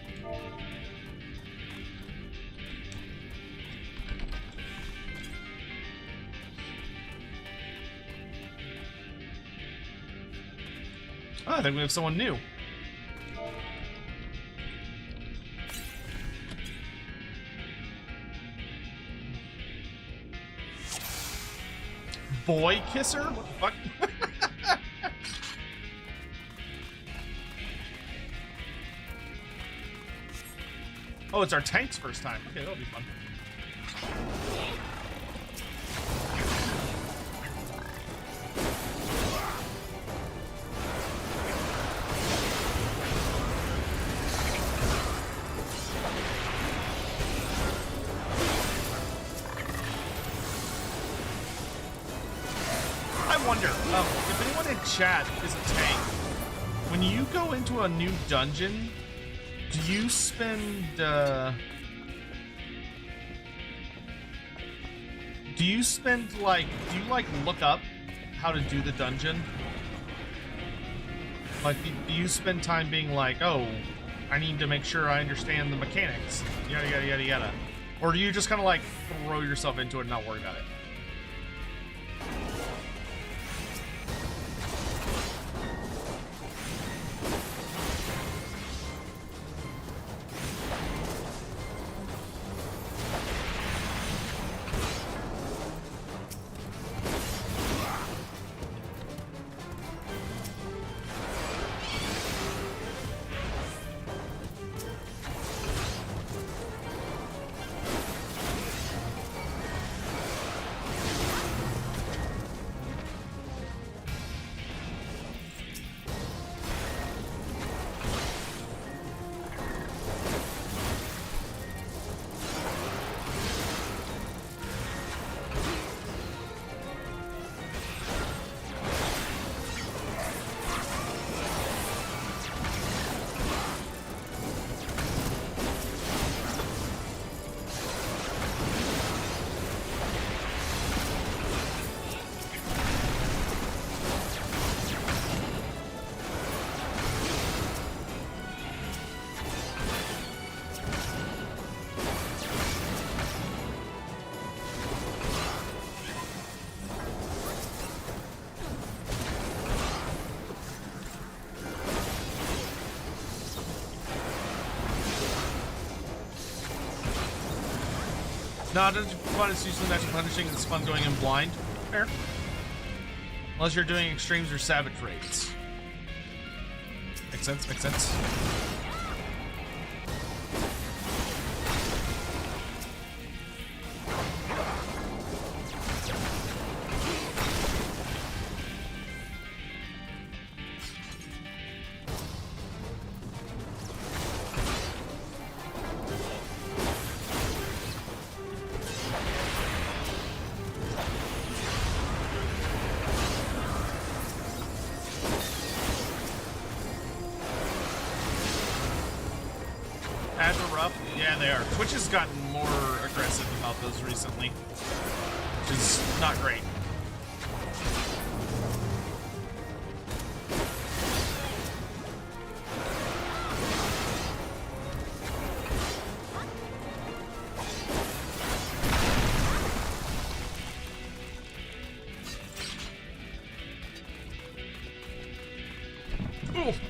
Oh, I think we have someone new. Boy kisser? What the fuck? Oh, it's our tank's first time. Okay, that'll be fun. If anyone in chat is a tank, when you go into a new dungeon, do you spend like, do you like look up how to do the dungeon Like, do you spend time being like, oh, I need to make sure I understand the mechanics, yada, yada, yada, yada? Or do you just kind of, like, throw yourself into it and not worry about it? No, it doesn't fun. It's usually natural punishing. It's fun going in blind. Fair. Unless you're doing extremes or savage raids. Makes sense, makes sense. Ads are rough. Yeah, they are. Twitch has gotten more aggressive about those recently, which is not great. Oof.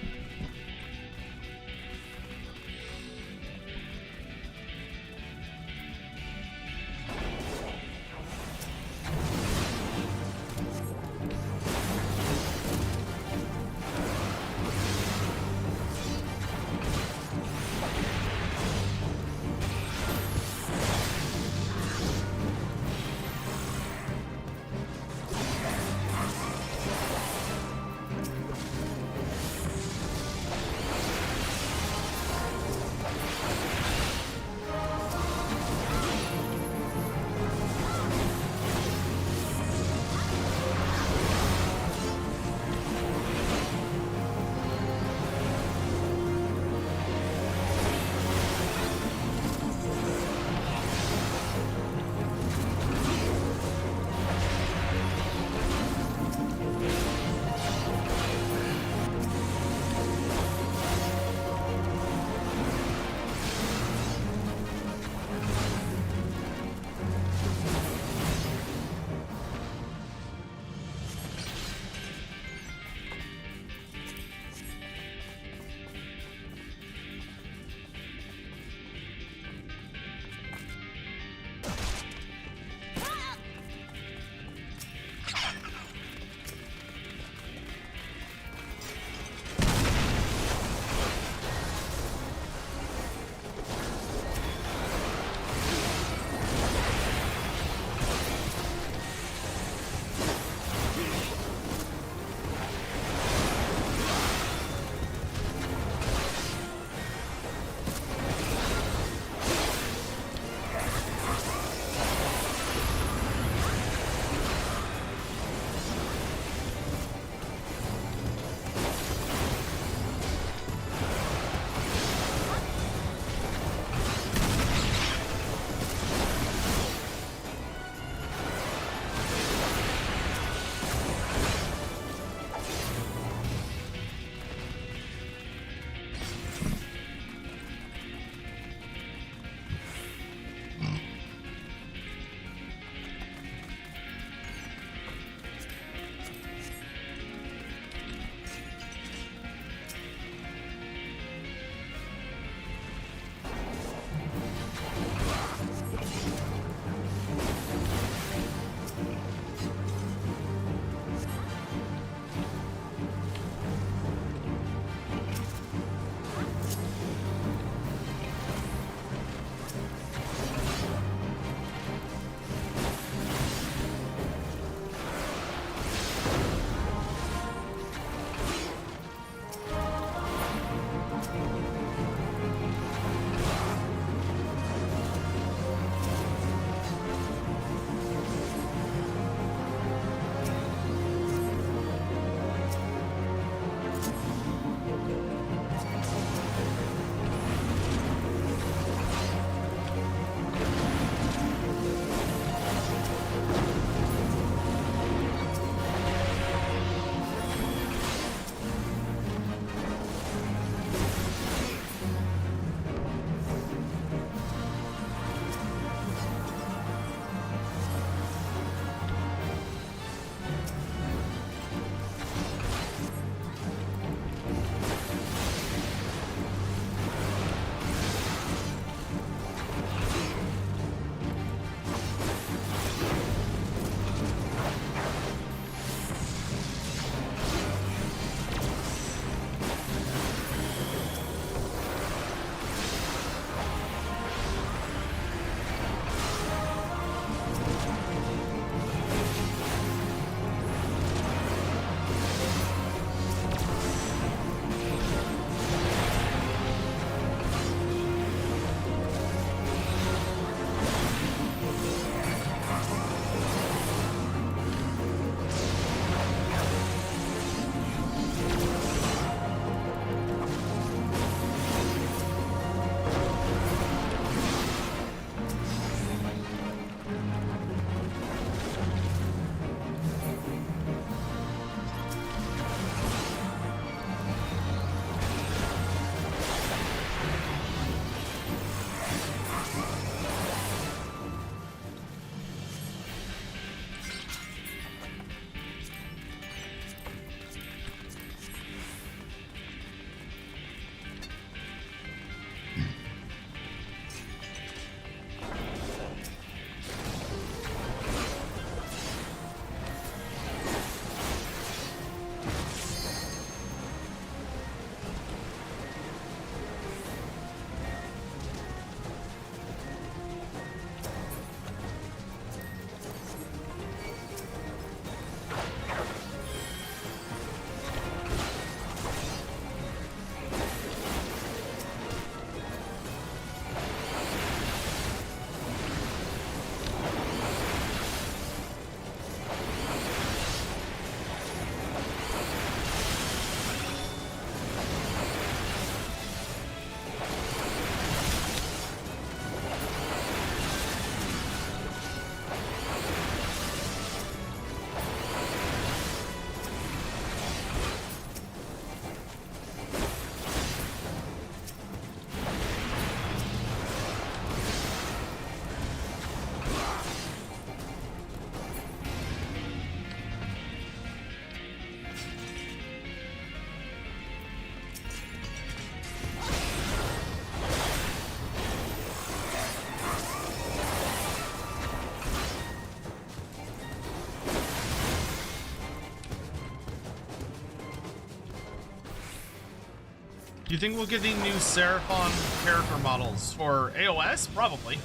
you think we'll get any new Seraphon character models for AOS? Probably.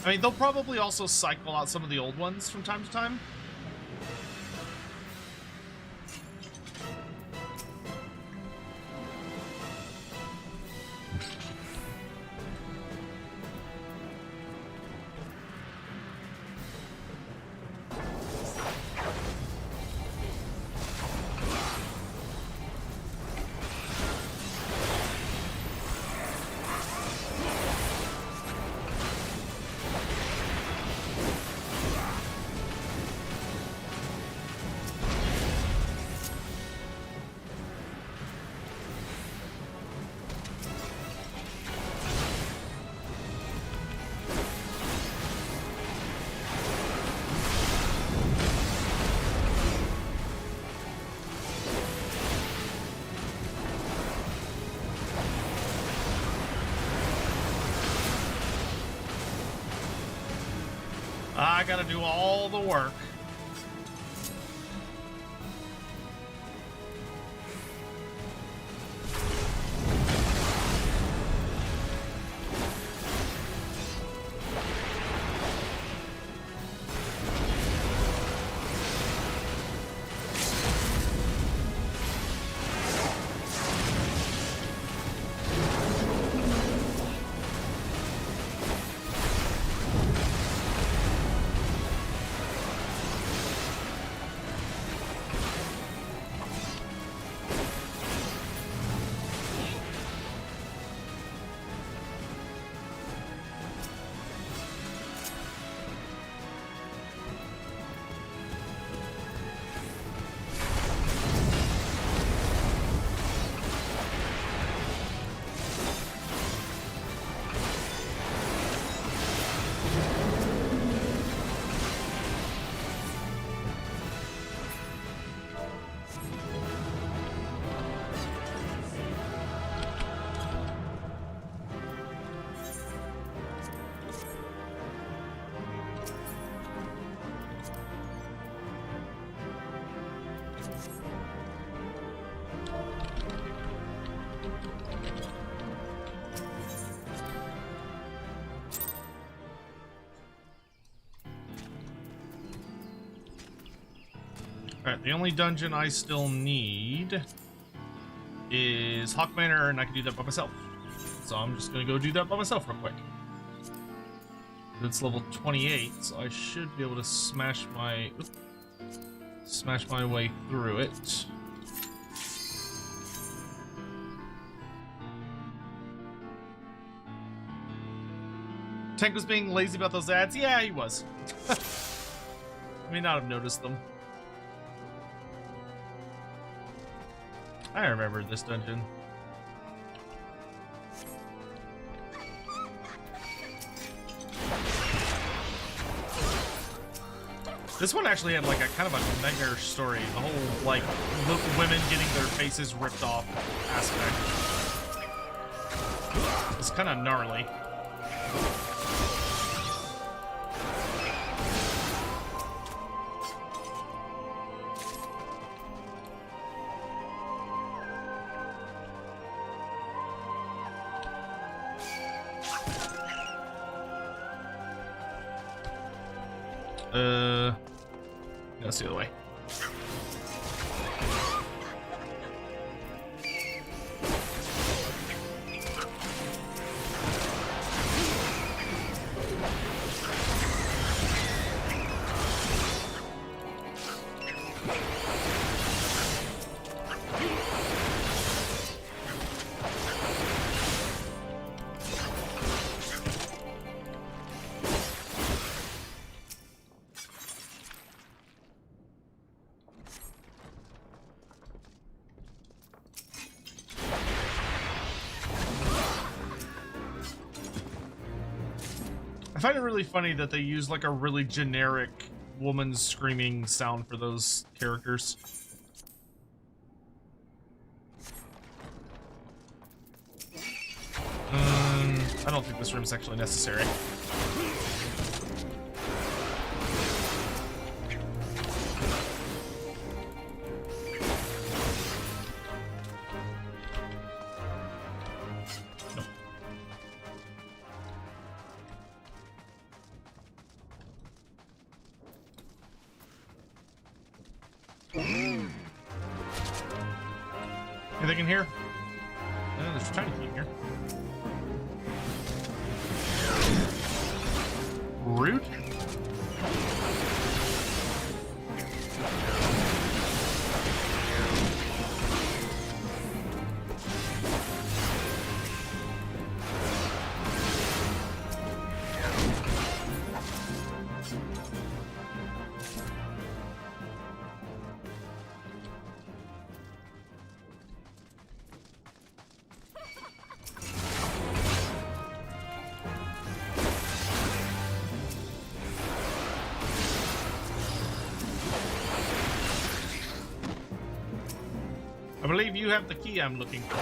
I mean, they'll probably also cycle out some of the old ones from time to time. I gotta do all the work. Alright, the only dungeon I still need is Hawk Manor, and I can do that by myself. So I'm just gonna go do that by myself real quick. It's level 28, so I should be able to smash my way through it. Tank was being lazy about those ads? Yeah, he was. I may not have noticed them. I remember this dungeon. This one actually had like a kind of a nightmare story. The whole like women getting their faces ripped off aspect. It's kind of gnarly. That's the other way. I find it really funny that they use like a really generic woman screaming sound for those characters. I don't think this room's actually necessary. Anything in here? There's a tiny key in here. Rude. I believe you have the key I'm looking for.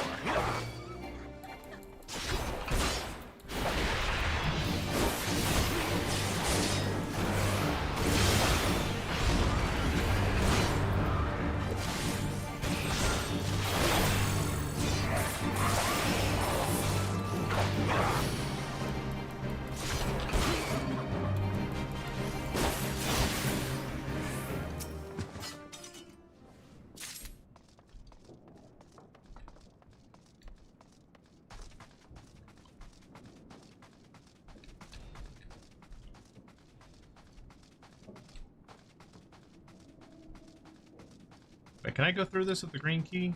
Wait, can I go through this with the green key?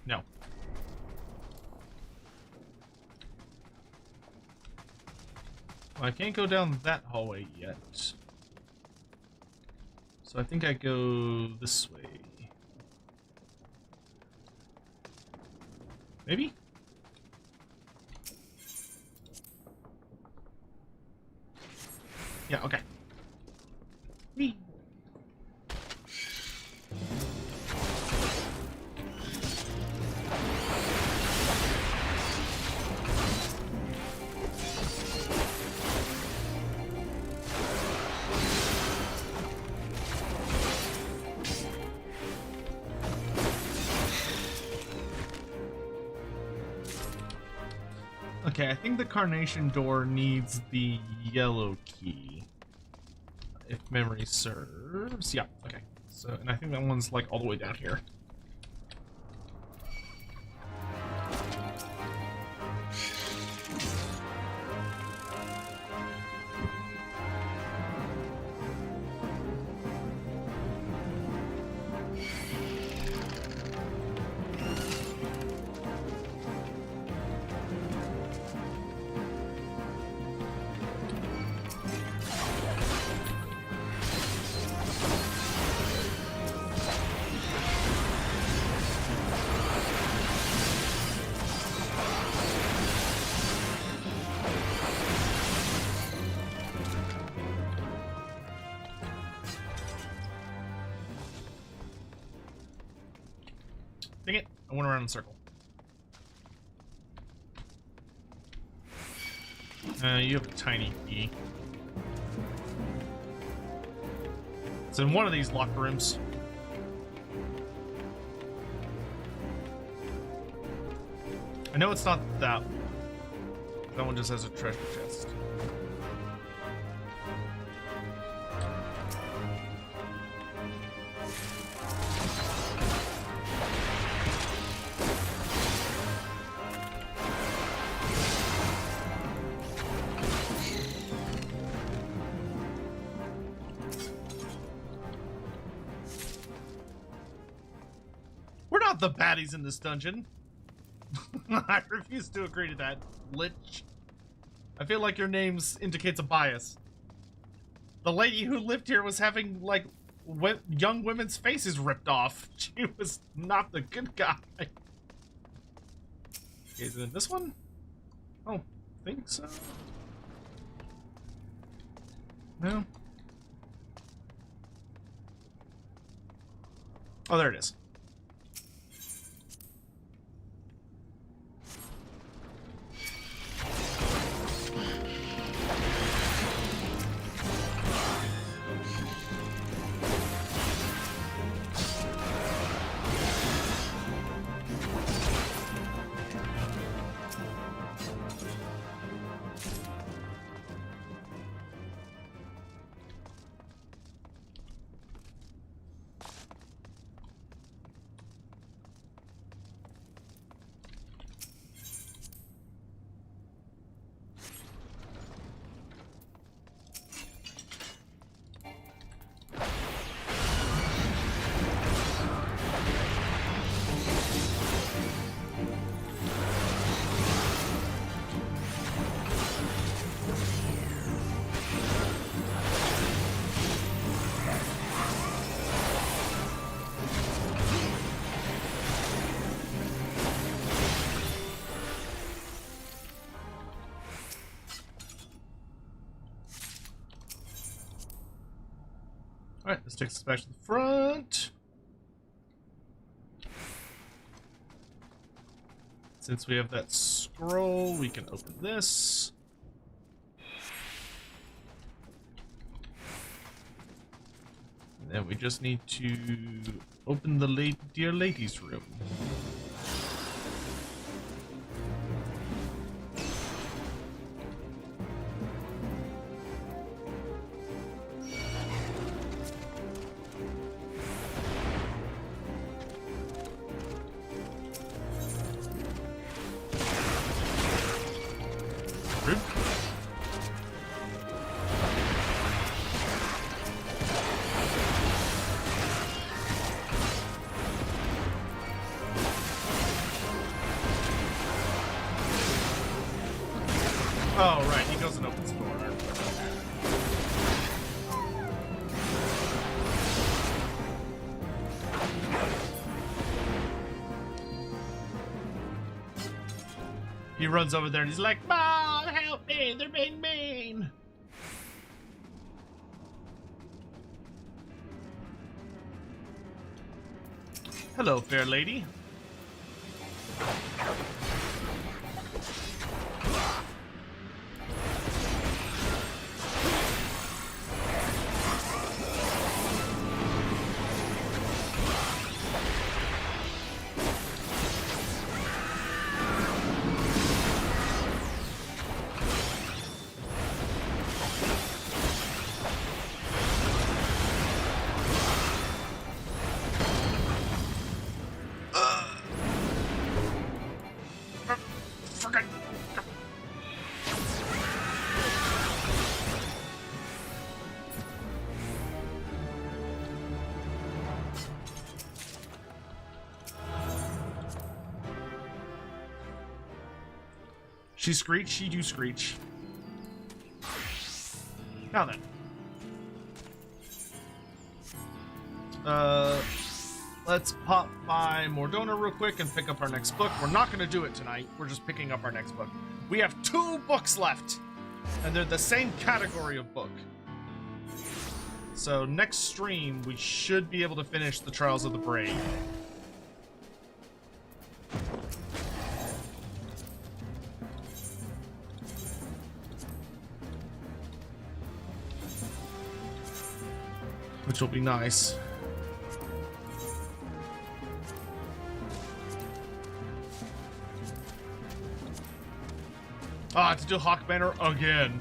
No. Well, I can't go down that hallway yet. So I think I go this way. Maybe? Yeah, okay. Whee! Okay, I think the Carnation door needs the yellow key, if memory serves. Yeah, okay. So, and I think that one's like all the way down here. Dang it, I went around in a circle. You have a tiny key. It's in one of these locker rooms. I know it's not that one. That one just has a treasure chest. The baddies in this dungeon. I refuse to agree to that, Lich. I feel like your names indicates a bias. The lady who lived here was having, like, young women's faces ripped off. She was not the good guy. Okay, is it this one? I don't think so. No. Oh, there it is. Alright, this takes us back to the front. Since we have that scroll, we can open this. And then we just need to open the dear lady's room. Oh, right, he goes and opens the door. He runs over there and he's like, Mom, help me, they're being mean. Hello, fair lady. She screech, she do screech. Now then. Let's pop by Mordona real quick and pick up our next book. We're not going to do it tonight. We're just picking up our next book. We have 2 books left, and they're the same category of book. So next stream, we should be able to finish the Trials of the Brave. Which will be nice. Ah, to do Hawk Banner again.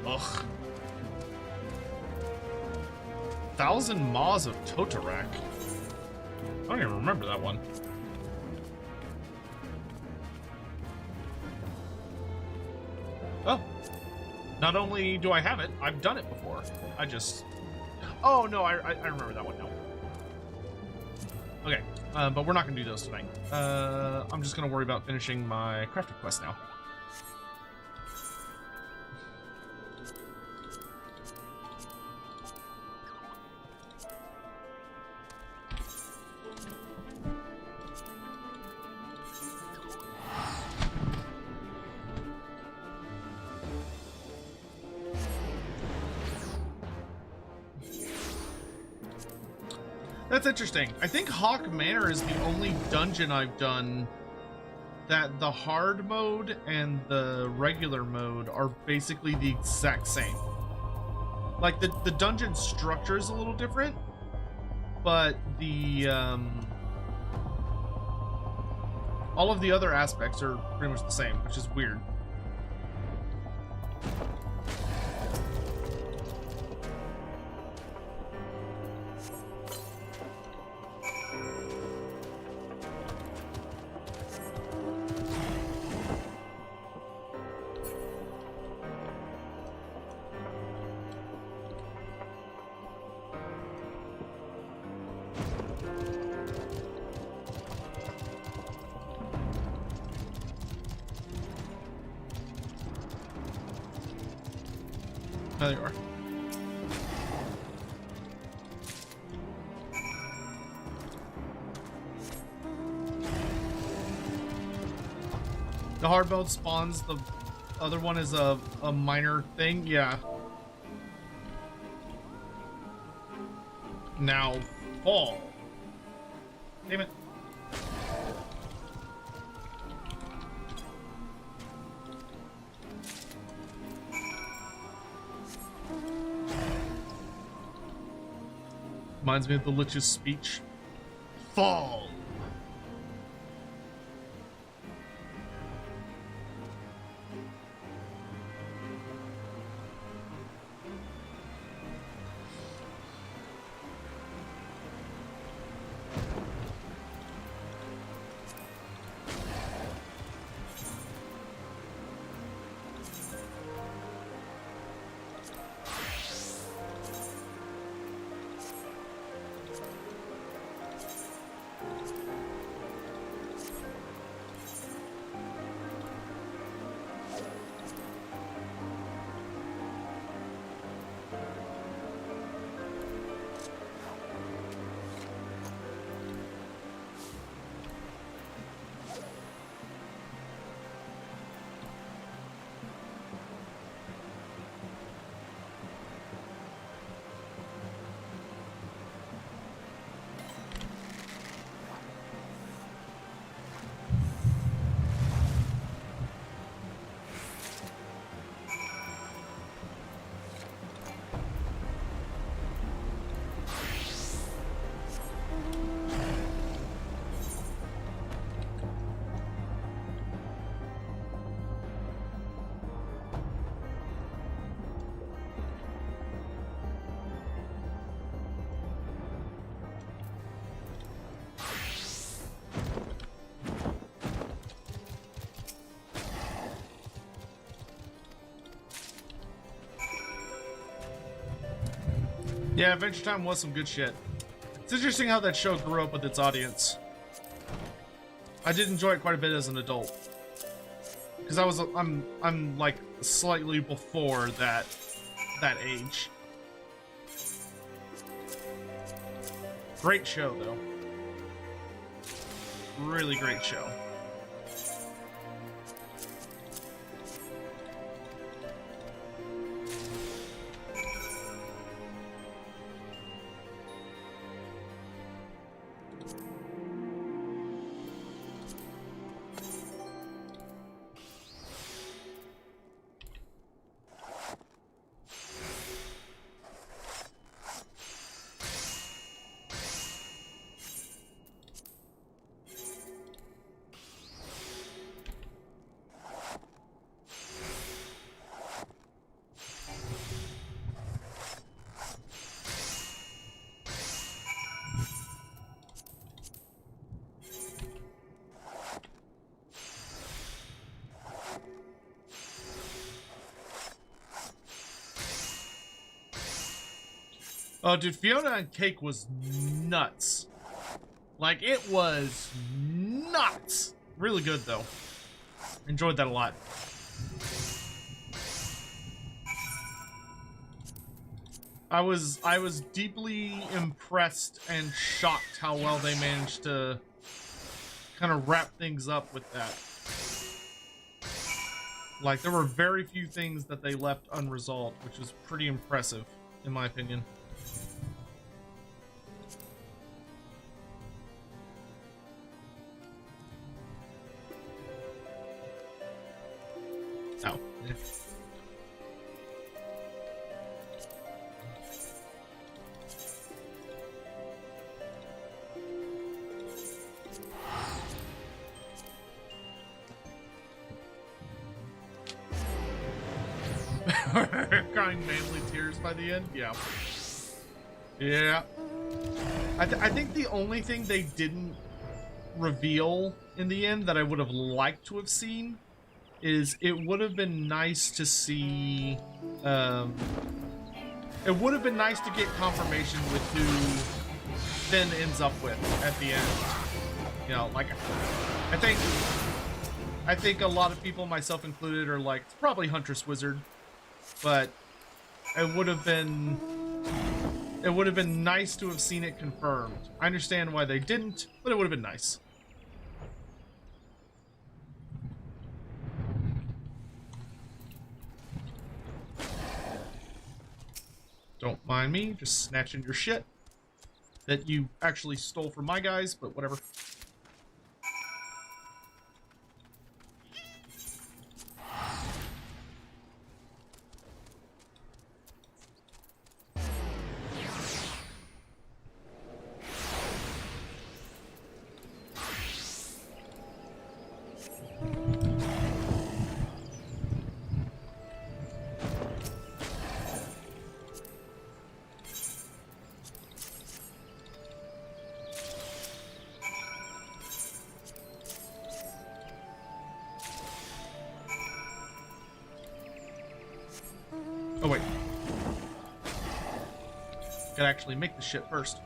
Ugh. 1,000 Maws of Totarak. I don't even remember that one. Oh. Not only do I have it, I've done it before. I just... Oh, no, I remember that one now. Okay, but we're not going to do those tonight. I'm just going to worry about finishing my crafting quest now. That's interesting. I think Hawk Manor is the only dungeon I've done that the hard mode and the regular mode are basically the exact same. Like, the dungeon structure is a little different, but the all of the other aspects are pretty much the same, which is weird. There you are. The hard mode spawns, the other one is a minor thing, yeah. Now, fall. Damn it. Reminds me of the Lich's speech. Fall. Yeah, Adventure Time was some good shit. It's interesting how that show grew up with its audience. I did enjoy it quite a bit as an adult. Because I'm like slightly before that age. Great show though. Really great show. Oh, dude, Fiona and Cake was nuts. Like, it was nuts. Really good, though. Enjoyed that a lot. I was deeply impressed and shocked how well they managed to kind of wrap things up with that. Like, there were very few things that they left unresolved, which was pretty impressive, in my opinion. Oh. Crying manly tears by the end? Yeah. Yeah. I think the only thing they didn't reveal in the end that I would have liked to have seen is it would have been nice to see, it would have been nice to get confirmation with who Finn ends up with at the end. You know, like, I think a lot of people, myself included, are like, it's probably Huntress Wizard, but it would have been nice to have seen it confirmed. I understand why they didn't, but it would have been nice. Don't mind me, just snatching your shit. that you actually stole from my guys, but whatever. Oh, wait. Gotta actually make the shit first.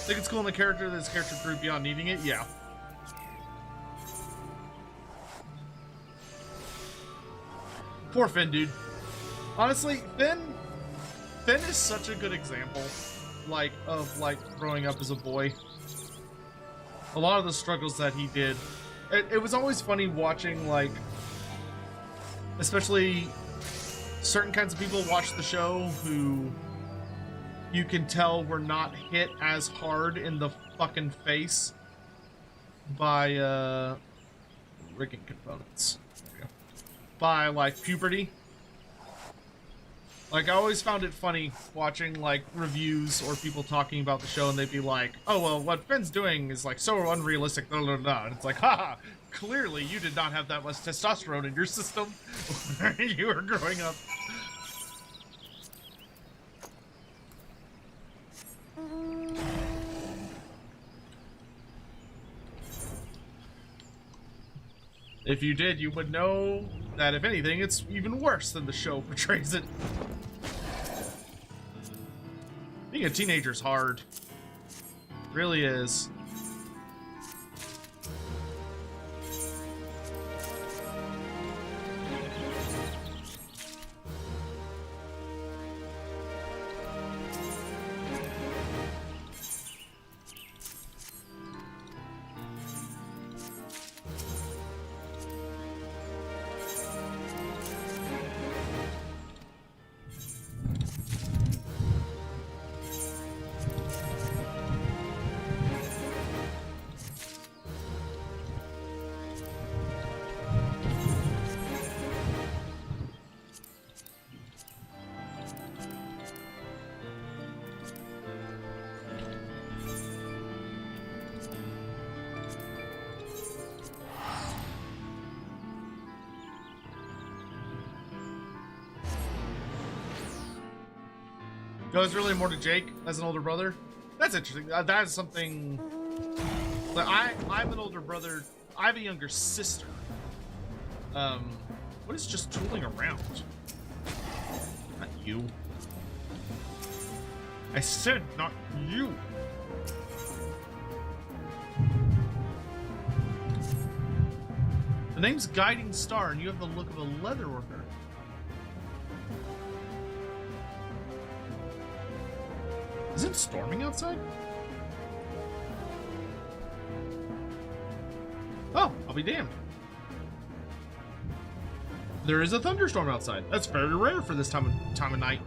Think it's cool in the character that his character grew beyond needing it? Yeah. Poor Finn, dude. Honestly, Finn is such a good example, like, of, like, growing up as a boy. A lot of the struggles that he did. It was always funny watching, like, especially certain kinds of people watch the show who you can tell were not hit as hard in the fucking face by, rigging components. There we go. By, like, puberty. Like, I always found it funny watching, like, reviews or people talking about the show, and they'd be like, oh, well, what Finn's doing is, like, so unrealistic, blah, blah, blah. And it's like, haha, clearly you did not have that much testosterone in your system when you were growing up. If you did, you would know that, if anything, it's even worse than the show portrays it. Being a teenager's hard. It really is. No, it's really more to Jake as an older brother. That's interesting. That is something. Like, I'm an older brother. I have a younger sister. What is just tooling around? Not you. I said not you. The name's Guiding Star, and you have the look of a leather worker. Is it storming outside? Oh, I'll be damned. There is a thunderstorm outside. That's very rare for this time of night.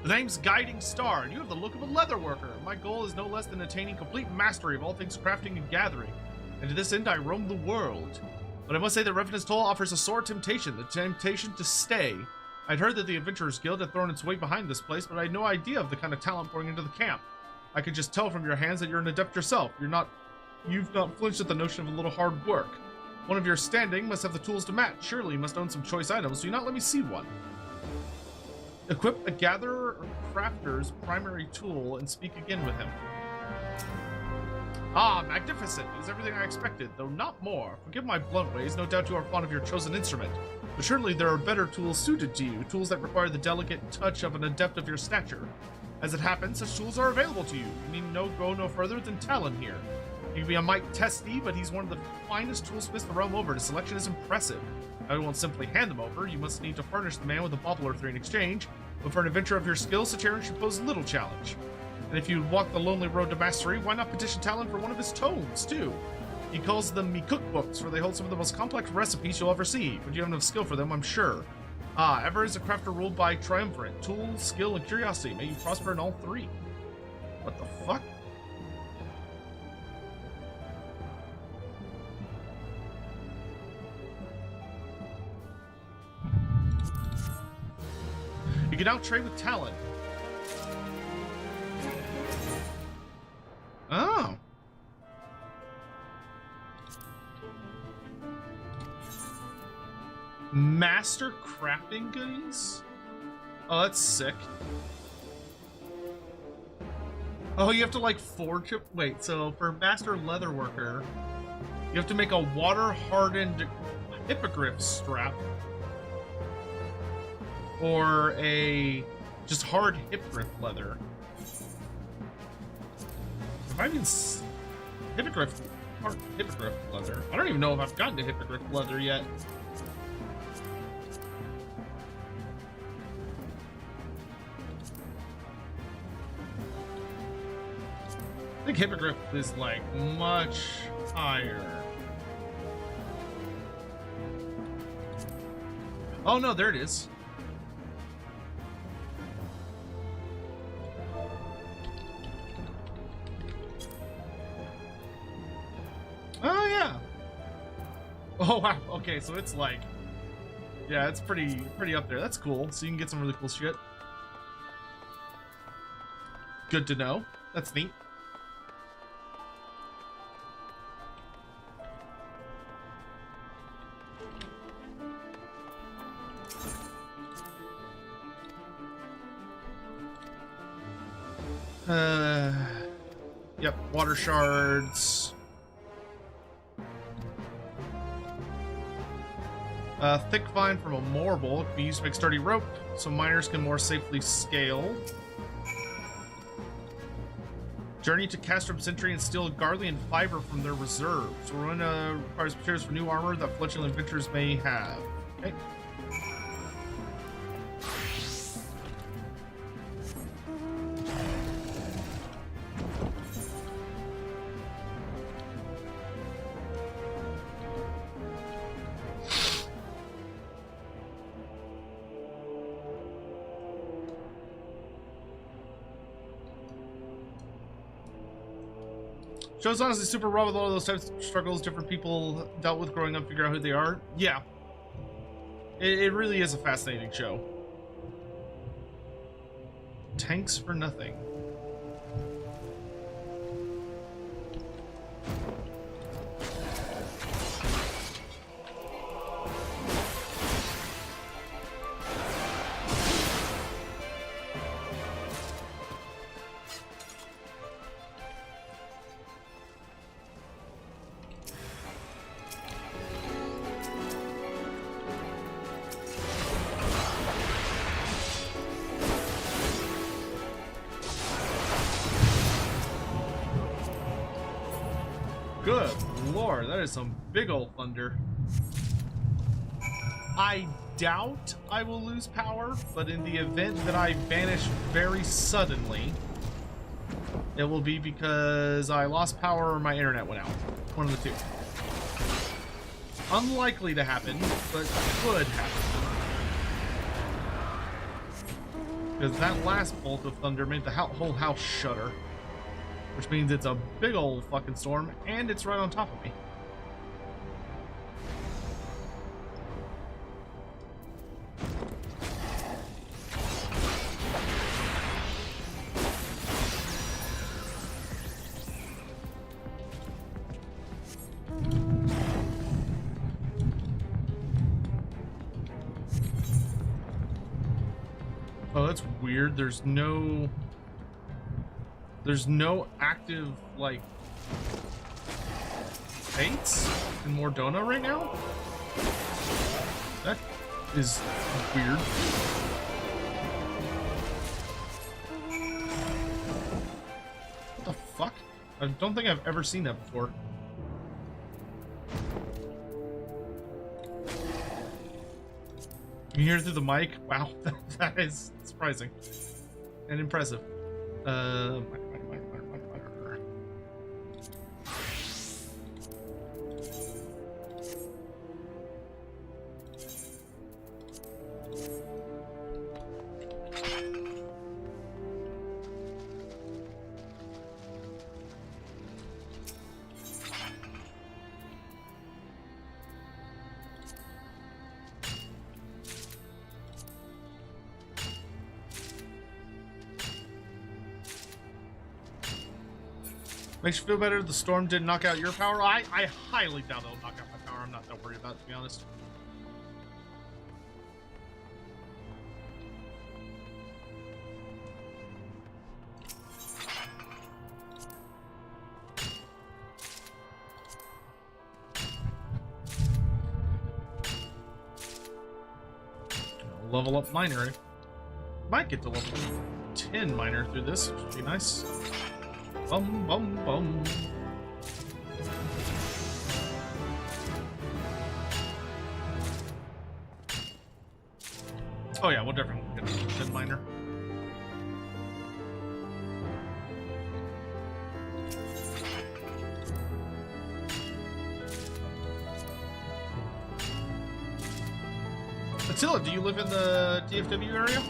The name's Guiding Star, and you have the look of a leather worker. My goal is no less than attaining complete mastery of all things crafting and gathering. And to this end, I roam the world. But I must say that Revenant's Toll offers a sore temptation, the temptation to stay. I'd heard that the Adventurers Guild had thrown its weight behind this place, but I had no idea of the kind of talent pouring into the camp. I could just tell from your hands that you're an adept yourself. You've not flinched at the notion of a little hard work. One of your standing must have the tools to match. Surely you must own some choice items. Do not let me see one. Equip a gatherer or crafter's primary tool and speak again with him. Ah, magnificent! It is everything I expected, though not more. Forgive my blunt ways, no doubt you are fond of your chosen instrument. But surely there are better tools suited to you, tools that require the delicate touch of an adept of your stature. As it happens, such tools are available to you. You need go no further than Talon here. He can be a mite testy, but he's one of the finest toolsmiths the realm over. His selection is impressive. I won't simply hand them over. You must need to furnish the man with a bauble or three in exchange. But for an adventure of your skill, such errand should pose little challenge. And if you walk the lonely road to mastery, why not petition Talon for one of his tomes, too? He calls them me cookbooks, for they hold some of the most complex recipes you'll ever see, but you have enough skill for them, I'm sure. Ever is a crafter ruled by triumvirate, tool, skill, and curiosity. May you prosper in all three. What the fuck? You can now trade with talent. Oh. Master crafting goodies? Oh, that's sick. Oh, you have to like forge it. Wait, so for master leatherworker, you have to make a water-hardened hippogriff strap. Or a just hard hippogriff leather. If I even hippogriff leather. I don't even know if I've gotten to hippogriff leather yet. I think hippogriff is like much higher. Oh no, there it is. Oh yeah. Oh wow. Okay, so it's like, yeah, it's pretty up there. That's cool. So you can get some really cool shit. Good to know. That's neat. Yep, water shards. Thick vine from a marble can be used to make sturdy rope, so miners can more safely scale. Journey to Castrum Sentry and steal Garlean fiber from their reserves. Ruina requires materials for new armor that fledgling adventurers may have. Okay. Show's honestly super raw with all of those types of struggles different people dealt with growing up, figure out who they are. Yeah. It really is a fascinating show. Tanks for nothing. Good lord, that is some big old thunder. I doubt I will lose power, but in the event that I vanish very suddenly, it will be because I lost power or my internet went out. One of the two. Unlikely to happen, but could happen. Because that last bolt of thunder made the whole house shudder. Which means it's a big old fucking storm, and it's right on top of me. Oh, that's weird. There's no active, like, fates in Mordona right now? That is weird. What the fuck? I don't think I've ever seen that before. You can hear it through the mic? Wow, that is surprising and impressive. Makes you feel better the storm didn't knock out your power? I highly doubt it'll knock out my power. I'm not that worried about it, to be honest. Level up miner. Might get to level 10 miner through this, which would be nice. Bum bum bum. Oh yeah, we'll definitely get to 10 miner. Attila, do you live in the DFW area?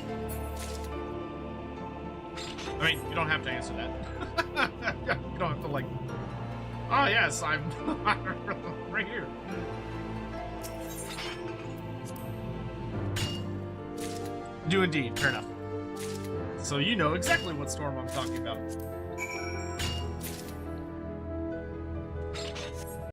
I mean, you don't have to answer that. You don't have to, like... Oh, yes, I'm right here. Do indeed, fair enough. So you know exactly what storm I'm talking about.